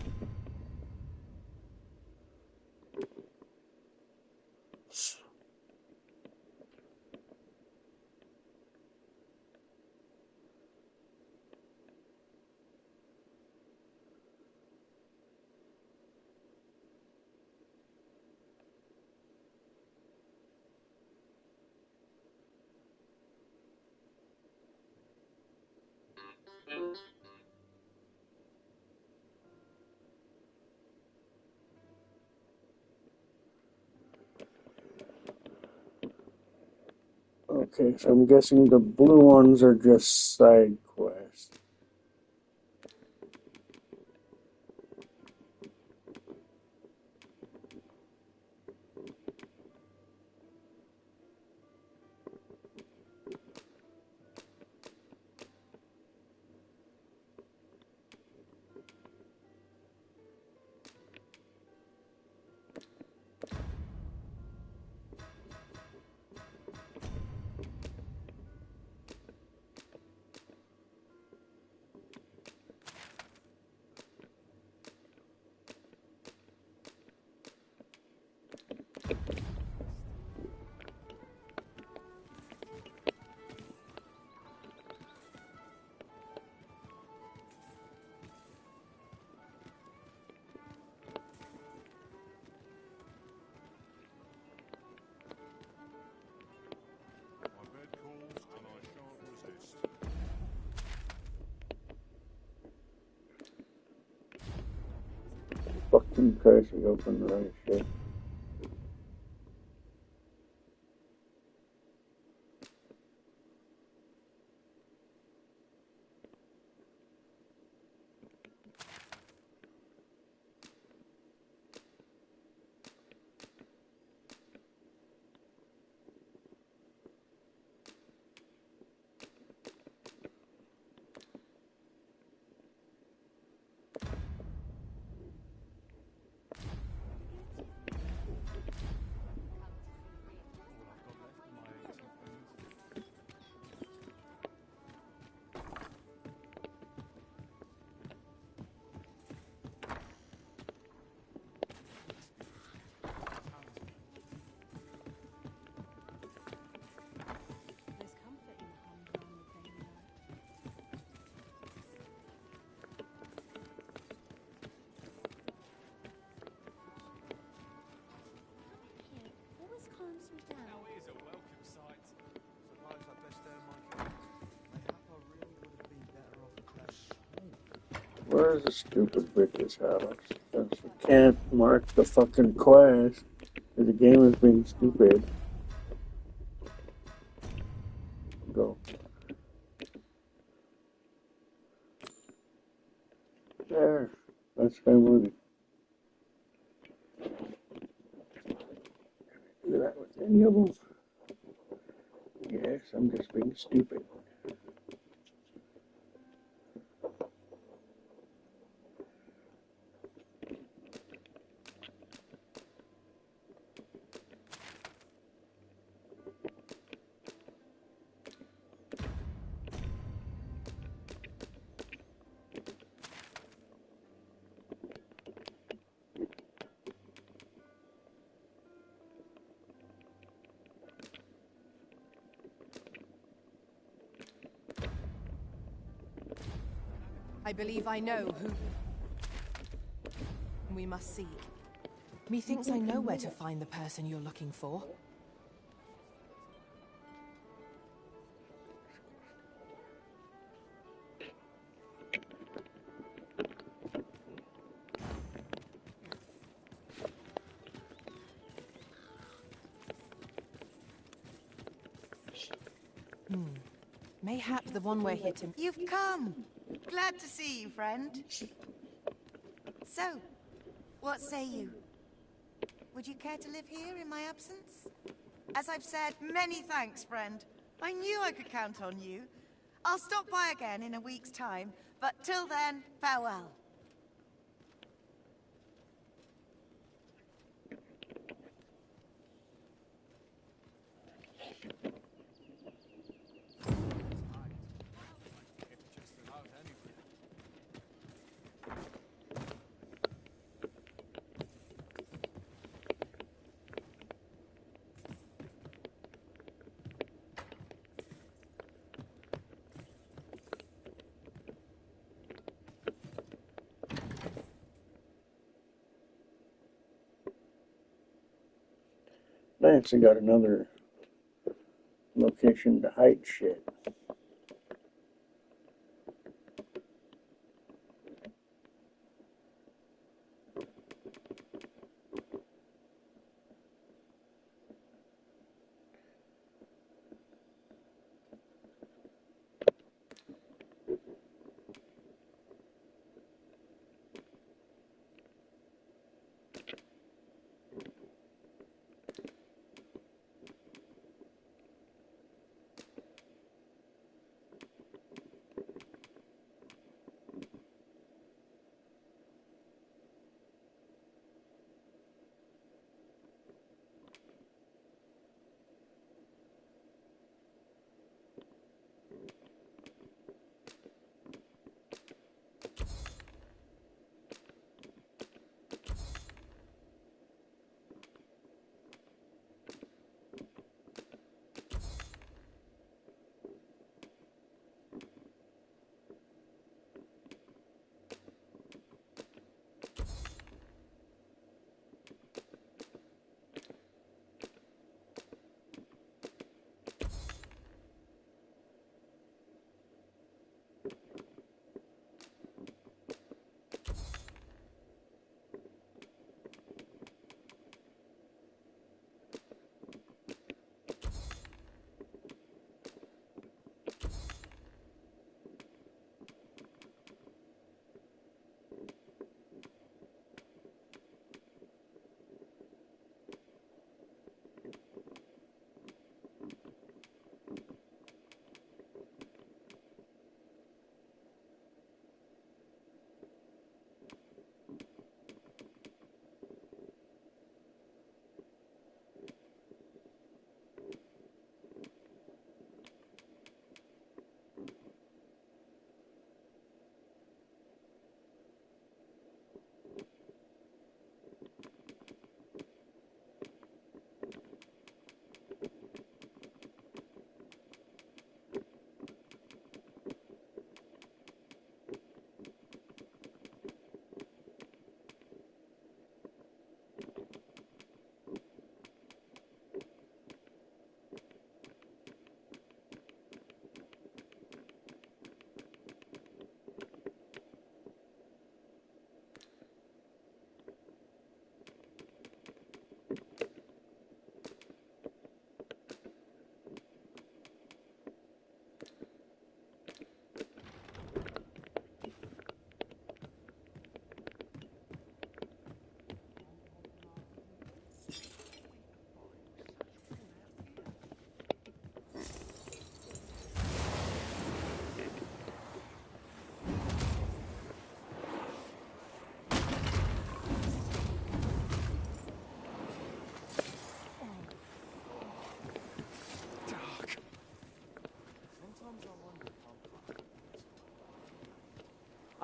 D: Okay, so I'm guessing the blue ones are just side quests. Fucking Christ, we opened the right shit. Where's the stupid bitch's house? Because you can't mark the fucking quest. The game is being stupid. Go. There. That's family. Do that with any of them? Yes, I'm just being stupid.
G: I believe I know who we must seek. Methinks I know where to find the person you're looking for. Mayhap the one we're here to...
T: You've come! Glad to see you, friend. So, what say you? Would you care to live here in my absence? As I've said, many thanks, friend. I knew I could count on you. I'll stop by again in a week's time, but till then, farewell.
D: Nancy got another location to hide shit.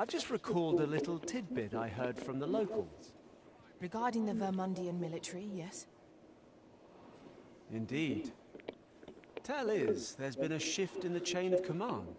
H: I've just recalled a little tidbit I heard from the locals.
G: Regarding the Vermundian military, yes?
H: Indeed. Tell is, there's been a shift in the chain of command.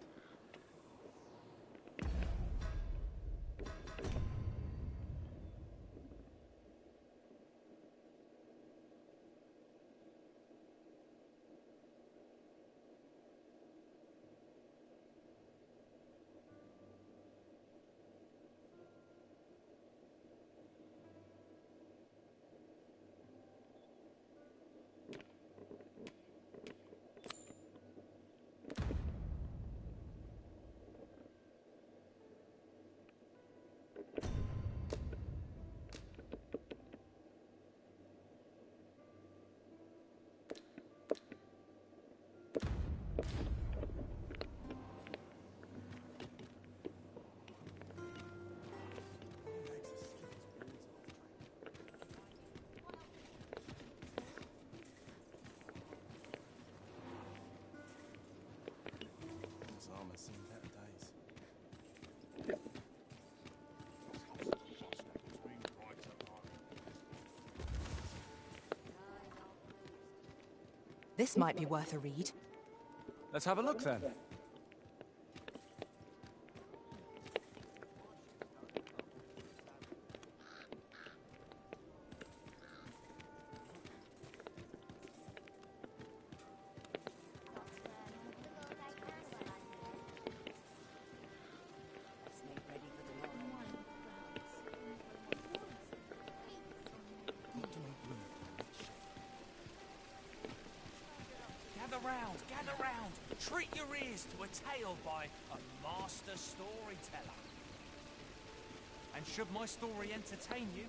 G: This might be worth a read.
F: Let's have a look then.
J: Gather round. Treat your ears to a tale by a master storyteller. And should my story entertain you,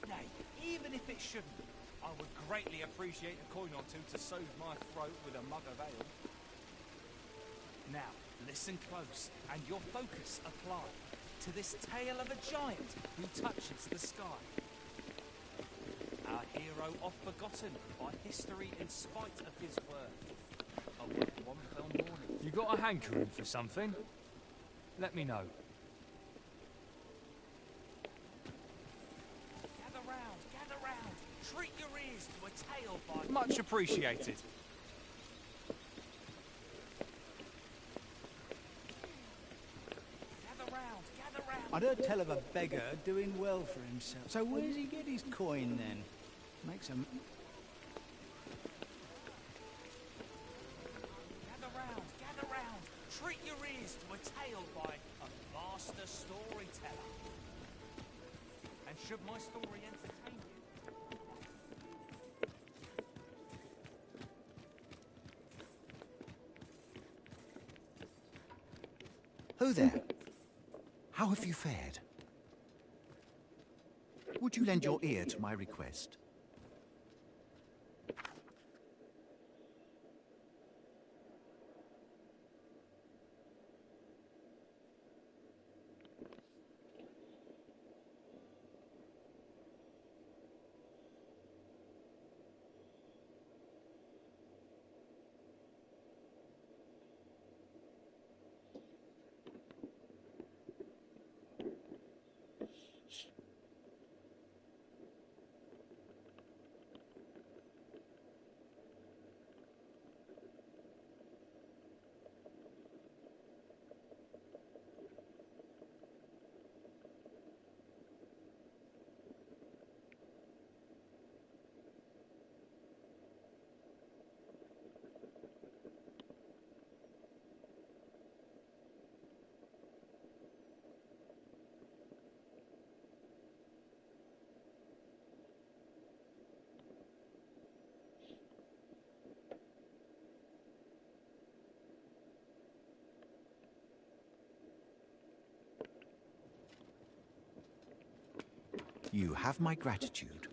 J: nay, even if it shouldn't, I would greatly appreciate a coin or two to soothe my throat with a mug of ale. Now, listen close, and your focus apply to this tale of a giant who touches the sky. Our hero oft forgotten by history in spite of his worth. One fell morning.
F: You got a hankering for something? Let me know.
J: Gather round. Treat your ears to a tale by...
F: Much appreciated.
J: Gather round.
U: I'd heard tell of a beggar doing well for himself. So where does he get his coin then? Makes him...
J: Gather round. Treat your ears to a tale by a master storyteller. And should my story entertain you...
V: Ho there. How have you fared? Would you lend your ear to my request? You have my gratitude.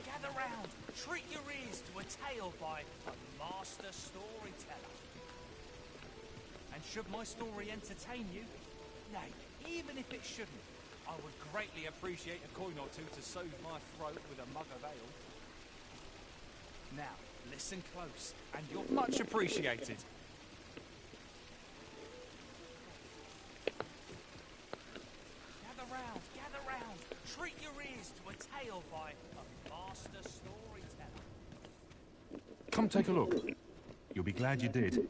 J: Gather round. Treat your ears to a tale by a master storyteller. And should my story entertain you, nay, even if it shouldn't, I would greatly appreciate a coin or two to soothe my throat with a mug of ale. Now, listen close, and you're
F: Much appreciated.
J: Gather round. Treat your ears to a tale by a master storyteller.
V: Come take a look. You'll be glad you did.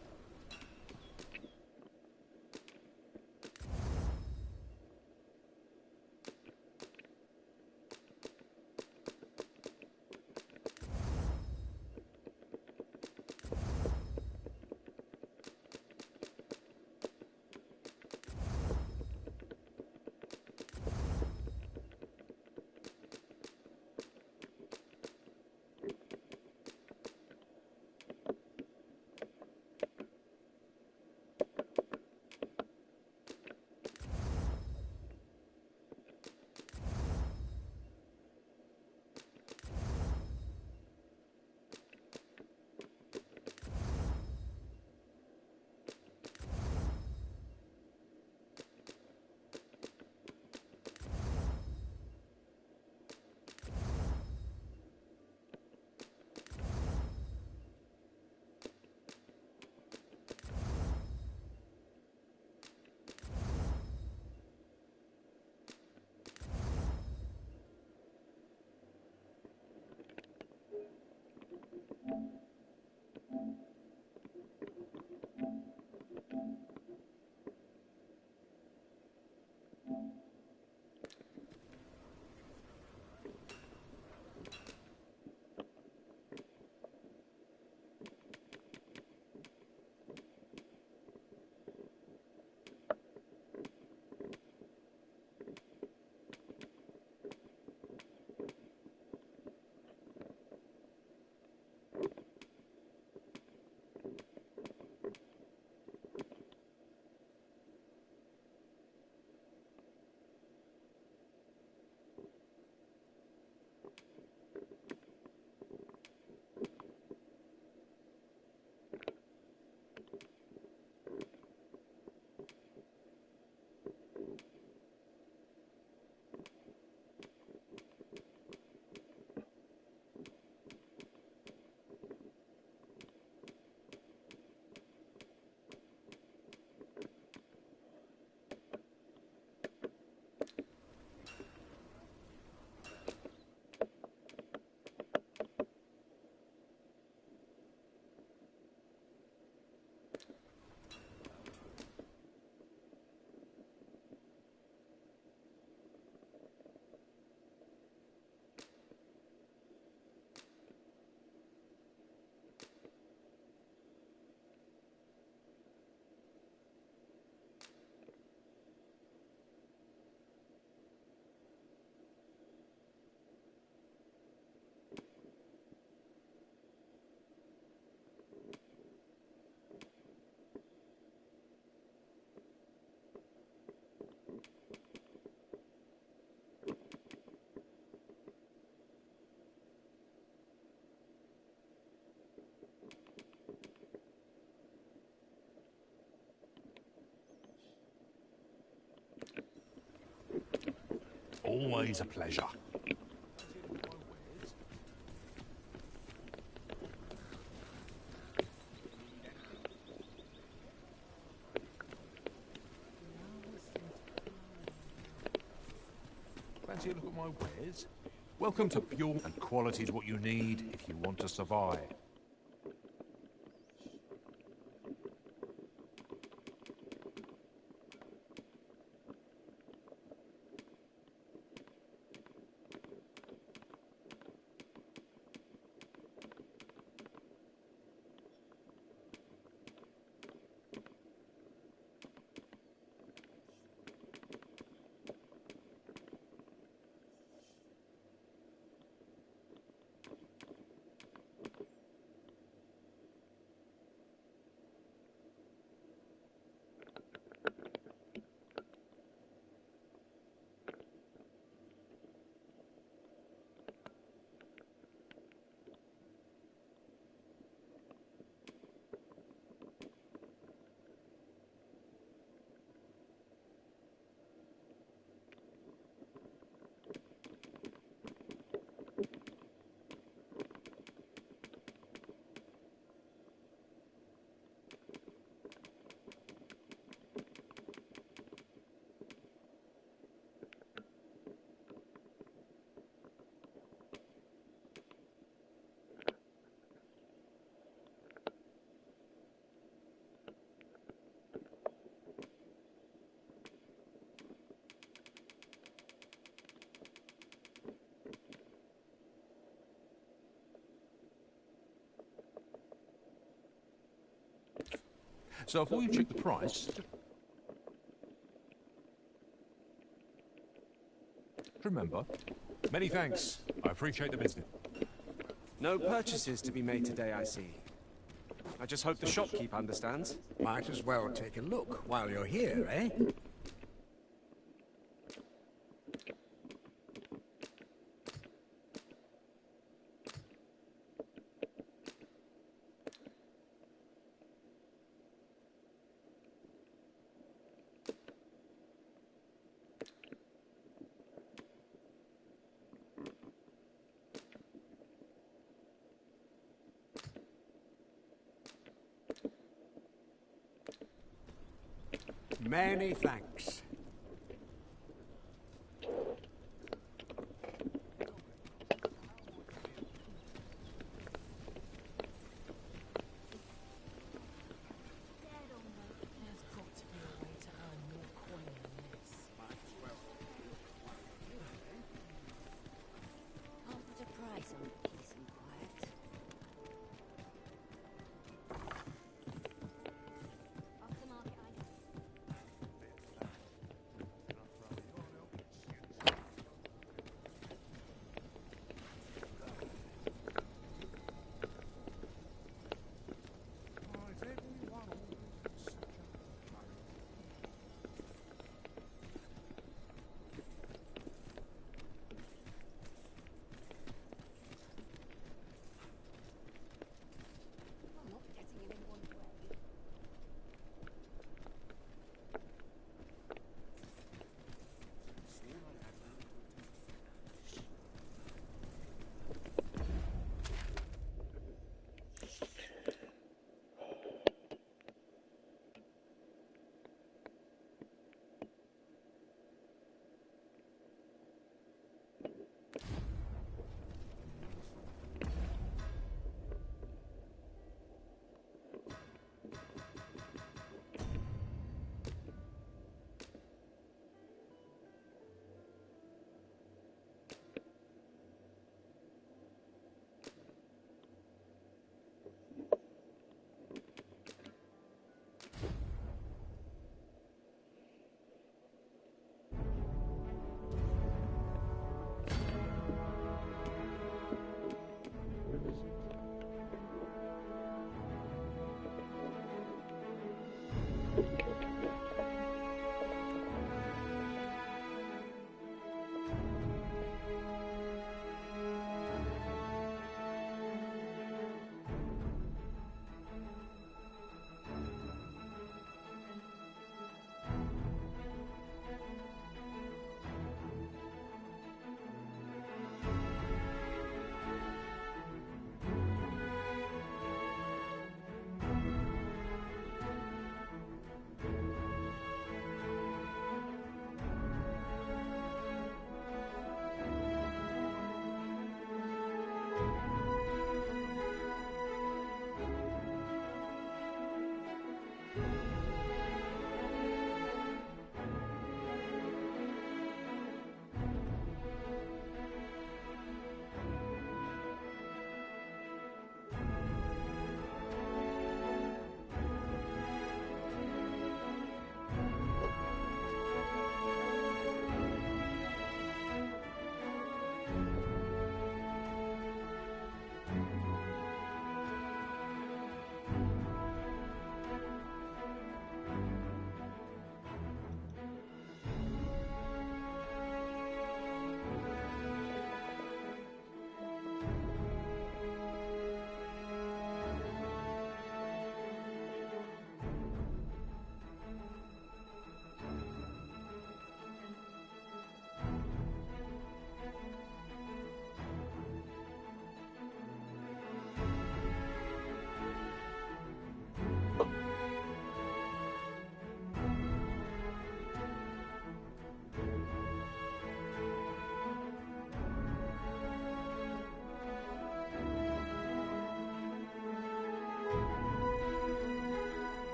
L: Always a pleasure. Fancy a look at my wares? Welcome to pure, and quality is what you need if you want to survive. So before you check the price, remember, many thanks. I appreciate the business.
H: No purchases to be made today, I see. I just hope the shopkeep understands.
U: Might as well take a look while you're here, eh? Many thanks.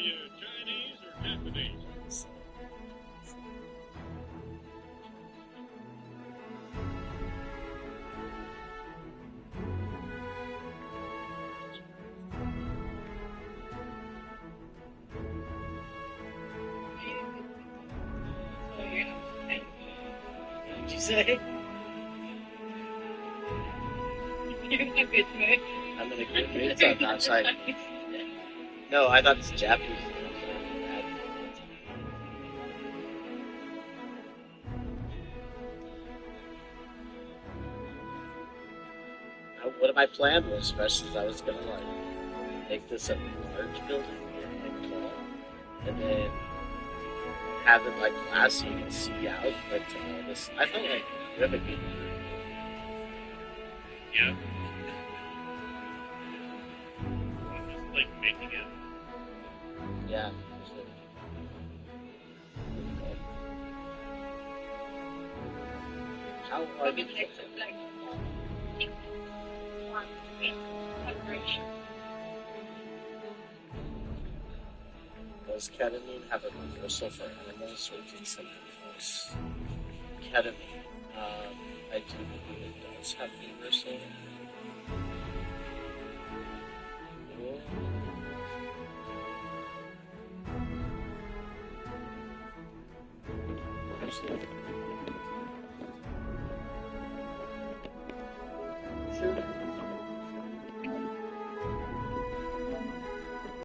Q: you Chinese or Japanese?
C: What did you say? You're in a good mood. I'm in a good mood sometimes. No, I thought it's Japanese. What my plan was, especially is I was gonna like make this a large building and tall, and then have it like glass so you can see out. But I felt like we have a good mood.
Q: Yeah. I'm just like making it.
C: Yeah. How are you? Does ketamine have a reversal for animals or is it something else? Ketamine. I do believe it does have reversal. Cool.